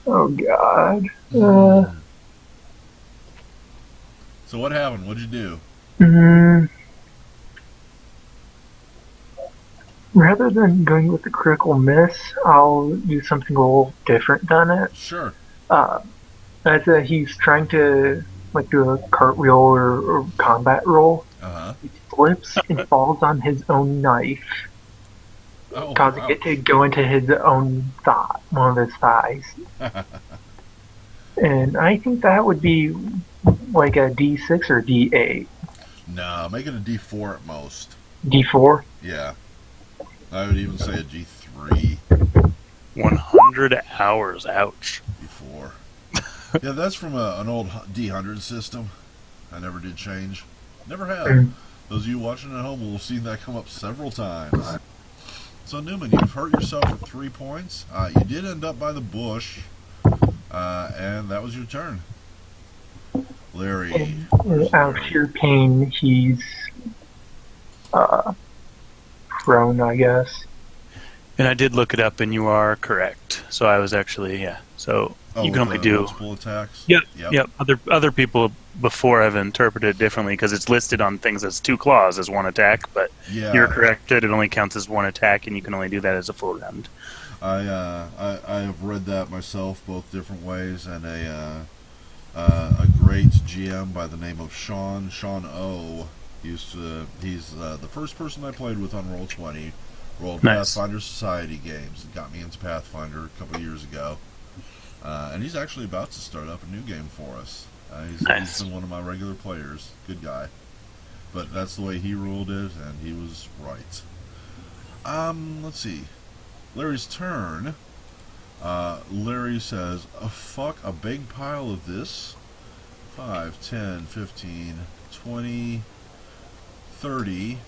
Oh god. So what happened? What'd you do? Rather than going with the critical miss, I'll do something a little different than it. Sure. As he's trying to like do a cartwheel or combat roll, he slips and falls on his own knife, Oh, causing wow. it to go into his own thigh, one of his thighs. And I think that would be like a D6 or D8. No, make it a D4 at most. D4? Yeah. I would even say a G3, 100 hours. Ouch. D4. Yeah, that's from an old D100 system. I never did change. Never have. Those of you watching at home will have seen that come up several times. So, Newman, you've hurt yourself for 3 points. You did end up by the bush, and that was your turn. Larry. Out of sheer pain, he's prone, I guess. And I did look it up, and you are correct. So I was actually, yeah. So you can only do... multiple attacks? Yep. Other people before have interpreted it differently because it's listed on things as 2 claws as 1 attack, but you're correct that it only counts as 1 attack, and you can only do that as a full round. I have read that myself both different ways, and a great GM by the name of Sean O. He's the first person I played with on Roll20. Rolled Nice. Pathfinder Society games. It got me into Pathfinder a couple of years ago. And he's actually about to start up a new game for us. He's been one of my regular players. Good guy. But that's the way he ruled it, and he was right. Let's see. Larry's turn. Larry says, fuck a big pile of this. 5, 10, 15, 20, 30,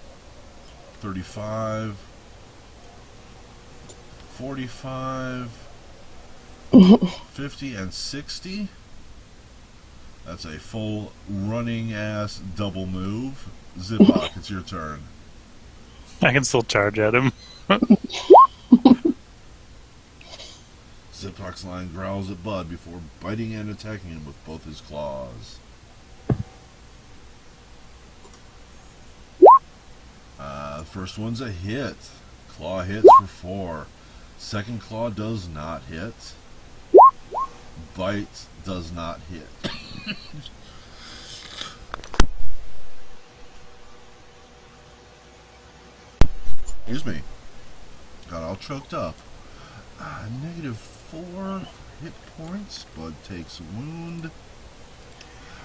35, 45, 50, and 60. That's a full running ass double move. Ziploc, it's your turn. I can still charge at him. Ziploc. Ziplock's lion growls at Bud before biting and attacking him with both his claws. First one's a hit. Claw hits for 4. Second claw does not hit. Bite does not hit. Excuse me. Got all choked up. -4 hit points. Bud takes a wound.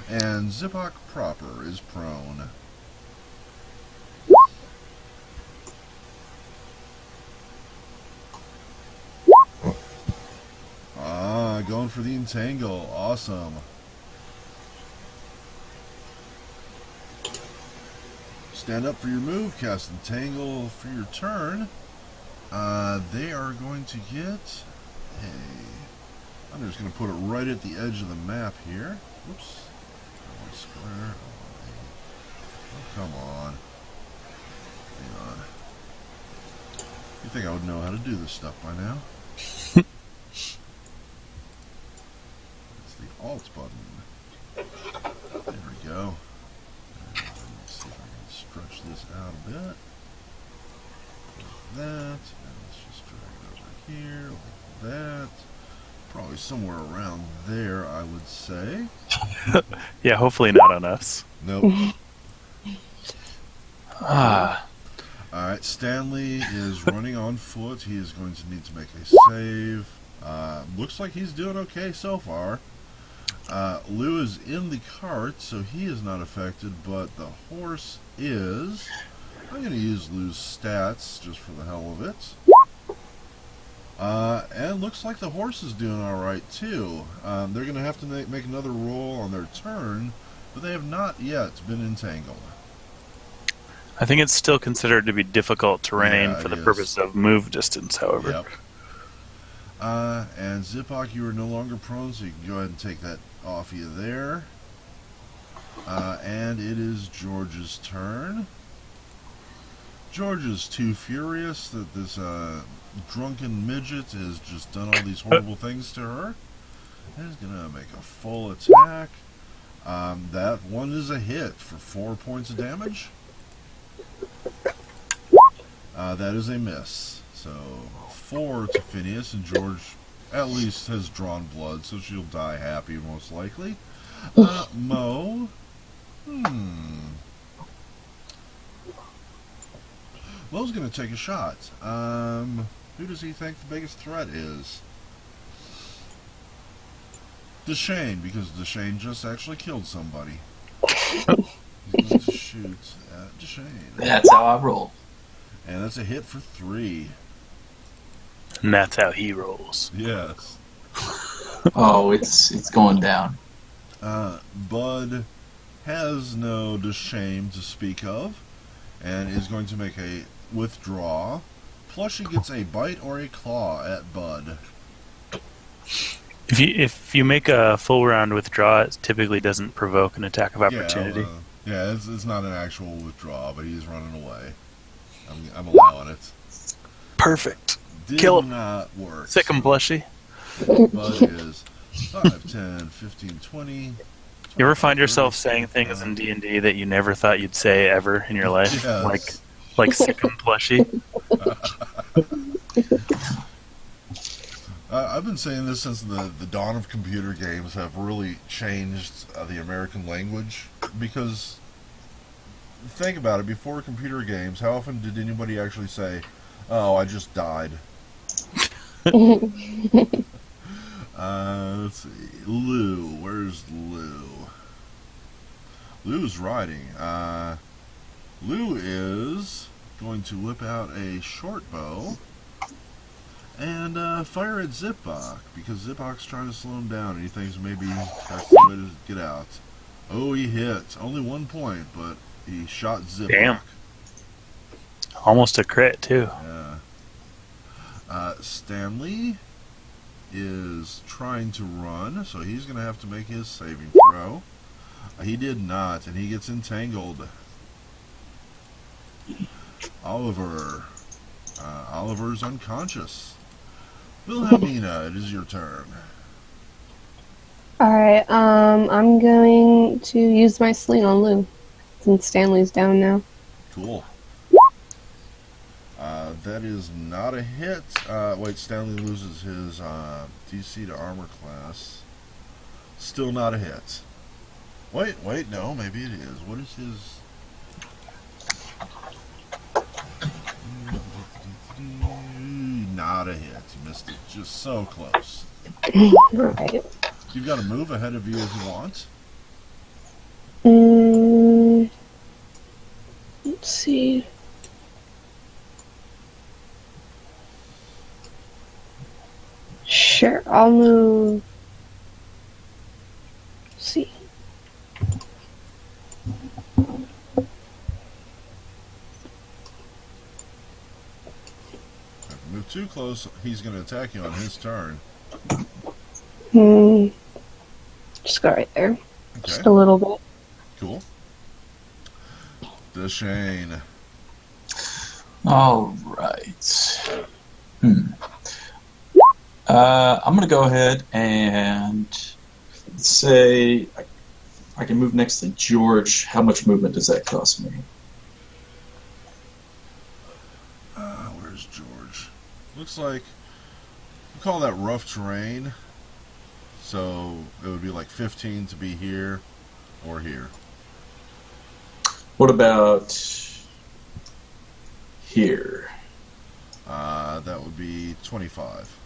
And Ziplock proper is prone. Going for the entangle. Awesome. Stand up for your move. Cast entangle for your turn. They are going to get a... I'm just going to put it right at the edge of the map here. Whoops. One square. Oh, come on. Hang on. You think I would know how to do this stuff by now? Alt button. There we go. And let's see if I can stretch this out a bit. Like that. And let's just drag it over here. Like that. Probably somewhere around there, I would say. Yeah, hopefully not on us. Nope. Alright, Stanley is running on foot. He is going to need to make a save. Looks like he's doing okay so far. Lou is in the cart, so he is not affected, but the horse is. I'm going to use Lou's stats just for the hell of it. And looks like the horse is doing alright too. They're going to have to make another roll on their turn, but they have not yet been entangled. I think it's still considered to be difficult terrain Yeah, for the it is. purpose of move distance, however. Yep. And Ziplock, you are no longer prone, so you can go ahead and take that off you there. And it is George's turn. George is too furious that this drunken midget has just done all these horrible things to her. And he's going to make a full attack. That one is a hit for 4 points of damage. That is a miss. So 4 to Phineas, and George at least has drawn blood, so she'll die happy most likely. Mo. Mo's going to take a shot. Who does he think the biggest threat is? Deshane, because Deshane just actually killed somebody. He's going to shoot at Deshane. That's how I roll. And that's a hit for 3. And that's how he rolls. Yes. Oh, it's going down. Bud has no Deshane to speak of, and is going to make a withdraw. Plus, she gets a bite or a claw at Bud. If you make a full round withdraw, it typically doesn't provoke an attack of opportunity. Yeah, it's not an actual withdraw, but he's running away. I'm allowing it. Perfect. Did Kill him. not work. Sick and plushy. Bud is 5, 10, 15, 20. You ever find yourself saying things in D&D that you never thought you'd say ever in your life? Yes. Like sick and plushy? I've been saying this since the dawn of computer games have really changed the American language, because think about it, before computer games, how often did anybody actually say, "Oh, I just died"? Let's see. Lou. Where's Lou? Lou's riding. Lou is going to whip out a short bow and fire at Ziplock, because Ziplock's trying to slow him down, and he thinks maybe that's the way to get out. Oh, he hit. Only 1 point, but he shot Ziplock. Damn. Almost a crit, too. Yeah. Stanley is trying to run, so he's going to have to make his saving throw. He did not, and he gets entangled. Oliver. Oliver's unconscious. Wilhelmina, it is your turn. Alright, I'm going to use my sling on Lou, since Stanley's down now. Cool. That is not a hit. Wait, Stanley loses his DC to armor class. Still not a hit. Wait, no, maybe it is. What is his... Not a hit. You missed it. Just so close. Alright. You've got to move ahead of you if you want. Let's see. Sure, I'll move. Let's see. If you move too close, he's going to attack you on his turn. Just go right there. Okay. Just a little bit. Cool. Deshane. All right. I'm going to go ahead and say I can move next to George. How much movement does that cost me? Where's George? Looks like we call that rough terrain. So it would be like 15 to be here or here. What about here? That would be 25.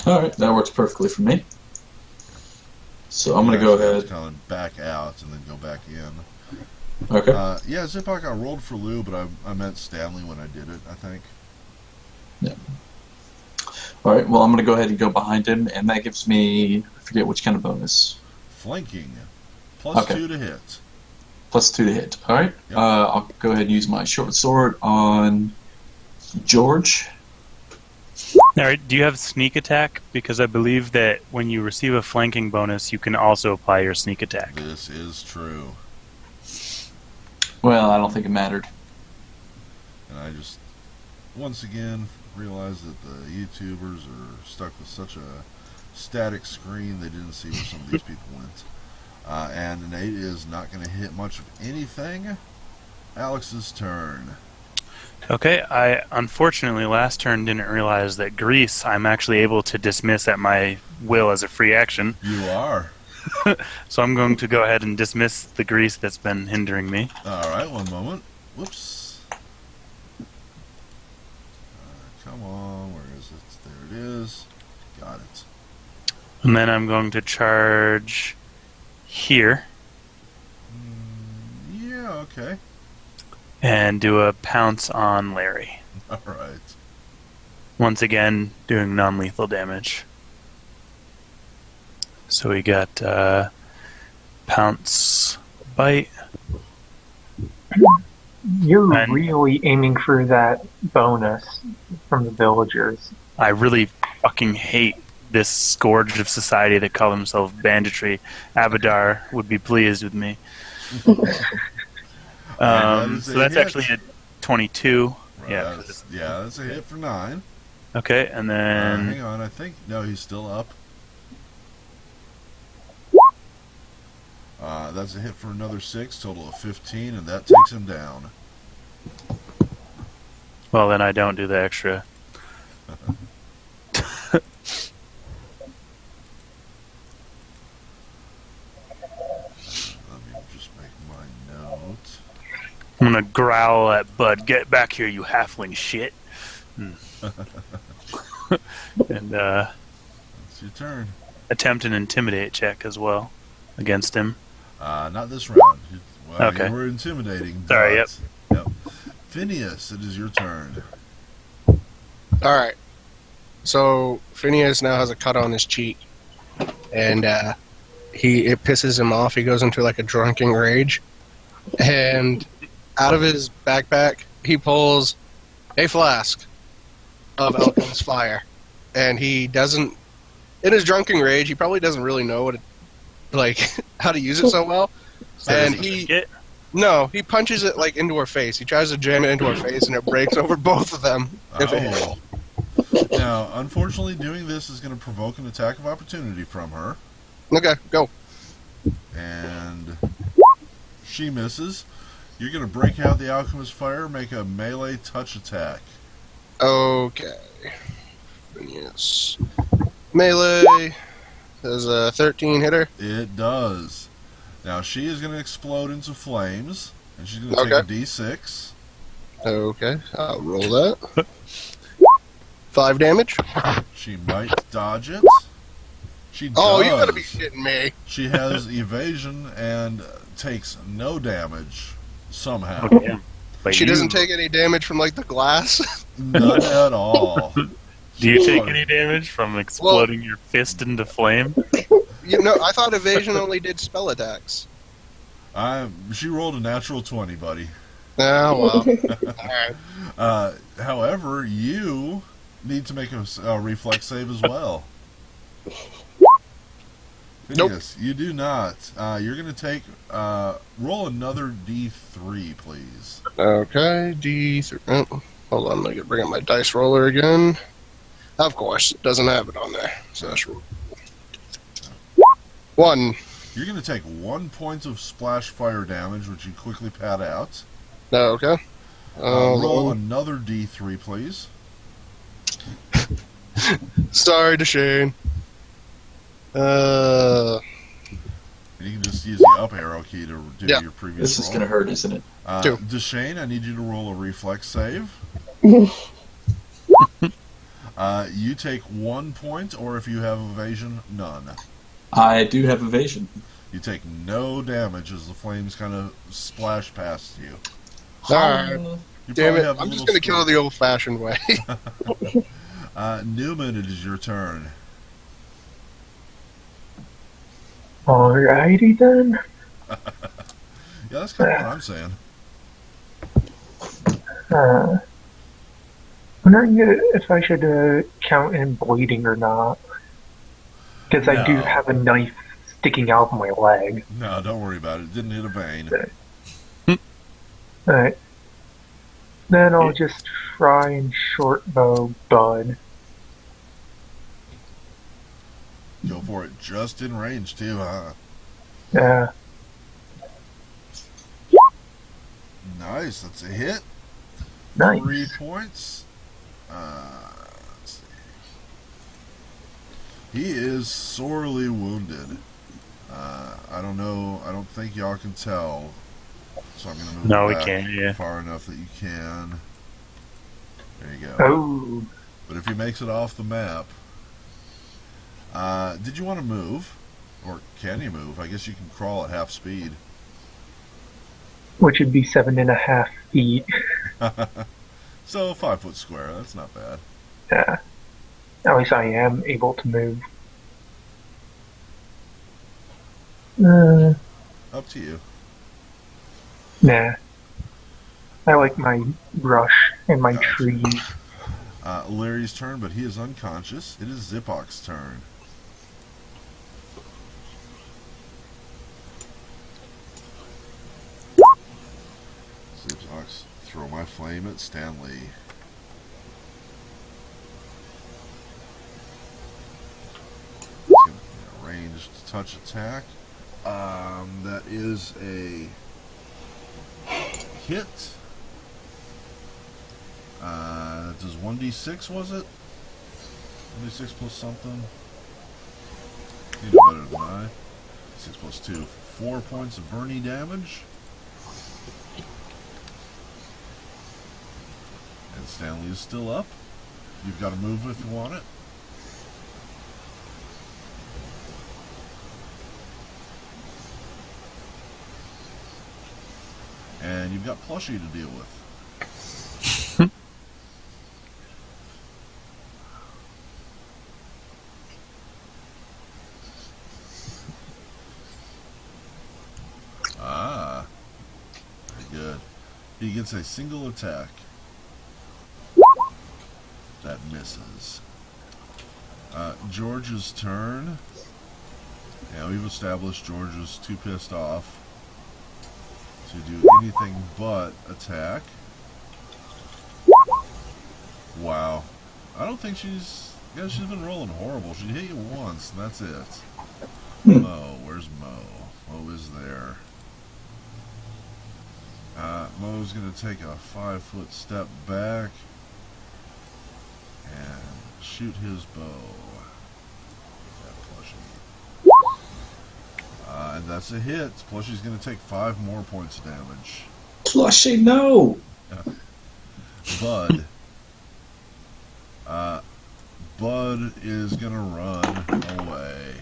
All right, that works perfectly for me. So I'm going to go ahead. Kind of back out and then go back in. Okay. Yeah, Zipak, I rolled for Lou, but I meant Stanley when I did it, I think. Yeah. All right, well, I'm going to go ahead and go behind him, and that gives me, I forget which kind of bonus. Flanking. Plus 2 to hit. Plus 2 to hit. All right. Yep. I'll go ahead and use my short sword on George. All right, do you have sneak attack? Because I believe that when you receive a flanking bonus, you can also apply your sneak attack. This is true. Well, I don't think it mattered. And I just, once again, realized that the YouTubers are stuck with such a static screen they didn't see where some of these people went. And Nate is not going to hit much of anything. Alex's turn. Okay, I unfortunately last turn didn't realize that grease I'm actually able to dismiss at my will as a free action. You are. So I'm going to go ahead and dismiss the grease that's been hindering me. Alright, one moment. Whoops. Come on, where is it? There it is. Got it. And then I'm going to charge here Yeah, okay. and do a pounce on Larry. Alright. Once again, doing non-lethal damage. So we got pounce, bite. You're And- really aiming for that bonus from the villagers. I really fucking hate this scourge of society that call themselves banditry. Abadar would be pleased with me. That is So a that's hit. actually a 22. Right, Yeah. that's a hit for 9. Okay, and then Hang on, I think... No, he's still up. That's a hit for another 6, total of 15, and that takes him down. well, then I don't do the extra. Let me just make my note. I'm gonna growl at Bud. Get back here, you halfling shit. And It's your turn. attempt an intimidate check as well against him. Not this round. Well, Okay. you were intimidating. Sorry, but- Yep. Phineas, it is your turn. All right. So Phineas now has a cut on his cheek, and it pisses him off. He goes into like a drunken rage, and out of his backpack he pulls a flask of alchemist's fire, and he doesn't. In his drunken rage, he probably doesn't really know what, how to use it so well. So And does he- get No, he punches it into her face. He tries to jam it into her face, and it breaks over both of them. If it hits. Oh. Now, unfortunately, doing this is going to provoke an attack of opportunity from her. Okay, go. And she misses. You're going to break out the Alchemist Fire, make a melee touch attack. Okay. Yes. Melee. There's a 13 hitter. It does. Now, she is going to explode into flames, and she's going to Okay. take a d6. Okay, I'll roll that. 5 damage. She might dodge it. She does. Oh, you gotta be shitting me. She has evasion and takes no damage somehow. Oh, damn. But She you- doesn't take any damage from, like, the glass? None at all. Do you take any damage from exploding your fist into flame? You know, I thought evasion only did spell attacks. She rolled a natural 20, buddy. Oh, well. Alright. However, you need to make a reflex save as well. Nope. Yes, you do not. You're going to take... roll another d3, please. Okay, D3. Oh, hold on, let me bring up my dice roller again. Of course, it doesn't have it on there. So that's 1. You're going to take 1 point of splash fire damage, which you quickly pad out. Okay. Roll another d3, please. Sorry, Deshane. And you can just use the up arrow key to do Yeah. your previous This is roll. going to hurt, isn't it? 2. Deshane, I need you to roll a reflex save. You take 1 point, or if you have evasion, none. I do have evasion. You take no damage as the flames kind of splash past you. Alright. You Damn probably it, have a I'm just little gonna kill squirt. the old-fashioned way. Newman, it is your turn. Alrighty then. Yeah, that's kind of what I'm saying. Wondering if I should count in bleeding or not. Because I do No. have a knife sticking out of my leg. No, don't worry about it. It didn't hit a vein. Alright. Then I'll just try and short bow Bud. Go for it. Just in range, too, huh? Yeah. Nice. That's a hit. Nice. 3 points. Let's see. He is sorely wounded. I don't know. I don't think y'all can tell. So I'm going to move No, we back can't, yeah. far enough that you can. There you go. Oh. But if he makes it off the map... did you want to move? Or can you move? I guess you can crawl at half speed. Which would be 7.5 feet. So 5 foot square. That's not bad. Yeah. At least I am able to move. Up to you. Nah. I like my brush and my Gotcha. trees. Larry's turn, but he is unconscious. It is Zipok's turn. Zipok's throw my flame at Stanley. Ranged touch attack. That is a hit. Does 1d6, was it? 1d6 plus something? You do better than I. 6 plus 2. 4 points of burning damage. And Stanley is still up. You've got to move if you want it. And you've got Plushie to deal with. Ah, very good. He gets a single attack. That misses. George's turn. Yeah, we've established George is too pissed off to do anything but attack. Wow. I don't think she's... Yeah, she's been rolling horrible. She hit you once, and that's it. Mo, where's Mo? Mo is there. Mo's going to take a 5-foot step back and shoot his bow. That plushie. And that's a hit. Plushie's going to take 5 more points of damage. Plushie, no! Bud. Bud is going to run away.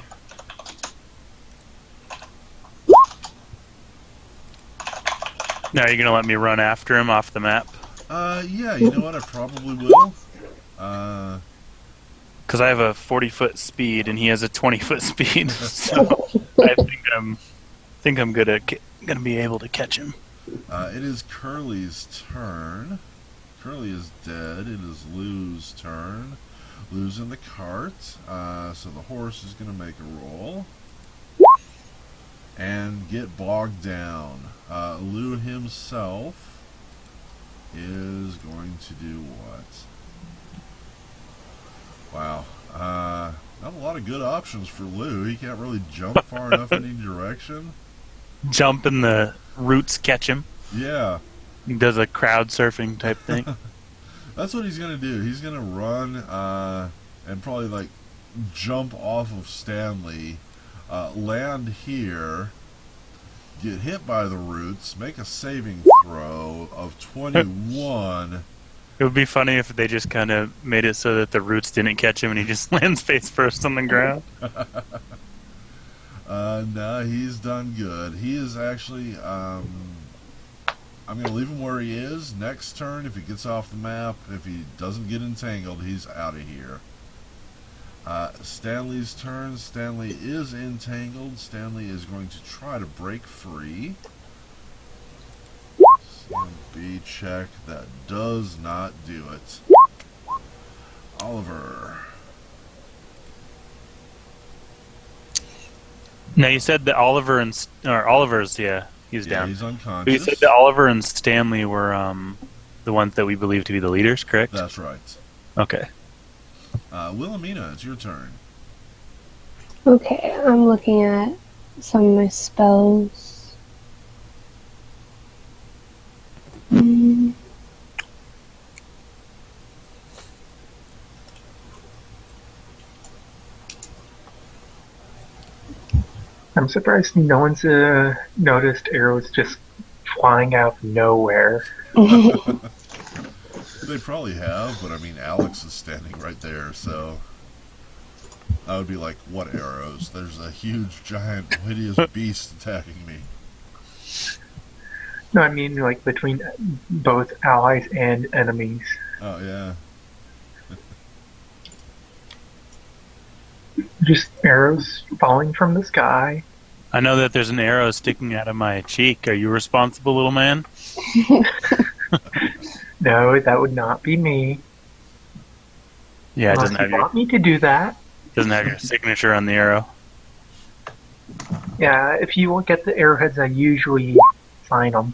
Now, are you going to let me run after him off the map? Yeah, you know what? I probably will. Because I have a 40-foot speed and he has a 20-foot speed, so I think I'm gonna be able to catch him. It is Curly's turn. Curly is dead. It is Lou's turn. Lou's in the cart, so the horse is going to make a roll and get bogged down. Lou himself is going to do what? Wow. Not a lot of good options for Lou. He can't really jump far enough in any direction. Jump and the roots catch him. Yeah. He does a crowd surfing type thing. That's what he's going to do. He's going to run and probably like jump off of Stanley, land here, get hit by the roots, make a saving throw of 21. It would be funny if they just kind of made it so that the roots didn't catch him and he just lands face first on the ground. No, he's done good. He is actually... I'm going to leave him where he is. Next turn, if he gets off the map, if he doesn't get entangled, he's out of here. Stanley's turn. Stanley is entangled. Stanley is going to try to break free. CMB check. That does not do it. Oliver. Now, you said that Oliver's, yeah. He's down. He's unconscious. But you said that Oliver and Stanley were the ones that we believe to be the leaders, correct? That's right. Okay. Wilhelmina, it's your turn. Okay, I'm looking at some of my spells. I'm surprised no one's noticed arrows just flying out of nowhere. They probably have, but I mean, Alex is standing right there, so I would be like, what arrows? There's a huge, giant, hideous beast attacking me. No, I mean like between both allies and enemies. Oh, yeah. Just arrows falling from the sky. I know that there's an arrow sticking out of my cheek. Are you responsible, little man? No, that would not be me. Yeah, it Unless you want me to do that. doesn't have your signature on the arrow. Yeah, if you look at the arrowheads, I usually sign them.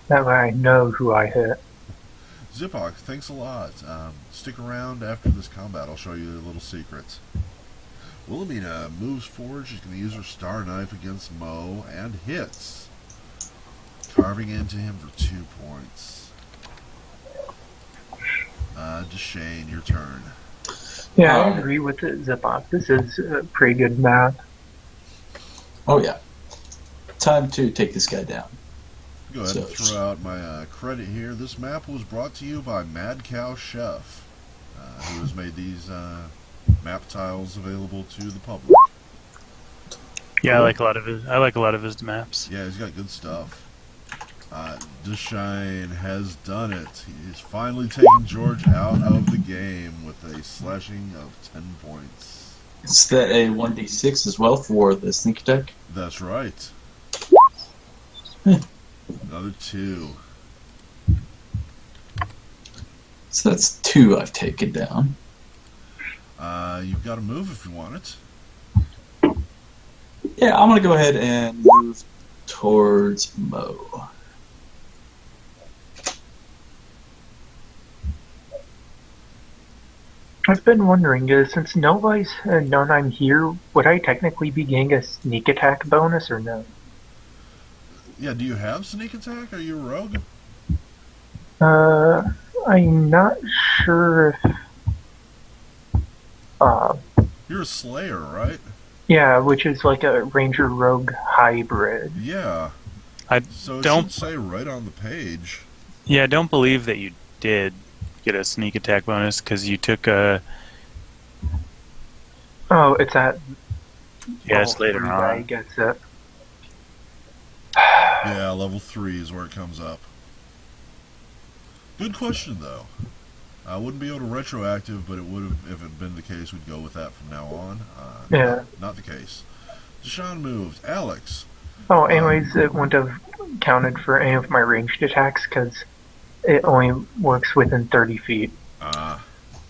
That way I know who I hit. Zipok, thanks a lot. Stick around after this combat. I'll show you a little secret. Wilhelmina moves forward. She's going to use her star knife against Mo and hits, carving into him for 2 points. Deshane, your turn. Yeah, I agree with it, Zipok. This is a pretty good map. Oh yeah. Time to take this guy down. Go ahead and throw out my credit here. This map was brought to you by Mad Cow Chef, who has made these map tiles available to the public. Yeah, I like a lot of his maps. Yeah, he's got good stuff. Deshane has done it. He's finally taken George out of the game with a slashing of 10 points. Is that a 1d6 as well for the sneak attack? That's right. Another 2. So that's 2 I've taken down. You've got to move if you want it. Yeah, I'm going to go ahead and move towards Mo. I've been wondering, since nobody's known I'm here, would I technically be getting a sneak attack bonus or no? Yeah, do you have sneak attack? Are you a rogue? Uh, I'm not sure if, uh, You're a slayer, right? yeah, which is like a ranger rogue hybrid. Yeah. I So it don't. should say right on the page. Yeah, I don't believe that you did get a sneak attack bonus because you took a. Oh, it's at Yeah, it's level later 3 guy on. gets it. Yeah, level 3 is where it comes up. Good question, though. I wouldn't be able to retroactive, but it would have, if it had been the case, we'd go with that from now on. Yeah. Not the case. Deshaun moved. Alex. Oh, anyways, it wouldn't have counted for any of my ranged attacks because it only works within 30 feet.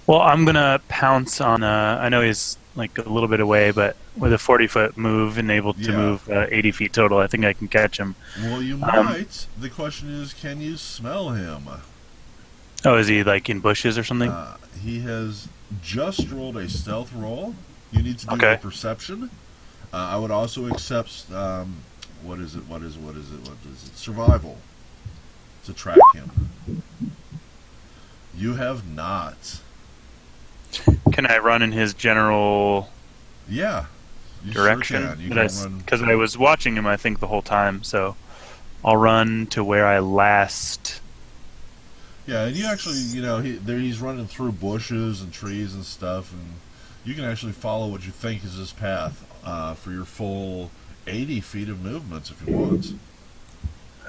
Well, I'm gonna pounce on. I know he's like a little bit away, but with a 40-foot move and able to Yeah. move 80 feet total, I think I can catch him. Well, you might. The question is, can you smell him? Oh, is he like in bushes or something? He has just rolled a stealth roll. You need to do Okay. a perception. I would also accept what is it? Survival to track him. You have not. Can I run in his general Yeah. You direction? Sure can. You can run. Because I was watching him, I think, the whole time. So I'll run to where I last. Yeah, and you actually, he's running through bushes and trees and stuff, and you can actually follow what you think is his path for your full 80 feet of movements if you want.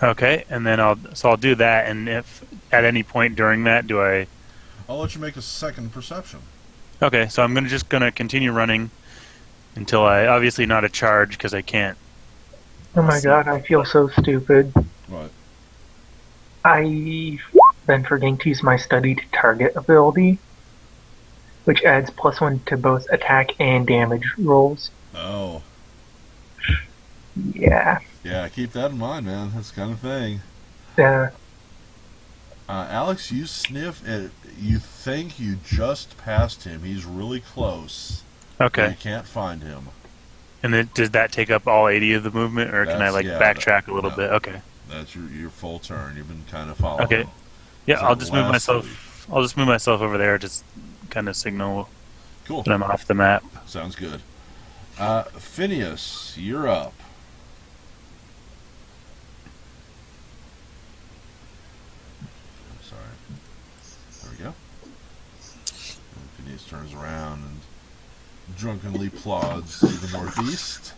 Okay, and then I'll do that. And if at any point during that, I'll let you make a second perception. Okay, so I'm just gonna continue running until I obviously not a charge because I can't. Oh my god, I feel so stupid. What? I've been forgetting to use my study to target ability, which adds +1 to both attack and damage rolls. Oh. Yeah. Yeah, keep that in mind, man. That's the kind of thing. Yeah. Alex, you sniff it. You think you just passed him. He's really close. Okay. You can't find him. And then does that take up all 80 of the movement, or can I backtrack a little no. bit? Okay. That's your full turn. You've been kind of following. Okay. Yeah, So I'll just move last myself. I'll just move myself over there, just kind of signal Cool. that I'm off the map. Sounds good. Phineas, you're up. I'm sorry. There we go. And Phineas turns around and drunkenly plods to the northeast.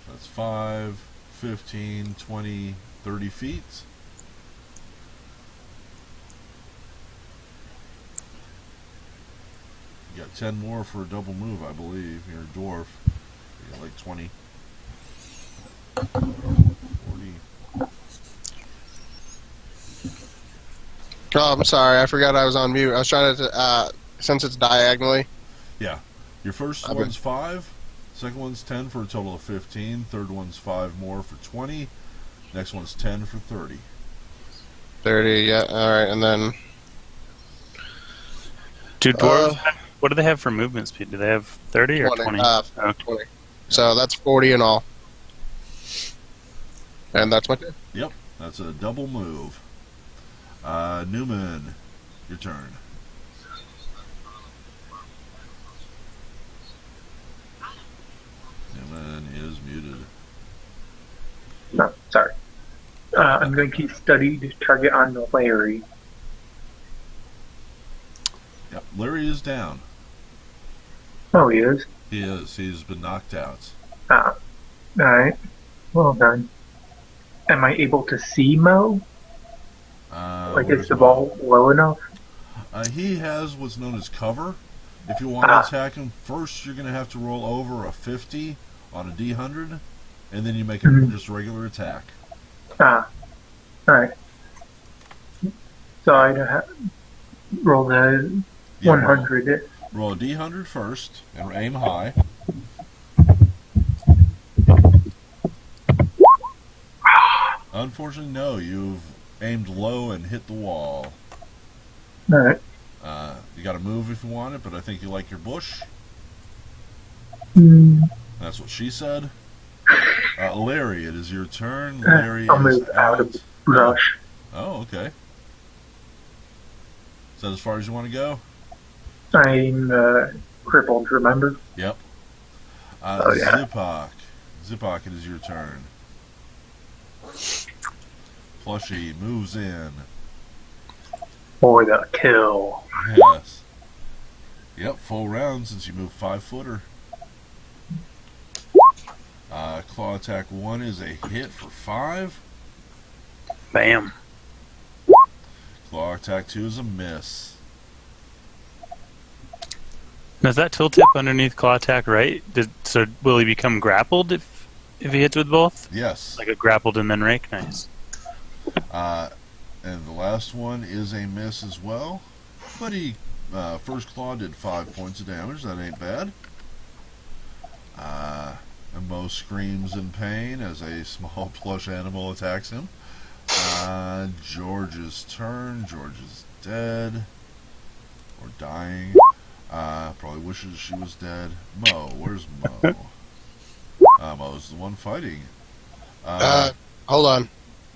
That's 5, 15, 20, 30 feet. You got 10 more for a double move, I believe. You're a dwarf. You got like 20. 40. Oh, I'm sorry. I forgot I was on mute. I was trying to, since it's diagonally. Yeah. Your first Okay. one's 5. Second one's 10 for a total of 15. Third one's 5 more for 20. Next one's 10 for 30. 30, yeah. Alright, and then... Do dwarves? What do they have for movement speed? Do they have 30 or 20? 20. So that's 40 in all. And that's my turn. Yep. That's a double move. Newman, your turn. Newman is muted. No, sorry. I'm going to study to target on Larry. Yep. Larry is down. Oh, he is? He is. He's been knocked out. Alright. Well done. Am I able to see Mo? Like, is Where's the Mo? ball low enough? He has what's known as cover. If you want to attack him, first you're going to have to roll over a 50 on a D100, and then you make a just regular attack. Alright. So I roll the Yeah, 100. Roll a D100 first, and aim high. Unfortunately, no. You've aimed low and hit the wall. Alright. You got to move if you want it, but I think you like your bush. Mm, That's what she said. Larry, it is your turn. Larry I'll is move out of the out. brush. Oh, okay. Is that as far as you want to go? I'm crippled, remember? Yep. Oh, yeah. Zipak. Zipak, it is your turn. Plushie moves in. For the kill. Yes. Yep, full round since you moved 5-footer. Claw attack 1 is a hit for 5. Bam. Claw attack 2 is a miss. Does that tooltip underneath claw attack right? So will he become grappled if he hits with both? Yes. Like a grappled and then rake? Nice. And the last one is a miss as well. But he, first claw did 5 points of damage. That ain't bad. And Mo screams in pain as a small plush animal attacks him. George's turn. George is dead. Or dying. Probably wishes she was dead. Mo, where's Mo? Mo's the one fighting. Hold on.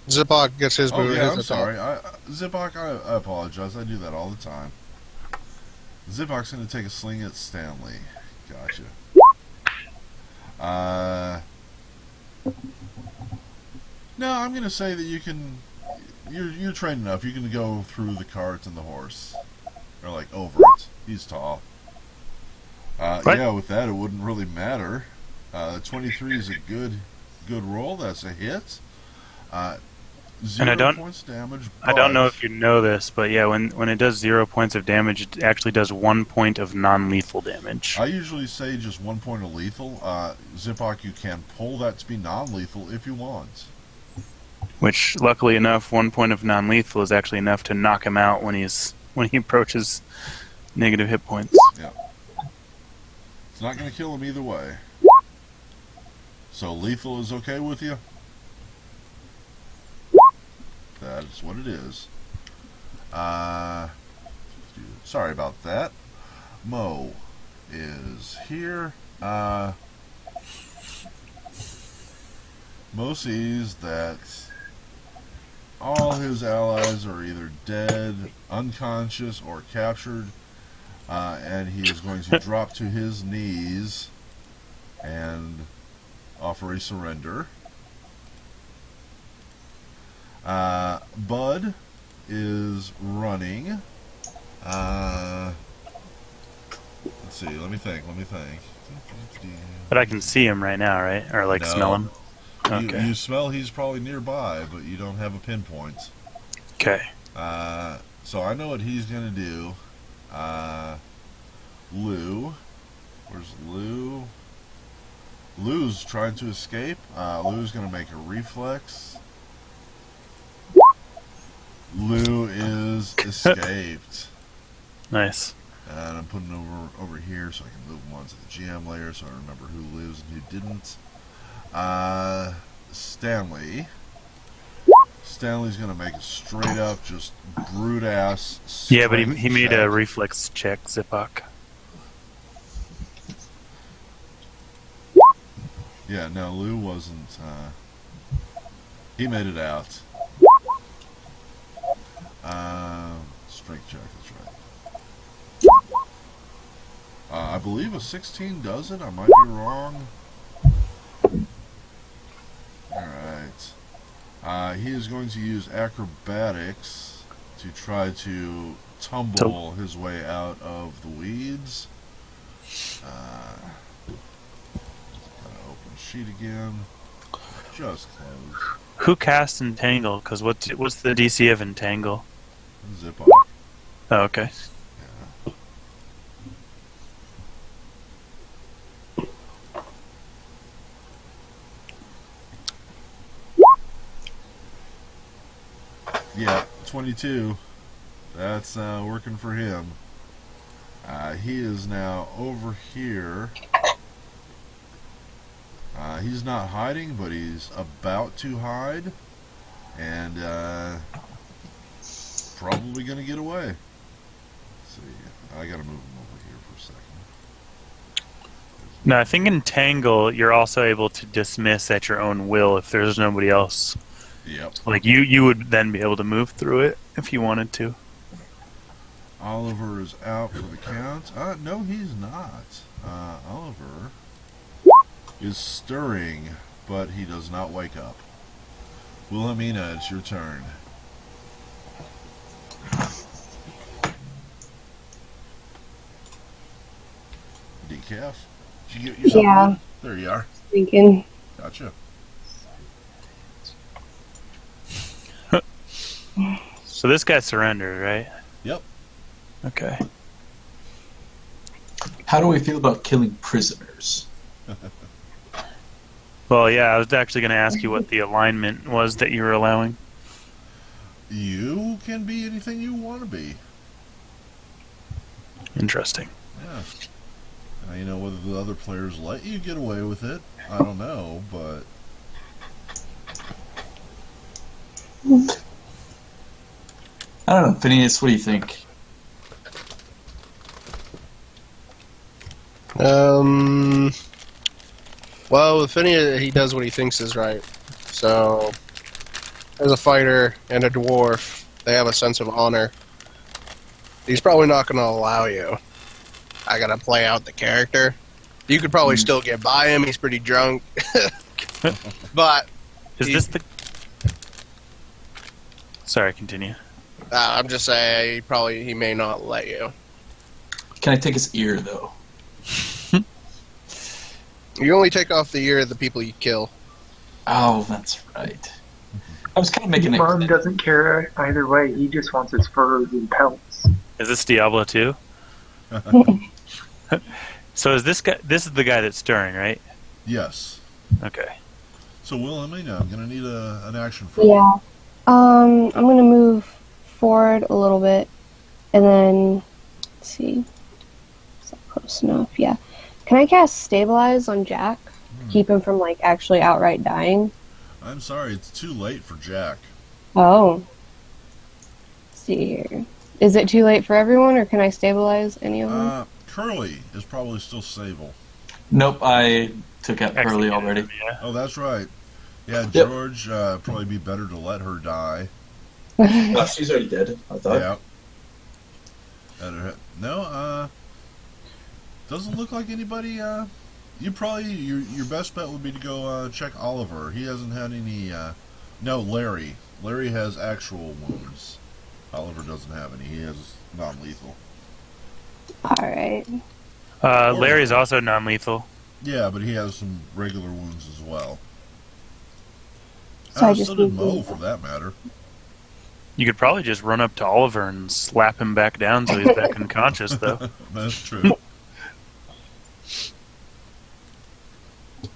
Zipok gets his Oh move. yeah, his I'm attack. sorry. Zipok, I apologize. I do that all the time. Zipok's going to take a swing at Stanley. Gotcha. No, I'm going to say that you can. You're trained enough. You can go through the cart and the horse, or like over it. He's tall. Yeah, with that it wouldn't really matter. 23 is a good roll. That's a hit. 0 And points damage. I don't know but- if you know this, but yeah, when it does 0 points of damage, it actually does 1 point of non-lethal damage. I usually say just 1 point of lethal. Zipok, you can pull that to be non-lethal if you want. Which, luckily enough, 1 point of non-lethal is actually enough to knock him out when he approaches negative hit points. Yeah. It's not going to kill him either way. So lethal is okay with you? That is what it is. Sorry about that. Mo is here. Mo sees that all his allies are either dead, unconscious, or captured, and he is going to drop to his knees and offer a surrender. Bud is running. Let's see. Let me think. But I can see him right now, right? Or like No. smell him. Okay. You smell he's probably nearby, but you don't have a pinpoint. Okay. So I know what he's gonna do. Lou. Where's Lou? Lou's trying to escape. Lou's gonna make a reflex. Lou is escaped. Nice. And I'm putting over here so I can move him onto the GM layer so I remember who lives and who didn't. Stanley. Stanley's gonna make a straight up, just brute ass. Yeah, but he made a check. reflex check, Zipok. Yeah, no, Lou wasn't. He made it out. Strength check, that's right. I believe a 16 does it. I might be wrong. Alright. He is going to use acrobatics to try to tumble his way out of the weeds. Open sheet again. Just close. Who cast Entangle? Because what's the DC of Entangle? Zip off. Oh, okay. Yeah, 22. That's working for him. He is now over here. He's not hiding, but he's about to hide. And probably going to get away. I gotta move him over here for a second. No, I think in Tangle, you're also able to dismiss at your own will if there's nobody else. Yep. Like, you would then be able to move through it if you wanted to. Oliver is out for the count. No, he's not. Oliver is stirring, but he does not wake up. Wilhelmina, it's your turn. Decaf? Did you get yourself Yeah. one? There you are. Thinking. Gotcha. So this guy surrendered, right? Yep. Okay. How do we feel about killing prisoners? Well, yeah, I was actually going to ask you what the alignment was that you were allowing. You can be anything you want to be. Interesting. Yeah. You know, whether the other players let you get away with it, I don't know, but... I don't know, Phineas, what do you think? Well, with Phineas, he does what he thinks is right. So, as a fighter and a dwarf, they have a sense of honor. He's probably not going to allow you. I got to play out the character. You could probably still get by him. He's pretty drunk. But Is this the... Sorry, continue. I'm just saying, he may not let you. Can I take his ear, though? You only take off the ear of the people you kill. Oh, that's right. I was kind of making Mom it... doesn't care either way. He just wants his fur and pelts. Is this Diablo 2? So is this guy... This is the guy that's stirring, right? Yes. Okay. So, Wilhelmina, I'm going to need an action from you. Yeah. I'm gonna move forward a little bit, and then let's see. Is that close enough? Yeah. Can I cast Stabilize on Jack? Keep him from like actually outright dying. I'm sorry, it's too late for Jack. Oh. Let's see here. Is it too late for everyone, or can I stabilize any of them? Curly is probably still stable. Nope, I took out Curly Executed already. him, yeah. Oh, that's right. Yeah, Yep. George, probably be better to let her die. Oh, she's already dead, I thought. Yeah. No, doesn't look like anybody, you probably, your best bet would be to go, check Oliver. He hasn't had any, no, Larry. Larry has actual wounds. Oliver doesn't have any. He has non-lethal. Alright. Larry's also non-lethal. Yeah, but he has some regular wounds as well. So I just so did need Mo, to- for that matter. You could probably just run up to Oliver and slap him back down so he's back unconscious, though. That's true.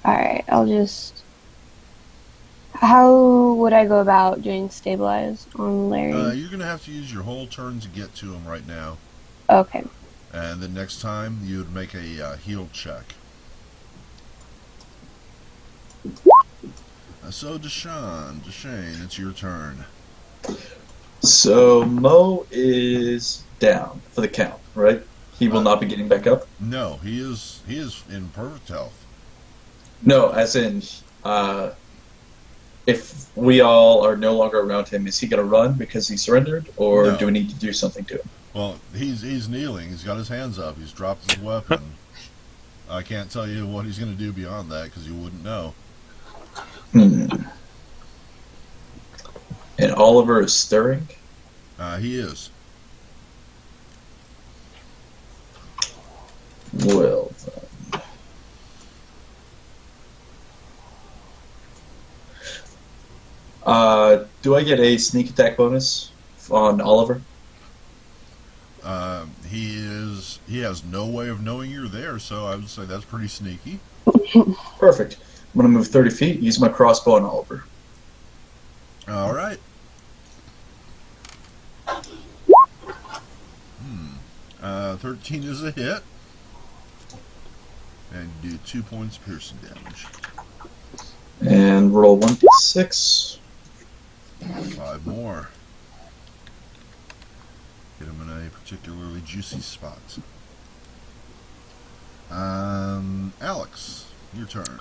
Alright, I'll just... How would I go about doing Stabilize on Larry? You're going to have to use your whole turn to get to him right now. Okay. And then next time, you would make a heal check. So, Deshane, it's your turn. So, Mo is down for the count, right? He will not be getting back up? No, he is in perfect health. No, as in, if we all are no longer around him, is he going to run because he surrendered, or No. do we need to do something to him? Well, he's kneeling. He's got his hands up. He's dropped his weapon. I can't tell you what he's going to do beyond that because you wouldn't know. And Oliver is stirring? He is. Well, do I get a sneak attack bonus on Oliver? He has no way of knowing you're there, so I would say that's pretty sneaky. Perfect. I'm going to move 30 feet, use my crossbow on Oliver. All right. 13 is a hit. And do 2 points of piercing damage. And roll 1d6. 5 more. Get him in a particularly juicy spot. Alex, your turn.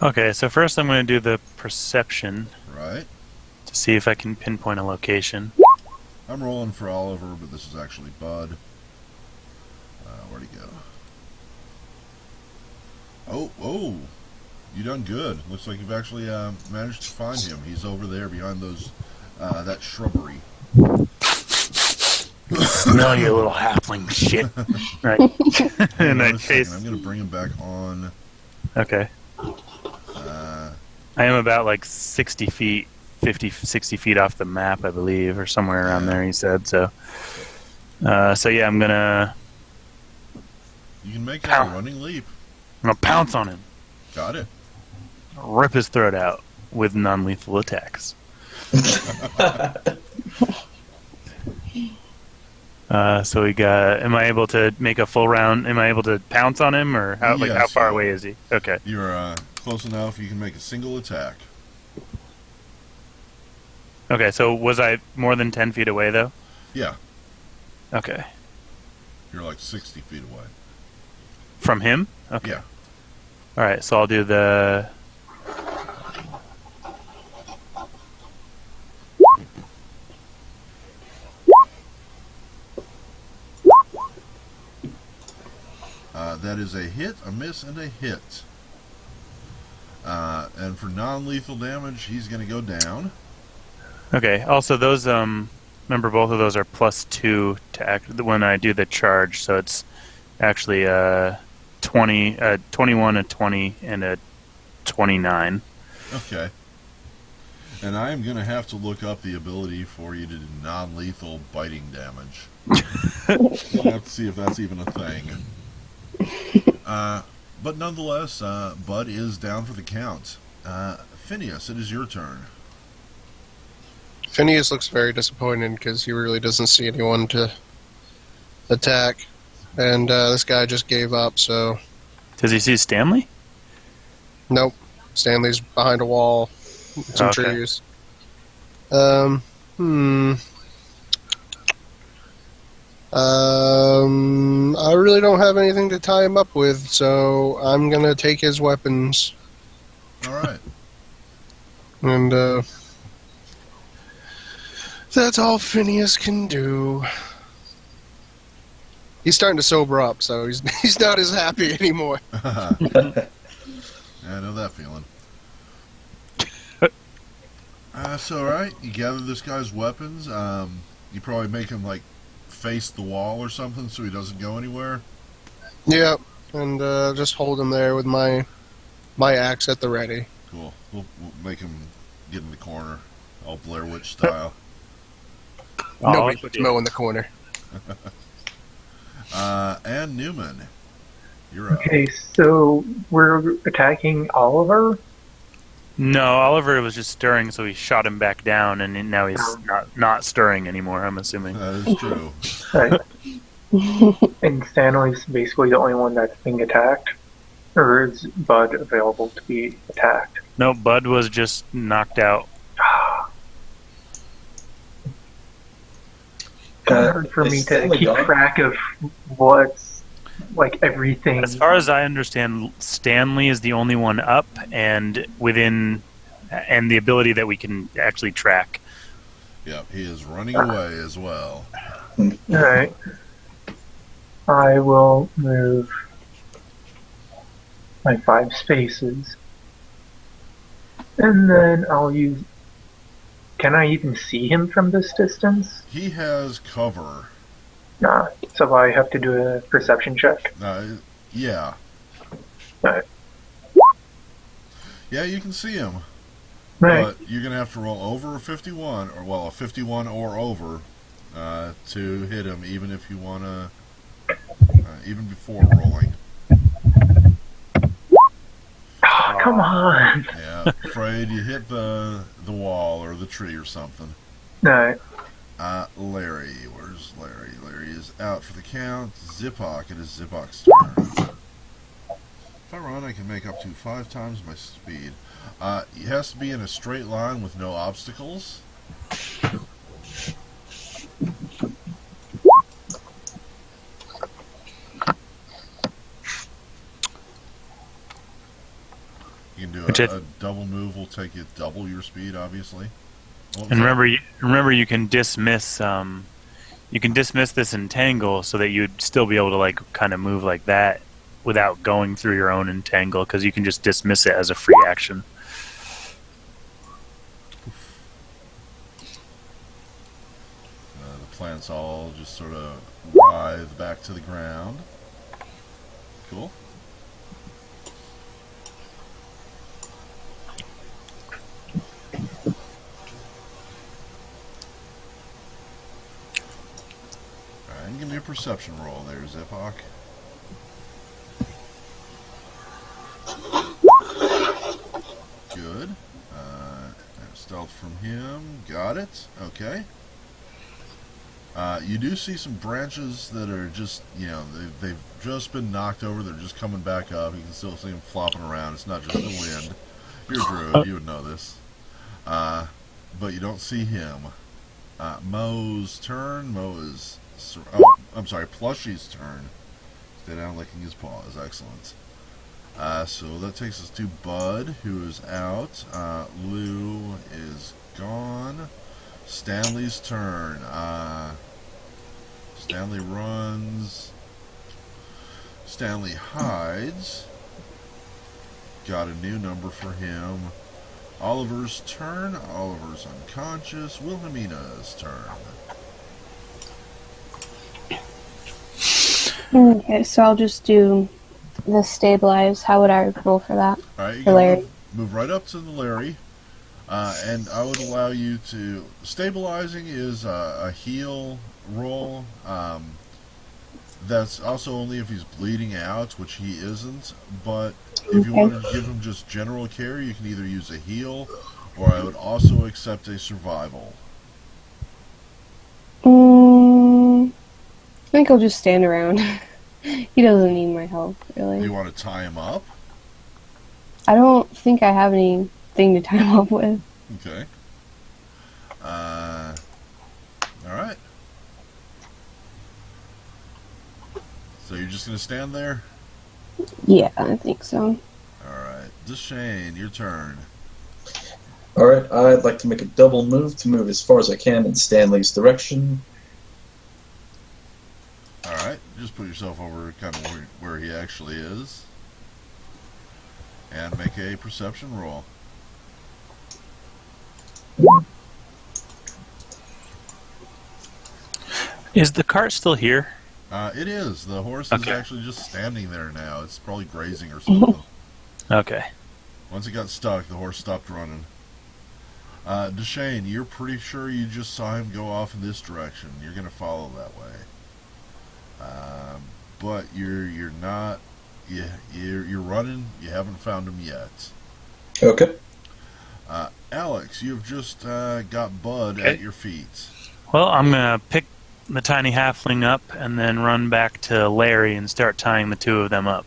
Okay, so first I'm going to do the perception Right. to see if I can pinpoint a location. I'm rolling for Oliver, but this is actually Bud. Where'd he go? Oh, you done good. Looks like you've actually managed to find him. He's over there behind those that shrubbery. Smell you, little halfling shit. Right. Hang And on I a second. chase. I'm going to bring him back on. Okay. I am about like 60 feet, 50, 60 feet off the map, I believe, or somewhere around there, he said. So yeah, I'm going to You can make that a running leap. pounce on him. Got it. Rip his throat out with non-lethal attacks. So we got. Am I able to make a full round? Am I able to pounce on him, or how? Like Yes, how far you away are. is he? Okay. You're close enough. You can make a single attack. Okay. So was I more than 10 feet away though? Yeah, Okay. you're like 60 feet away. From him? Okay. Yeah. All right. So I'll do the. That is a hit, a miss, and a hit. And for non-lethal damage, he's going to go down. Okay. Also, those remember both of those are +2 to act when I do the charge. So it's actually 21, a 20, and a 29. Okay. And I am going to have to look up the ability for you to do non-lethal biting damage. We'll have to see if that's even a thing. But nonetheless, Bud is down for the count. Phineas, it is your turn. Phineas looks very disappointed because he really doesn't see anyone to attack. And this guy just gave up, so Does he see Stanley? nope. Stanley's behind a wall, some Okay. trees. I really don't have anything to tie him up with, so I'm gonna take his weapons. All right. And that's all Phineas can do. He's starting to sober up, so he's not as happy anymore. Yeah, I know that feeling. So, all right, you gather this guy's weapons. You probably make him like face the wall or something so he doesn't go anywhere. Yeah, and just hold him there with my axe at the ready. Cool. We'll make him get in the corner, all Blair Witch style. Nobody puts Mo in the corner. And Newman, you're up. Okay, so we're attacking Oliver? No, Oliver was just stirring, so he shot him back down, and now he's not stirring anymore. I'm assuming. That is true. Right. And Stanley's basically the only one that's being attacked? Or is Bud available to be attacked? No, Bud was just knocked out. It's hard for is me to Stanley keep gone? track of what's, like, everything. As far as I understand, Stanley is the only one up, and and the ability that we can actually track. Yep, he is running away as well. Alright. I will move my 5 spaces. And then I'll use... Can I even see him from this distance? He has cover. Nah. So I have to do a perception check. Yeah. Alright. Yeah, you can see him. Right. But you're going to have to roll over a 51, or a 51 or over, to hit him, even if you want to, even before rolling. Oh, come on. Yeah, afraid you hit the wall or the tree or something. Alright. Larry, where's Larry? Larry is out for the count. Zipok, it is Zipok's turn. If I run, I can make up to 5 times my speed. He has to be in a straight line with no obstacles. You can do Which a double move. Will take you double your speed, obviously. What was and that? remember you can dismiss this entangle so that you'd still be able to like kind of move like that without going through your own entangle because you can just dismiss it as a free action. The plants all just sort of writhe back to the ground. Cool. Alright, give me a perception roll there, Zipok. Good. Stealth from him. Got it. Okay. You do see some branches that are just, they've just been knocked over. They're just coming back up. You can still see them flopping around. It's not just the wind. You're a druid. You would know this. But you don't see him. Mo's turn. Mo is... Oh, I'm sorry. Plushie's turn. Stay down licking his paws. Excellent. So that takes us to Bud, who is out. Lou is gone. Stanley's turn. Stanley runs. Stanley hides. Got a new number for him. Oliver's turn. Oliver's unconscious. Wilhelmina's turn. Okay, so I'll just do the stabilize. How would I roll for that? Alright, you For Larry. can move right up to the Larry. And I would allow you to... Stabilizing is a heal roll. That's also only if he's bleeding out, which he isn't. But if you wanted to give him just general care, you can either use a heal, or I would also accept a survival. I think I'll just stand around. He doesn't need my help, Do really. you want to tie him up? I don't think I have anything to tie him up with. Okay. Alright. So you're just going to stand there? Yeah, I think so. Alright. Deshane, your turn. Alright, I'd like to make a double move to move as far as I can in Stanley's direction. Alright, just put yourself over kind of where he actually is. And make a perception roll. Is the cart still here? It is. The horse is Okay. actually just standing there now. It's probably grazing or something. Okay. Once it got stuck, the horse stopped running. Deshane, you're pretty sure you just saw him go off in this direction. You're going to follow that way. But you're not. You're running. You haven't found him yet. Okay. Alex, you've just got Bud Okay. at your feet. Well, I'm gonna pick the tiny halfling up and then run back to Larry and start tying the two of them up.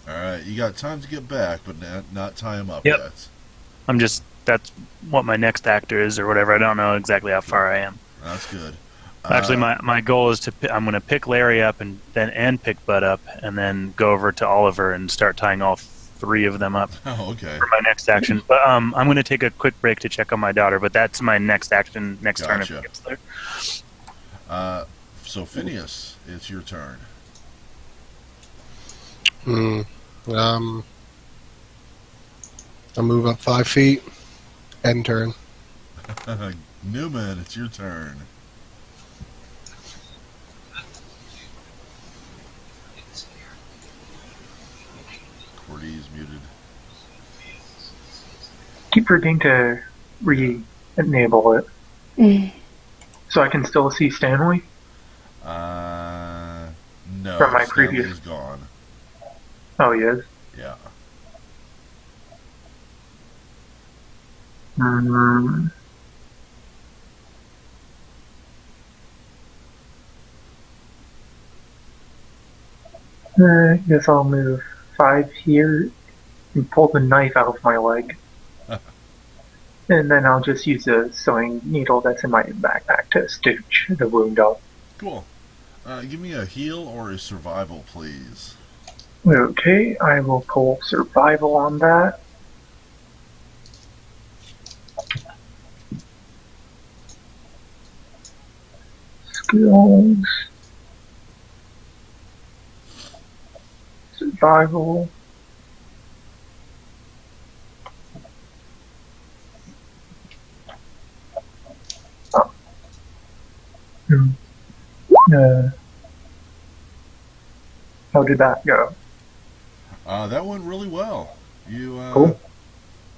Alright, you got time to get back, but not tie him up Yep. yet. That's what my next actor is or whatever. I don't know exactly how far I am. That's good. Actually, my goal is I'm going to pick Larry up and pick Bud up and then go over to Oliver and start tying all three of them up Oh, okay. for my next action. But I'm going to take a quick break to check on my daughter. But that's my next action, next turn if Gotcha. it gets there. So Phineas, it's your turn. I'll move up 5 feet. End turn. Newman, it's your turn. Cordy's muted. Keep forgetting to re-enable it. So I can still see Stanley? No, From my Stanley previous- is gone. Oh, he is? Yeah. Mm, I guess I'll move 5 here and pull the knife out of my leg. And then I'll just use a sewing needle that's in my backpack to stitch the wound up. Cool. Give me a heal or a survival, please. Okay, I will pull survival on that. skills. Survival. Hmm. Uh, how did that go? That went really well. You, Cool.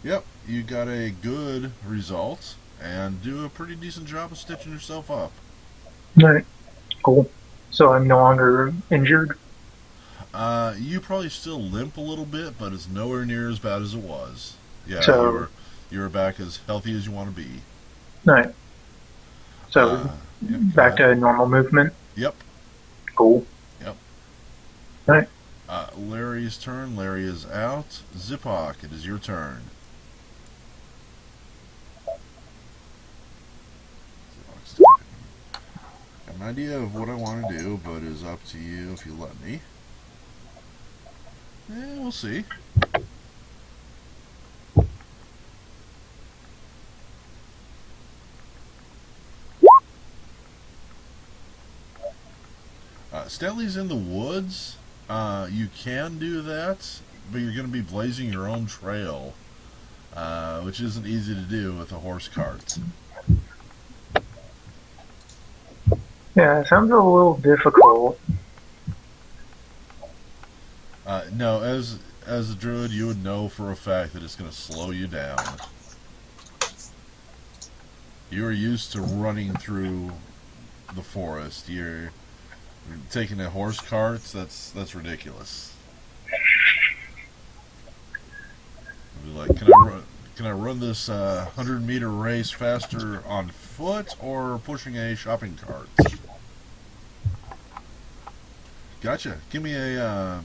yep, you got a good result and do a pretty decent job of stitching yourself up. Alright, cool. So I'm no longer injured? You probably still limp a little bit, but it's nowhere near as bad as it was. Yeah, So, you're back as healthy as you want to be. alright. So, Yeah, go back ahead. to normal movement? Yep. Cool. Yep. Alright. Larry's turn. Larry is out. Zipok, it is your turn. Zipok's talking. Got an idea of what I want to do, but it's up to you if you let me. We'll see. Stanley's in the woods. You can do that, but you're going to be blazing your own trail, which isn't easy to do with a horse cart. Yeah, it sounds a little difficult. No, as a druid, you would know for a fact that it's going to slow you down. You're used to running through the forest. You're taking a horse cart. That's ridiculous. I'd be like, can I run this 100-meter race faster on foot or pushing a shopping cart? Gotcha. Give me a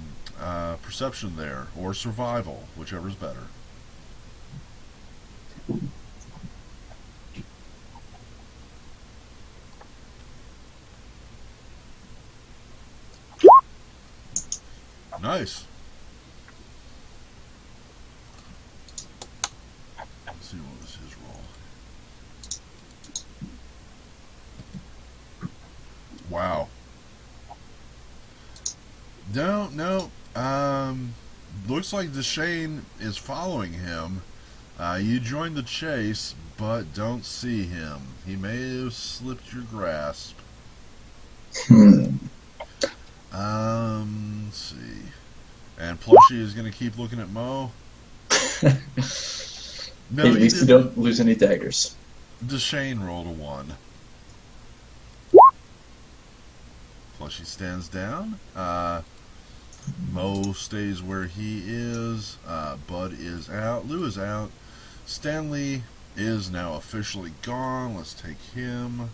perception there, or survival, whichever's better. Nice. Let's see what was his roll. Wow. No. Looks like Deshane is following him. You join the chase, but don't see him. He may have slipped your grasp. Let's see. And Plushie is going to keep looking at Mo. No, At least you don't lose any daggers. Deshane rolled a 1. Plushie stands down. Mo stays where he is. Bud is out. Lou is out. Stanley is now officially gone. Let's take him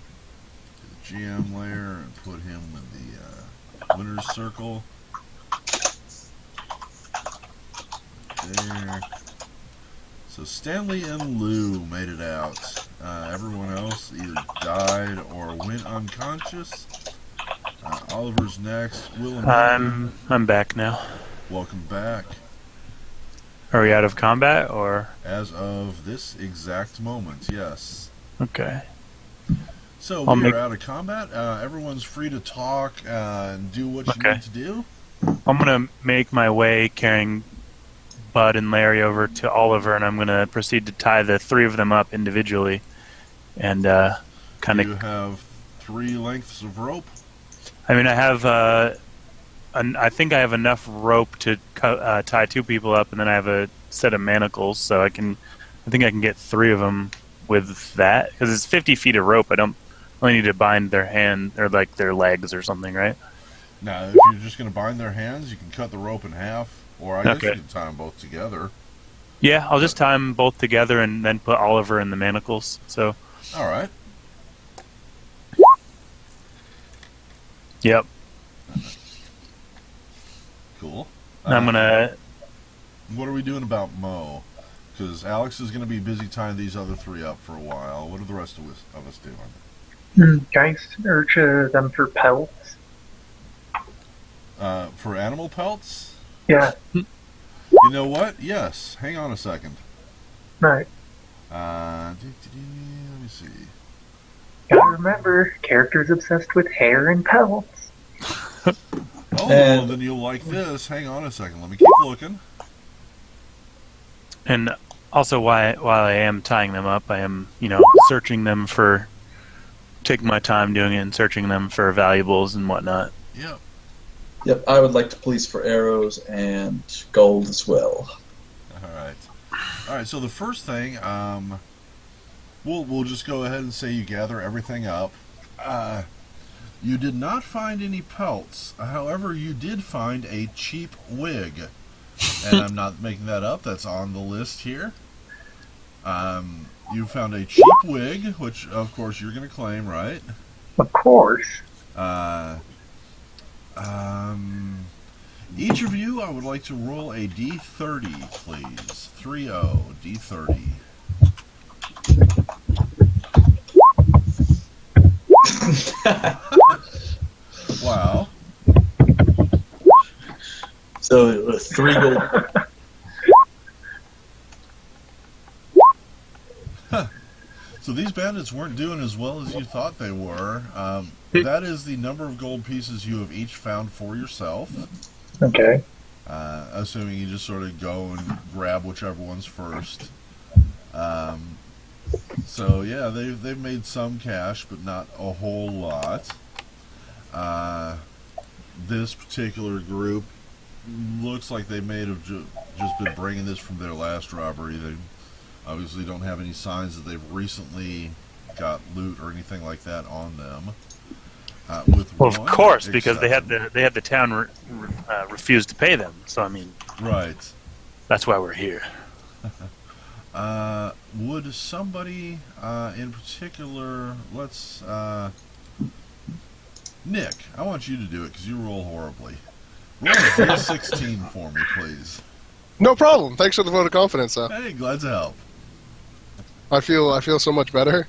to the GM layer and put him in the winner's circle. There. So Stanley and Lou made it out. Everyone else either died or went unconscious. Oliver's next. Will and I'm back now. welcome back. Are we out of combat or? As of this exact moment, yes. Okay. So I'll we make- are out of combat. Everyone's free to talk and do what you Okay. need to do. I'm gonna make my way carrying Bud and Larry over to Oliver, and I'm gonna proceed to tie the 3 of them up individually, and kind You of. have 3 lengths of rope. I mean, I have. I think I have enough rope to tie 2 people up, and then I have a set of manacles, so I think I can get 3 of them with that because it's 50 feet of rope. I only need to bind their hand or like their legs or something, right? Now, if you're just going to bind their hands, you can cut the rope in half, or I guess Okay. you can tie them both together. Yeah, I'll just tie them both together and then put Oliver in the manacles. So, All right. yep. Cool. I'm gonna. What are we doing about Mo? Because Alex is going to be busy tying these other 3 up for a while. What are the rest of us doing? Can I search them for pelts? For animal pelts? Yeah. You know what? Yes. Hang on a second. Right. Let me see. Gotta remember, characters obsessed with hair and pelts. Oh, well, then you'll like this. Hang on a second. Let me keep looking. And also, while I am tying them up, I am, searching them for, taking my time doing it and searching them for valuables and whatnot. Yep. Yep, I would like to police for arrows and gold as well. All right. So the first thing, we'll just go ahead and say you gather everything up. You did not find any pelts. However, you did find a cheap wig, and I'm not making that up. That's on the list here. You found a cheap wig, which of course you're going to claim, right? Of course. Each of you, I would like to roll a D30, please. 3-0, D30. Wow. So 3 gold. So these bandits weren't doing as well as you thought they were. That is the number of gold pieces you have each found for yourself. Okay. Assuming you just sort of go and grab whichever one's first. So yeah, they've made some cash, but not a whole lot. This particular group looks like they may have just been bringing this from their last robbery. They obviously don't have any signs that they've recently got loot or anything like that on them. Well, of course, because they had the town refuse to pay them. So I mean, right. That's why we're here. Would somebody in particular, let's Nick, I want you to do it because you roll horribly. Roll a D16 for me, please. No problem. Thanks for the vote of confidence, though. Hey, glad to help. I feel so much better.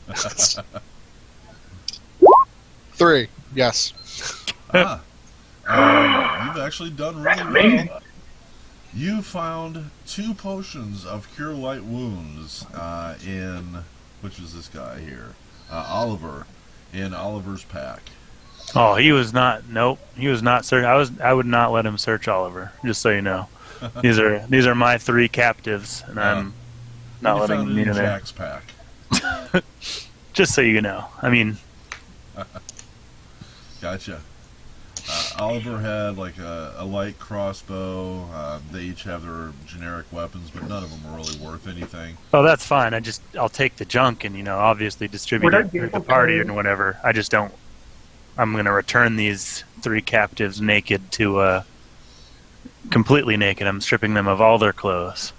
3. Yes. You've actually done really well. You found 2 potions of Cure Light Wounds in, which is this guy here, Oliver, in Oliver's pack. Oh, he was not. Nope, he was not search. I would not let him search Oliver. Just so you know, these are my 3 captives, and I'm not letting him in there. Jack's pack. Just so you know, I mean. Gotcha. Oliver had like a light crossbow. They each have their generic weapons, but none of them are really worth anything. Oh, that's fine. I'll take the junk and obviously distribute it to the party and whatever. I just don't. I'm going to return these 3 captives naked to completely naked. I'm stripping them of all their clothes.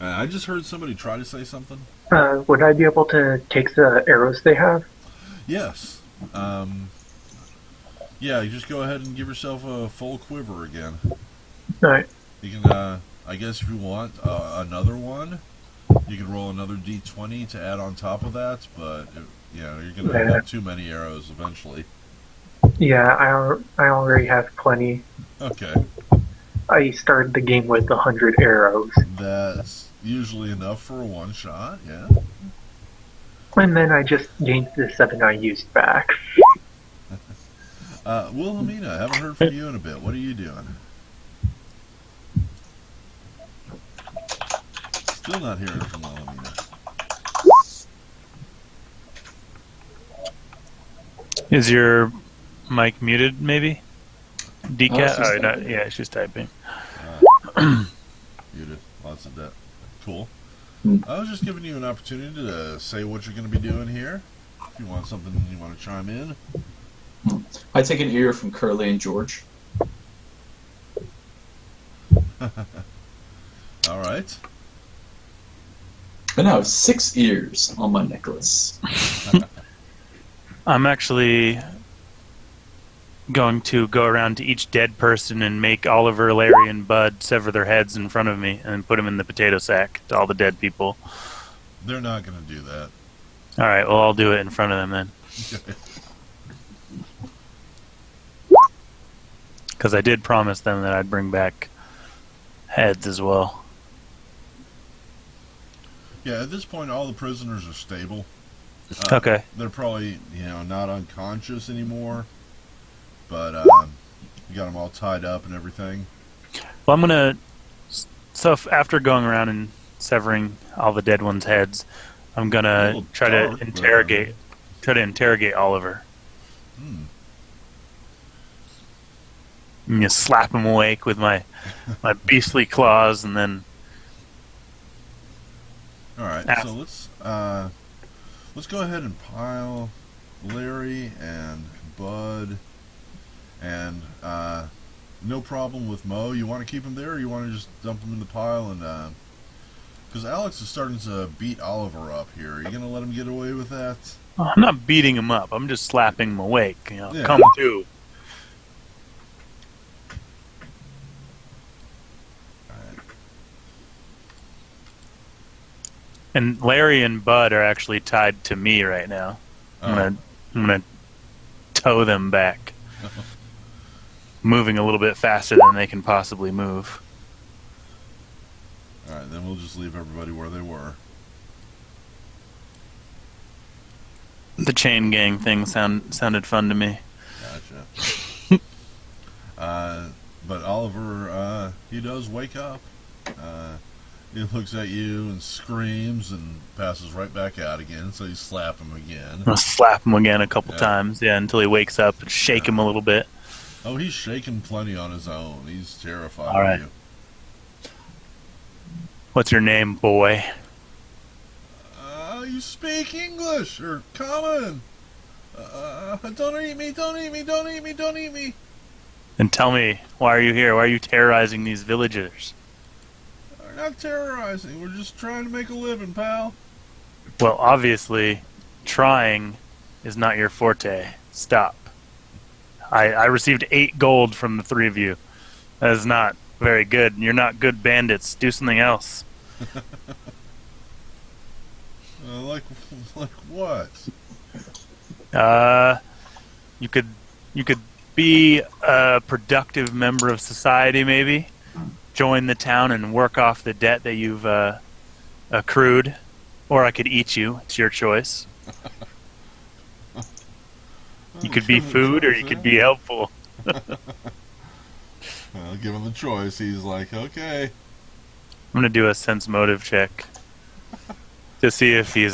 I just heard somebody try to say something. Would I be able to take the arrows they have? Yes. Yeah, you just go ahead and give yourself a full quiver again. Alright. You can, I guess if you want another one, you can roll another D20 to add on top of that, but you're going to have too many arrows eventually. Yeah, I already have plenty. Okay. I started the game with 100 arrows. That's usually enough for a one shot, yeah. And then I just gained the 7 I used back. Wilhelmina, I haven't heard from you in a bit. What are you doing? Still not hearing from Wilhelmina. Is your mic muted, maybe? Decat? Oh, no, yeah, she's typing. Muted. Lots of that. Cool. Hmm. I was just giving you an opportunity to say what you're going to be doing here. If you want something you want to chime in. I take an ear from Curly and George. All right. I now have 6 ears on my necklace. I'm actually going to go around to each dead person and make Oliver, Larry, and Bud sever their heads in front of me and put them in the potato sack to all the dead people. They're not going to do that. All right, well, I'll do it in front of them then. Because I did promise them that I'd bring back heads as well. Yeah, at this point, all the prisoners are stable. Okay. They're probably, not unconscious anymore, but you got them all tied up and everything. Well, I'm gonna. So after going around and severing all the dead ones' heads, I'm A gonna little try dark, to but, interrogate Oliver. hmm. And just slap him awake with my beastly claws, and then All right, ask. so let's go ahead and pile Larry and Bud, and no problem with Mo. You want to keep him there, or you want to just dump him in the pile? And because Alex is starting to beat Oliver up here, are you gonna let him get away with that? I'm not beating him up. I'm just slapping him awake. Yeah. Come to. And Larry and Bud are actually tied to me right now. I'm gonna tow them back, moving a little bit faster than they can possibly move. All right, then we'll just leave everybody where they were. The chain gang thing sounded fun to me. Gotcha. But Oliver, he does wake up. He looks at you and screams and passes right back out again, so you slap him again. I'll slap him again a couple Yeah. times, until he wakes up and shake him a little bit. Oh, he's shaking plenty on his own. He's terrified All right. of you. What's your name, boy? You speak English, or common. Don't eat me, don't eat me, don't eat me, don't eat me. And tell me, why are you here? Why are you terrorizing these villagers? We're not terrorizing, we're just trying to make a living, pal. Well, obviously, trying is not your forte. Stop. I received 8 gold from the 3 of you. That is not very good. You're not good bandits. Do something else. Like what? You could be a productive member of society, maybe. Join the town and work off the debt that you've accrued. Or I could eat you. It's your choice. You could be food, or you could be helpful. Well, given the choice, he's like, okay. I'm gonna do a sense motive check to see if he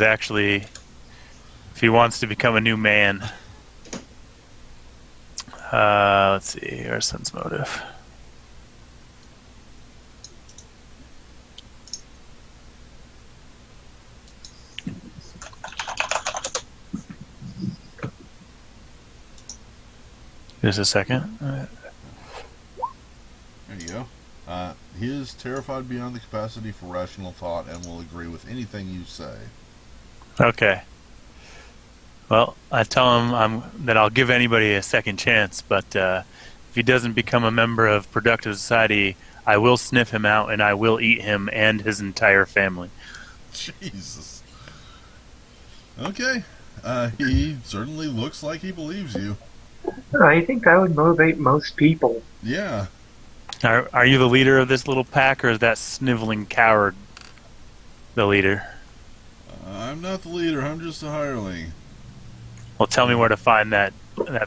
wants to become a new man. Let's see, our sense motive. Just a second. There you go. He is terrified beyond the capacity for rational thought and will agree with anything you say. Okay. Well, I tell him that I'll give anybody a second chance, but if he doesn't become a member of productive society, I will sniff him out and I will eat him and his entire family. Jesus. Okay. He certainly looks like he believes you. I think that would motivate most people. Yeah. Are you the leader of this little pack, or is that sniveling coward the leader? I'm not the leader. I'm just a hireling. Well, tell me where to find that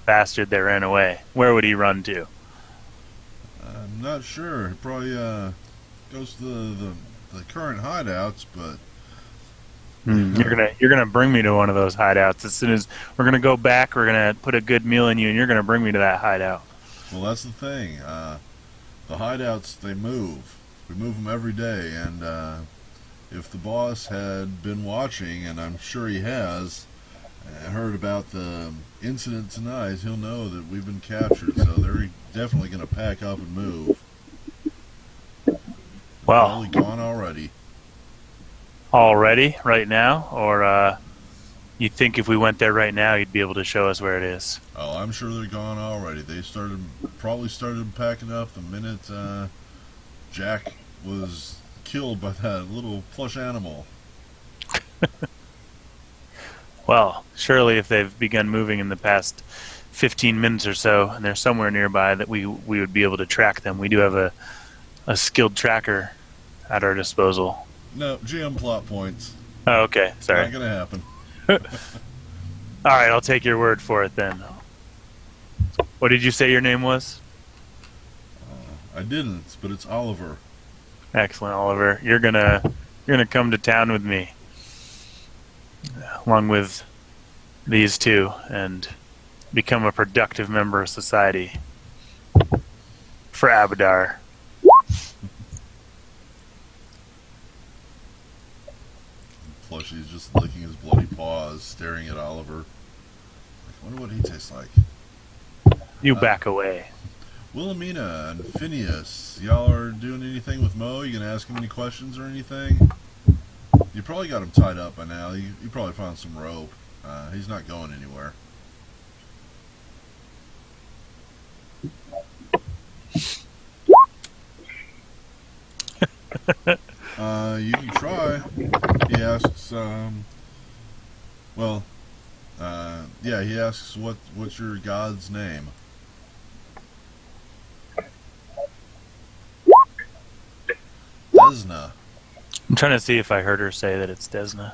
bastard that ran away. Where would he run to? I'm not sure. He probably goes to the current hideouts, but You're gonna bring me to one of those hideouts as soon as we're gonna go back. We're gonna put a good meal in you, and you're gonna bring me to that hideout. well, that's the thing. The hideouts, they move. We move them every day, and if the boss had been watching, and I'm sure he has, heard about the incident tonight, he'll know that we've been captured, so they're definitely going to pack up and move. They're Well, probably gone already. already, right now, or you think if we went there right now, you'd be able to show us where it is? Oh, I'm sure they're gone already. They probably started packing up the minute Jack was killed by that little plush animal. Well, surely if they've begun moving in the past 15 minutes or so, and they're somewhere nearby, that we would be able to track them. We do have a skilled tracker at our disposal. No, GM plot points. Oh, okay. Sorry. Not gonna happen. All right, I'll take your word for it then. What did you say your name was? I didn't, but it's Oliver. Excellent, Oliver. You're gonna come to town with me, along with these two, and become a productive member of society for Abadar. Plushy's just licking his bloody paws, staring at Oliver. I wonder what he tastes like. You back away. Wilhelmina and Phineas, y'all are doing anything with Mo? You gonna ask him any questions or anything? You probably got him tied up by now. You probably found some rope. He's not going anywhere. You can try. He asks, he asks what's your god's name? Desna. I'm trying to see if I heard her say that it's Desna.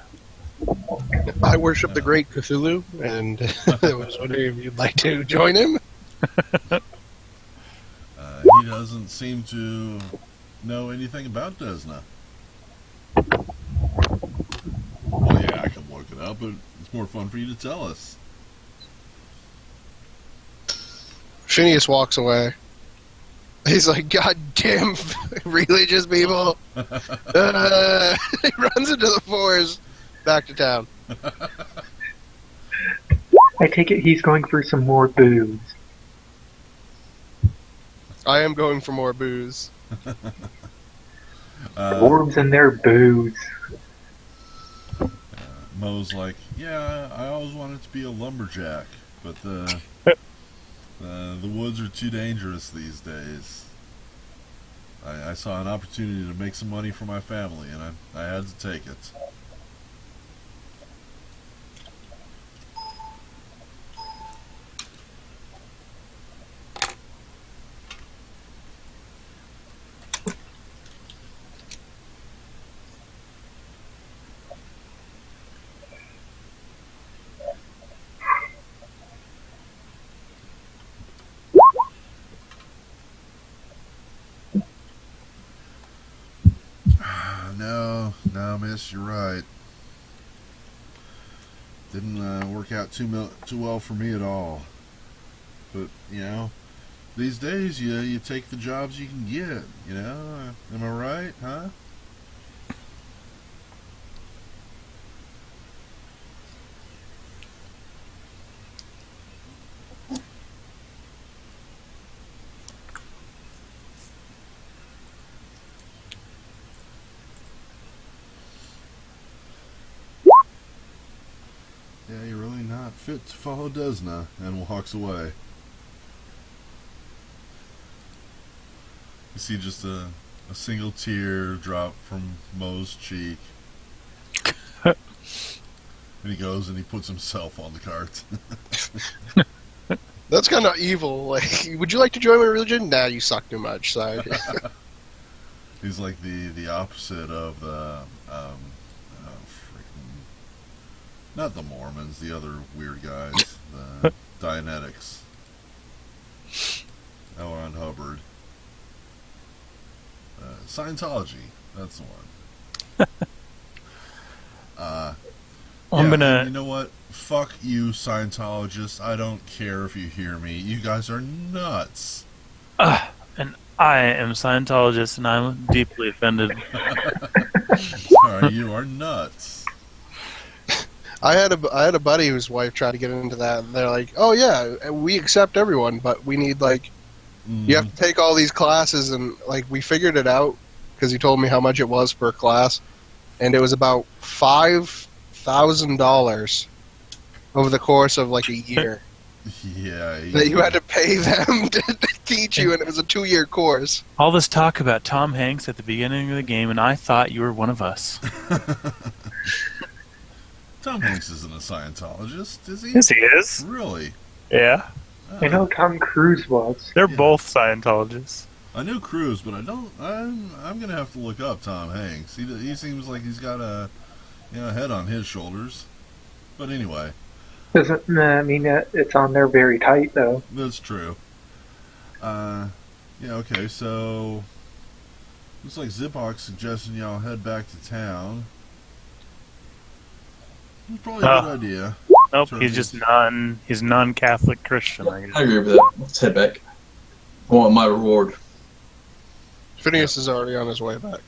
I worship the great Cthulhu, and I was wondering if you'd like to join him. He doesn't seem to know anything about Desna. Well, yeah, I can look it up, but it's more fun for you to tell us. Phineas walks away. He's like, God damn religious people. He runs into the forest, back to town. I take it he's going for some more booze. I am going for more booze. Dwarves and their booze. Mo's like, yeah, I always wanted to be a lumberjack, but the woods are too dangerous these days. I saw an opportunity to make some money for my family, and I had to take it. No, miss, you're right. Didn't work out too well for me at all. But these days you take the jobs you can get. Am I right, huh? Yeah, you're really not fit to follow Desna, and walks away. You see just a single tear drop from Mo's cheek. And he goes and he puts himself on the cart. That's kind of evil. Like, would you like to join my religion? Nah, you suck too much. Sorry. He's like the opposite of the not the Mormons, the other weird guys, the Dianetics. L. Ron Hubbard. Scientology, that's the one. I'm gonna. You know what? Fuck you, Scientologists. I don't care if you hear me. You guys are nuts. And I am Scientologist, and I'm deeply offended. Sorry, you are nuts. I had a buddy whose wife tried to get into that, and they're like, "Oh yeah, we accept everyone, but we need you have to take all these classes." And we figured it out because he told me how much it was per class, and it was about $5,000 over the course of a year. Yeah, That you had to pay them to teach you, and it was a 2-year course. All this talk about Tom Hanks at the beginning of the game, and I thought you were one of us. Tom Hanks isn't a Scientologist, is he? Yes, he is. Really? Yeah. I know Tom Cruise was. They're both Scientologists. I know Cruise, but I'm gonna have to look up Tom Hanks. He seems like he's got a head on his shoulders. But anyway, Doesn't mean that it's on there very tight, though. that's true. Yeah, okay, so looks like Zipok's suggesting y'all head back to town. It's probably a good idea. Nope, Sure he's is. just he's non-Catholic Christian, I guess. I agree with that. Let's head back. I want my reward. Phineas is already on his way back.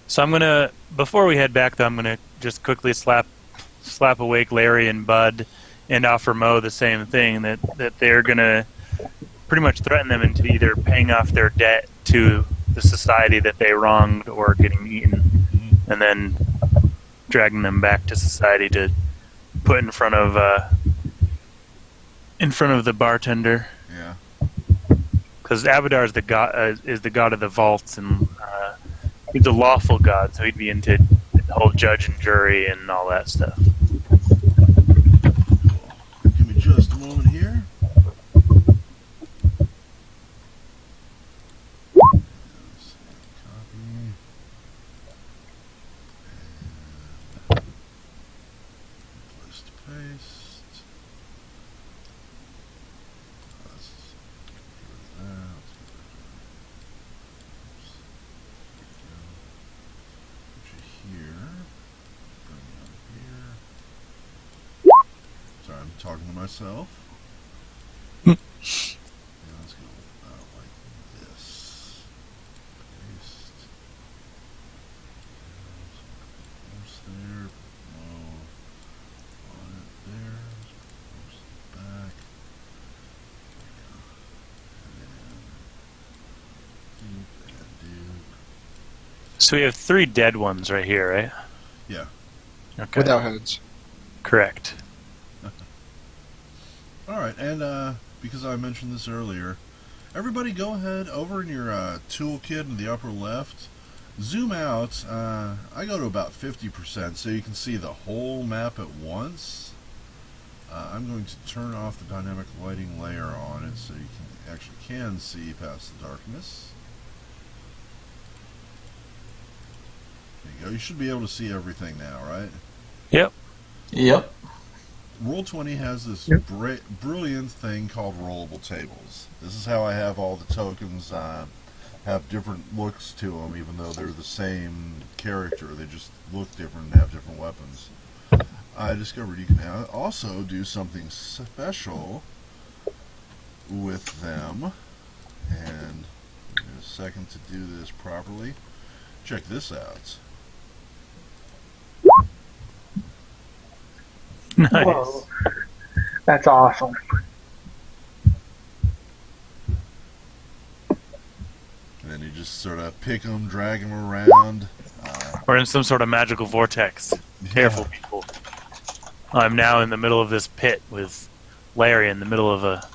So I'm gonna, before we head back though, I'm gonna just quickly slap awake Larry and Bud, and offer Mo the same thing, that they're gonna pretty much threaten them into either paying off their debt to the society that they wronged or getting eaten, and then dragging them back to society to put in front of the bartender. Yeah. Because Abadar is the god of the vaults, and he's a lawful god, so he'd be into the whole judge and jury and all that stuff. Give me just a moment here. Copy. And place to paste. Let's get rid of that. Let's get rid of Oops. There we go. Put you here. Bring you up here. Sorry, I'm talking to myself. Yeah, let's go like this. Paste. Force there. No. On it there. Force it back. There we go. And then deep and dupe. So we have 3 dead ones right here, right? Yeah. Okay. Without heads. Correct. Alright, and because I mentioned this earlier, everybody go ahead over in your toolkit in the upper left, zoom out. I go to about 50% so you can see the whole map at once. I'm going to turn off the dynamic lighting layer on it so you can see past the darkness. There you go. You should be able to see everything now, right? Yep. Yep. Roll20 has this Yep. brilliant thing called rollable tables. This is how I have all the tokens have different looks to them, even though they're the same character. They just look different and have different weapons. I discovered you can also do something special with them. And give me a second to do this properly. Check this out. Nice. Whoa. That's awesome. And then you just sort of pick them, drag them around. We're in some sort of magical vortex. Careful, people. I'm now in the middle of this pit with Larry in the middle of a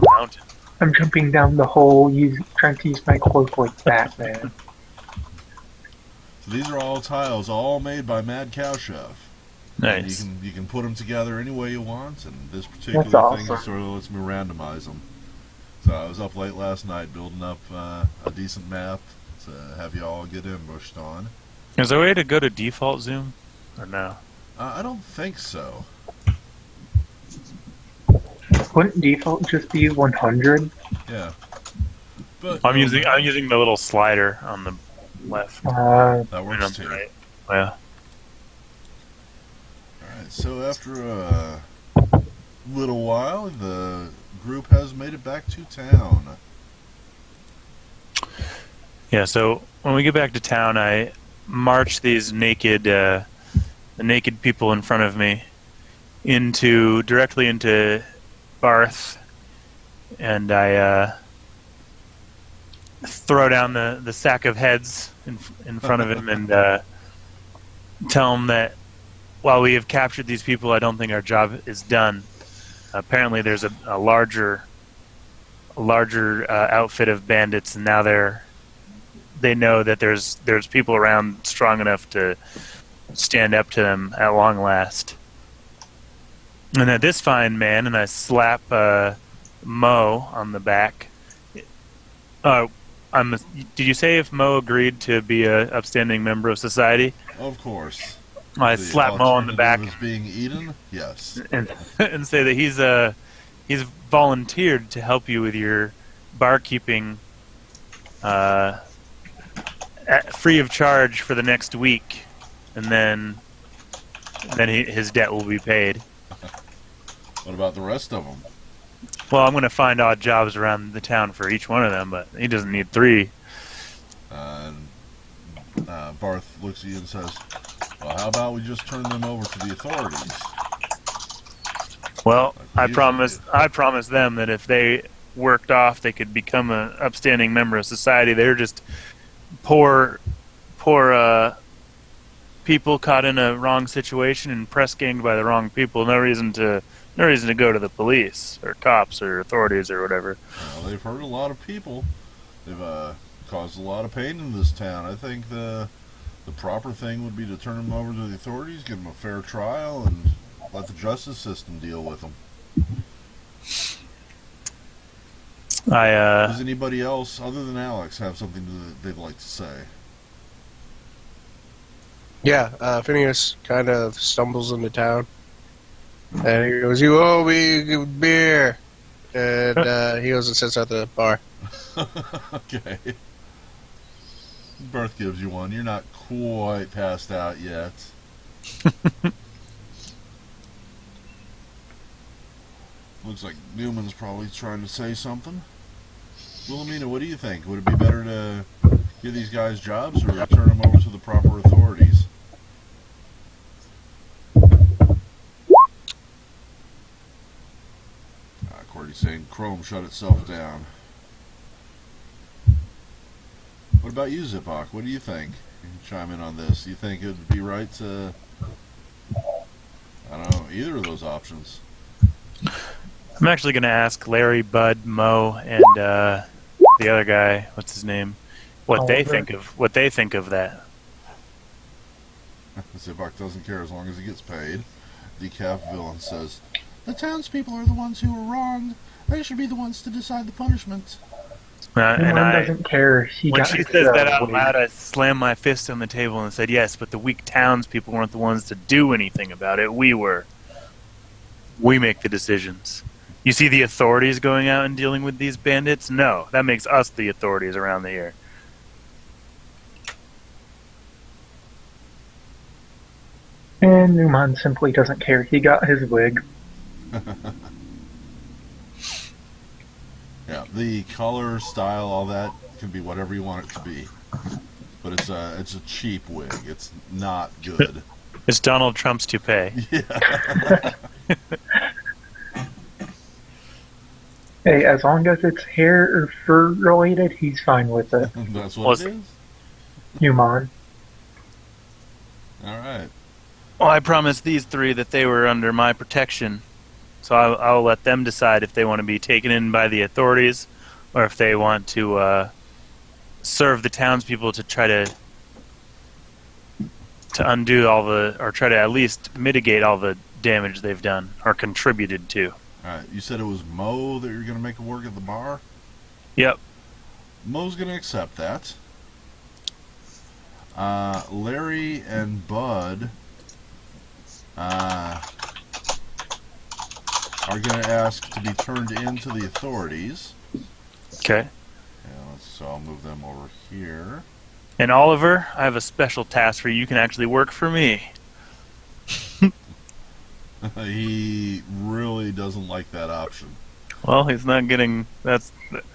mountain. I'm jumping down the hole, trying to use my cloak like Batman. So these are all tiles, all made by Mad Cow Chef. And Nice. you can put them together any way you want, and this particular That's thing awesome. sort of lets me randomize them. So I was up late last night building up a decent map to have you all get ambushed on. Is there a way to go to default zoom? Or no? I don't think so. Wouldn't default just be 100? Yeah. But I'm using the little slider on the left. that And works on too. the right. Yeah. Alright, so after a little while, the group has made it back to town. Yeah, so when we get back to town, I march these naked people in front of me directly into Barth, and I throw down the sack of heads in front of him and tell him that while we have captured these people, I don't think our job is done. Apparently, there's a larger outfit of bandits, and now they know that there's people around strong enough to stand up to them at long last. And that this fine man, and I slap Mo on the back. Of Did you say if Mo agreed to be a upstanding member of society? course. I slap Mo on the back alternative is being eaten? Yes. and say that he's volunteered to help you with your barkeeping free of charge for the next week, and then his debt will be paid. What about the rest of them? Well, I'm going to find odd jobs around the town for each one of them, but he doesn't need 3. Barth looks at you and says, well, how about we just turn them over to the authorities? Well, Like I promised them that if they worked off, they could become an upstanding member of society. They're just poor people caught in a wrong situation and press ganged by the wrong people. No reason to go to the police or cops or authorities or whatever. Well, they've hurt a lot of people. They've caused a lot of pain in this town. I think the proper thing would be to turn them over to the authorities, give them a fair trial, and let the justice system deal with them. Does anybody else, other than Alex, have something that they'd like to say? Yeah, Phineas kind of stumbles into town. And he goes, you owe me beer. And he goes and sits at the bar. Okay. Birth gives you one. You're not quite passed out yet. Looks like Newman's probably trying to say something. Wilhelmina, what do you think? Would it be better to give these guys jobs or turn them over to the proper authorities? Cordy's saying Chrome shut itself down. What about you, Zipak? What do you think? You can chime in on this. You think it would be right to, I don't know, either of those options? I'm actually going to ask Larry, Bud, Mo, and the other guy, what's his name, what they think of that. Zipak doesn't care as long as he gets paid. Decaf Villain says, the townspeople are the ones who are wronged. They should be the ones to decide the punishment. And doesn't care. When she says that out loud, I slammed my fist on the table and said, yes, but the weak townspeople weren't the ones to do anything about it. We were. We make the decisions. You see the authorities going out and dealing with these bandits? No, that makes us the authorities around the here. And Newman simply doesn't care. He got his wig. Yeah, the color, style, all that can be whatever you want it to be. But it's a cheap wig. It's not good. It's Donald Trump's toupee. Yeah. Hey, as long as it's hair or fur related, he's fine with it. That's what it is? Newman. Alright. Well, I promised these 3 that they were under my protection. So I'll let them decide if they want to be taken in by the authorities or if they want to serve the townspeople to try to undo all the, or try to at least mitigate all the damage they've done or contributed to. Alright, you said it was Mo that you're going to make work at the bar? Yep. Mo's going to accept that. Larry and Bud are going to ask to be turned in to the authorities. Okay. Yeah, so I'll move them over here. And Oliver, I have a special task for you. You can actually work for me. He really doesn't like that option. Well, he's not getting...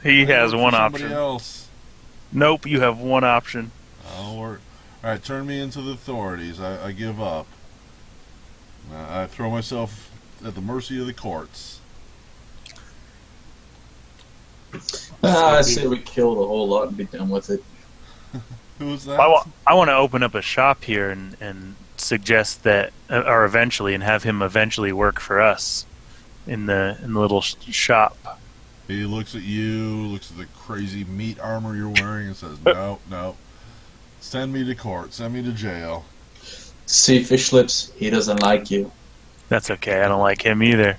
He has one option. Somebody else. Nope, you have one option. I'll work. Alright, turn me into the authorities. I give up. I throw myself at the mercy of the courts. I say we kill the whole lot and be done with it. Who's that? I want to open up a shop here and suggest that, or eventually, and have him eventually work for us in the little shop. He looks at you, looks at the crazy meat armor you're wearing, and says, "No, no, send me to court, send me to jail." See, Fish Lips, he doesn't like you. That's okay. I don't like him either,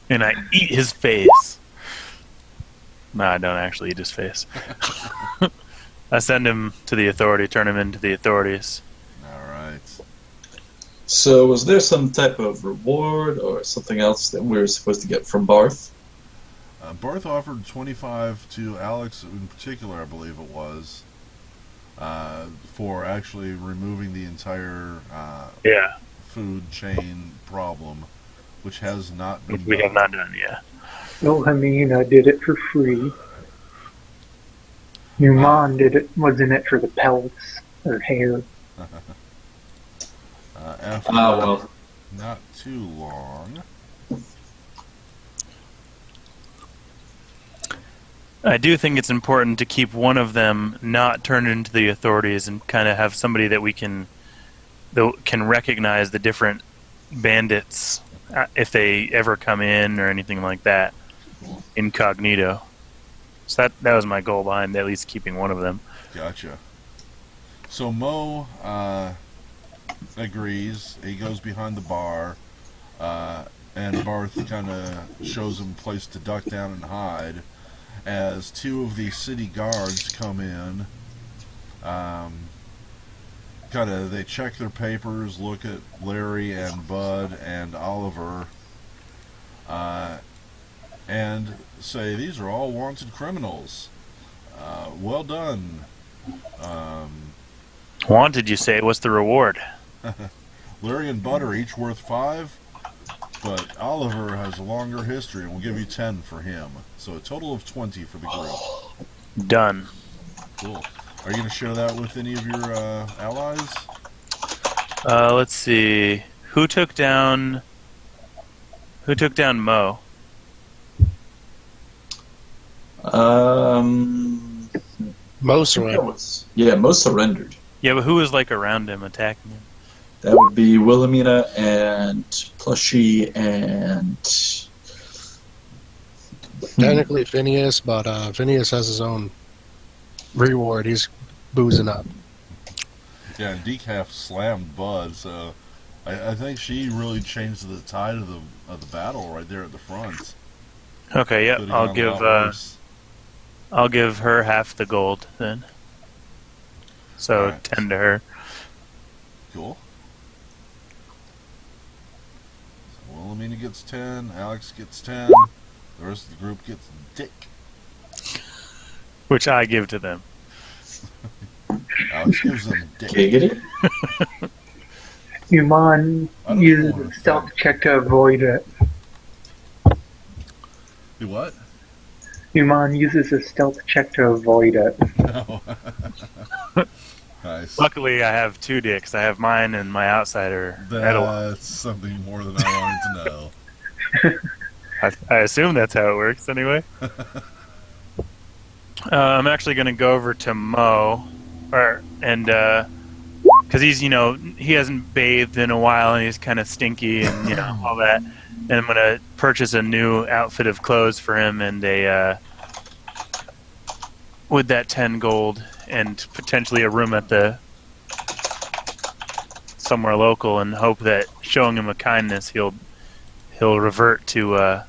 and I eat his face. No, I don't actually eat his face. I send him to the authority, turn him into the authorities. All right. So, was there some type of reward or something else that we were supposed to get from Barth? Barth offered 25 to Alex in particular, I believe it was, for actually removing the entire Yeah, food chain problem, which has not been we done. have not done. Yeah. Wilhelmina did it for free. Newman was in it for the pelts or hair. After Well. not too long, I do think it's important to keep one of them not turned into the authorities and kind of have somebody that we can recognize the different bandits if they ever come in or anything like that, incognito. So that was my goal behind at least keeping one of them. gotcha. So Mo agrees. He goes behind the bar, and Barth kind of shows him a place to duck down and hide. As two of the city guards come in, they check their papers, look at Larry and Bud and Oliver, and say these are all wanted criminals. Well done. Wanted, you say? What's the reward? Larry and Bud are each worth 5, but Oliver has a longer history, and we'll give you 10 for him. So a total of 20 for the group. Done. Cool. Are you going to share that with any of your allies? Let's see. Who took down Mo? Mo That surrendered. was, yeah, Mo surrendered. Yeah, but who was like around him attacking him? That would be Wilhelmina and Plushy and. Technically Phineas, but Phineas has his own reward. He's boozing up. Yeah, and Decaf slammed Bud, so I think she really changed the tide of the battle right there at the front. Okay, yep. Could've gone a lot worse. I'll give her half the gold then. So Alright. 10 to her. Cool. So Wilhelmina gets 10, Alex gets 10, the rest of the group gets dick. Which I give to them. Alex gives them dick. Giggity? Newman I don't uses know. a stealth check to avoid it. Do what? Newman uses a stealth check to avoid it. No. Nice. Luckily, I have 2 dicks. I have mine and my outsider. That's something more than I wanted to know. I assume that's how it works anyway. I'm actually going to go over to Mo, because he's, he hasn't bathed in a while and he's kind of stinky and, all that. And I'm going to purchase a new outfit of clothes for him and with that 10 gold and potentially a room at somewhere local, and hope that showing him a kindness, he'll revert to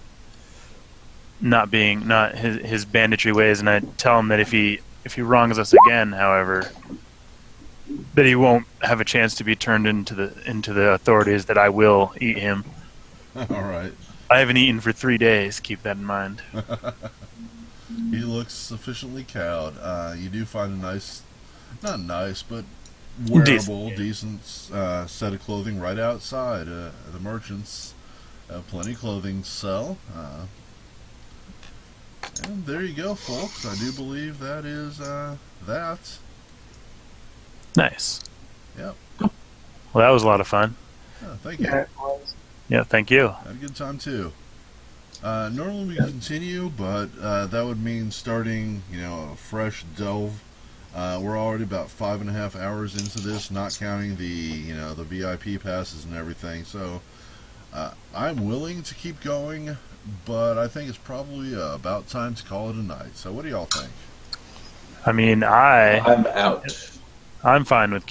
not his banditry ways. And I tell him that if he wrongs us again, however, that he won't have a chance to be turned into the authorities. That I will eat him. All right. I haven't eaten for 3 days. Keep that in mind. He looks sufficiently cowed. You do find a nice, not nice, but wearable, decent set of clothing right outside the merchants. Plenty of clothing to sell. And there you go, folks. I do believe that is that. Nice. Yep. Well, that was a lot of fun. Thank you. Yeah, it was. Yeah, thank you. Had a good time too. Normally we continue, but that would mean starting, a fresh delve. We're already about 5.5 hours into this, not counting the VIP passes and everything. So I'm willing to keep going, but I think it's probably about time to call it a night. So what do y'all think? I mean, I'm out. I'm fine with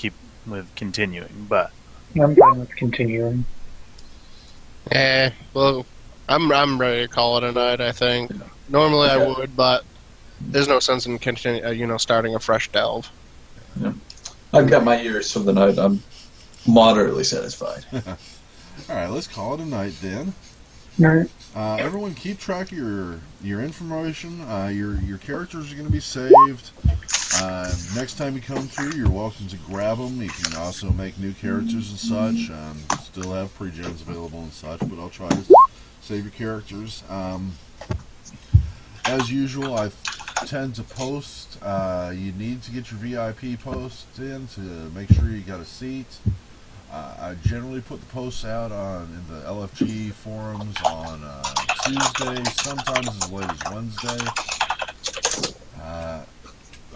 continuing, but I'm fine with continuing. Well, I'm ready to call it a night. I think normally I would, but there's no sense in starting a fresh delve. I've got my ears from the night. I'm Moderately satisfied. All right, let's call it a night then. Right. Everyone, keep track of your information. Your characters are going to be saved. Next time you come through, you're welcome to grab them. You can also make new characters and such. Still have pre-gens available and such, but I'll try to save your characters. As usual, I tend to post. You need to get your VIP post in to make sure you got a seat. I generally put the posts out in the LFG forums on Tuesday, sometimes as late as Wednesday.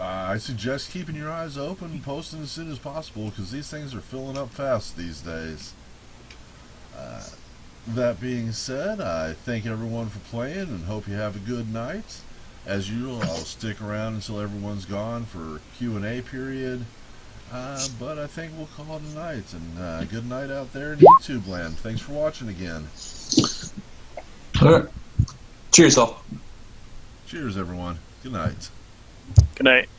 I suggest keeping your eyes open and posting as soon as possible because these things are filling up fast these days. That being said, I thank everyone for playing and hope you have a good night. As usual, I'll stick around until everyone's gone for Q&A period. But I think we'll call it a night. And good night out there in YouTube land. Thanks for watching again. All right. Cheers, all. Cheers, everyone. Good night. Good night.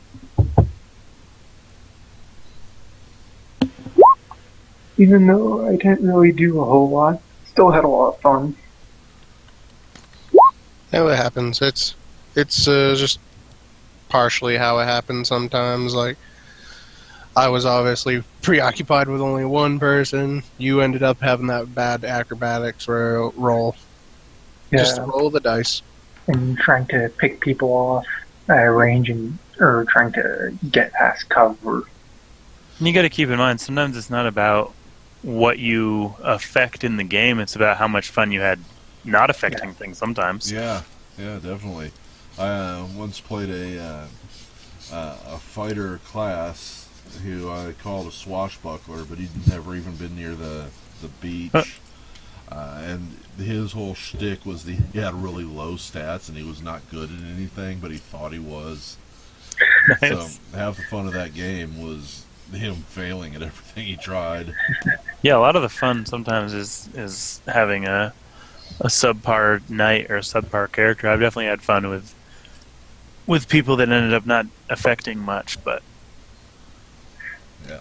Even though I didn't really do a whole lot, still had a lot of fun. Yeah, it happens. It's just partially how it happens sometimes. Like, I was obviously preoccupied with only one person. You ended up having that bad acrobatics roll. Just Yeah, roll the dice. and trying to pick people off range or trying to get past cover. And you got to keep in mind, sometimes it's not about what you affect in the game; it's about how much fun you had not affecting things. Sometimes. Yeah, definitely. I once played a fighter class who I called a swashbuckler, but he'd never even been near the beach. And his whole shtick was he had really low stats and he was not good at anything, but he thought he was. Nice. So half the fun of that game was him failing at everything he tried. Yeah, a lot of the fun sometimes is having a subpar knight or a subpar character. I've definitely had fun with people that ended up not affecting much, but Yeah.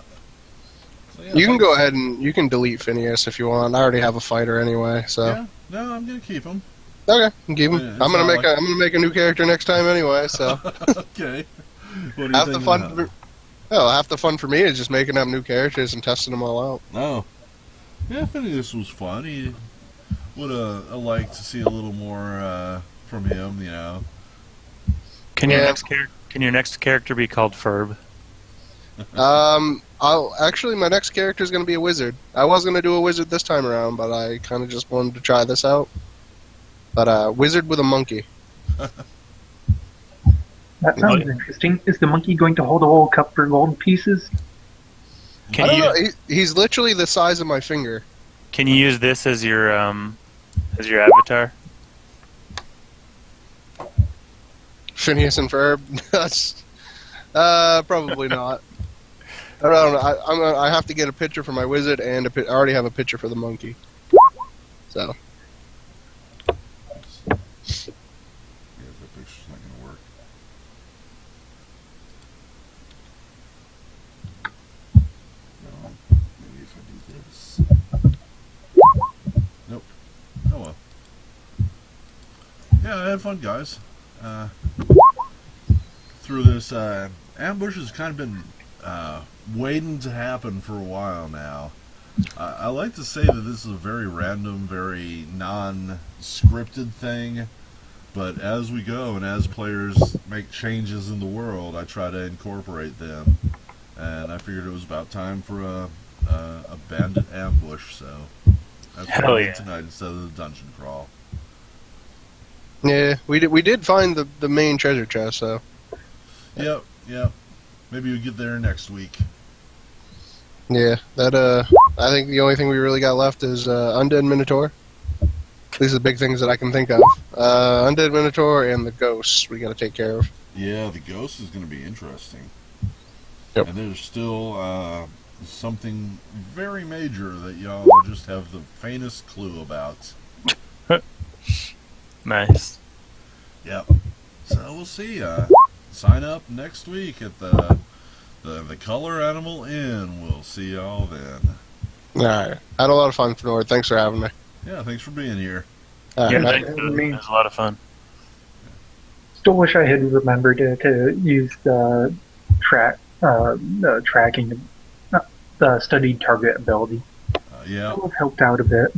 So, yeah, You can go ahead and you can delete Phineas if you want. I already have a fighter anyway, so Yeah, no, I'm gonna keep him. okay, you can keep him. Yeah, it's I'm gonna not make like- I'm gonna make a new character next time anyway. So Okay. What do you half the think fun. now? Half the fun for me is just making up new characters and testing them all out. Oh. Yeah, I think this was fun. He would have liked to see a little more from him, you know. can your Yeah. next character be called Ferb? My next character is gonna be a wizard. I was gonna do a wizard this time around, but I kind of just wanted to try this out. But wizard with a monkey. That sounds interesting. Is the monkey going to hold a whole cup for gold pieces? I Can don't you know. He's literally the size of my finger. can you use this as your avatar? Phineas and Ferb. That's probably not. I don't know. I have to get a picture for my wizard, and I already have a picture for the monkey. So Yeah, that picture's not gonna work. No, maybe if I do this. Nope. Oh well. Yeah, I had fun, guys. Through this ambush has kind of been waiting to happen for a while now. I like to say that this is a very random, very non-scripted thing, but as we go and as players make changes in the world, I try to incorporate them. And I figured it was about time for a bandit ambush, so that's what Hell I did yeah. tonight instead of the dungeon crawl. yeah, we did find the main treasure chest. So Yep. Maybe we get there next week. yeah, that I think the only thing we really got left is undead minotaur. These are the big things that I can think of. Undead minotaur and the ghosts we got to take care of. Yeah, the ghost is going to be interesting. Yep. And there's still something very major that y'all just have the faintest clue about. Nice. Yep. So we'll see. Sign up next week at the Color Animal Inn. We'll see y'all then. All right. Had a lot of fun, Fnord. Thanks for having me. Yeah, thanks for being here. All right, Yeah, night. thanks. It was a lot of fun. Still wish I had remembered to use the tracking, the studied target ability. Yeah, That would have helped out a bit.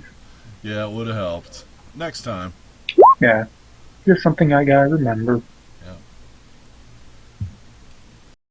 yeah, it would have helped. Next time. Yeah, just something I gotta remember.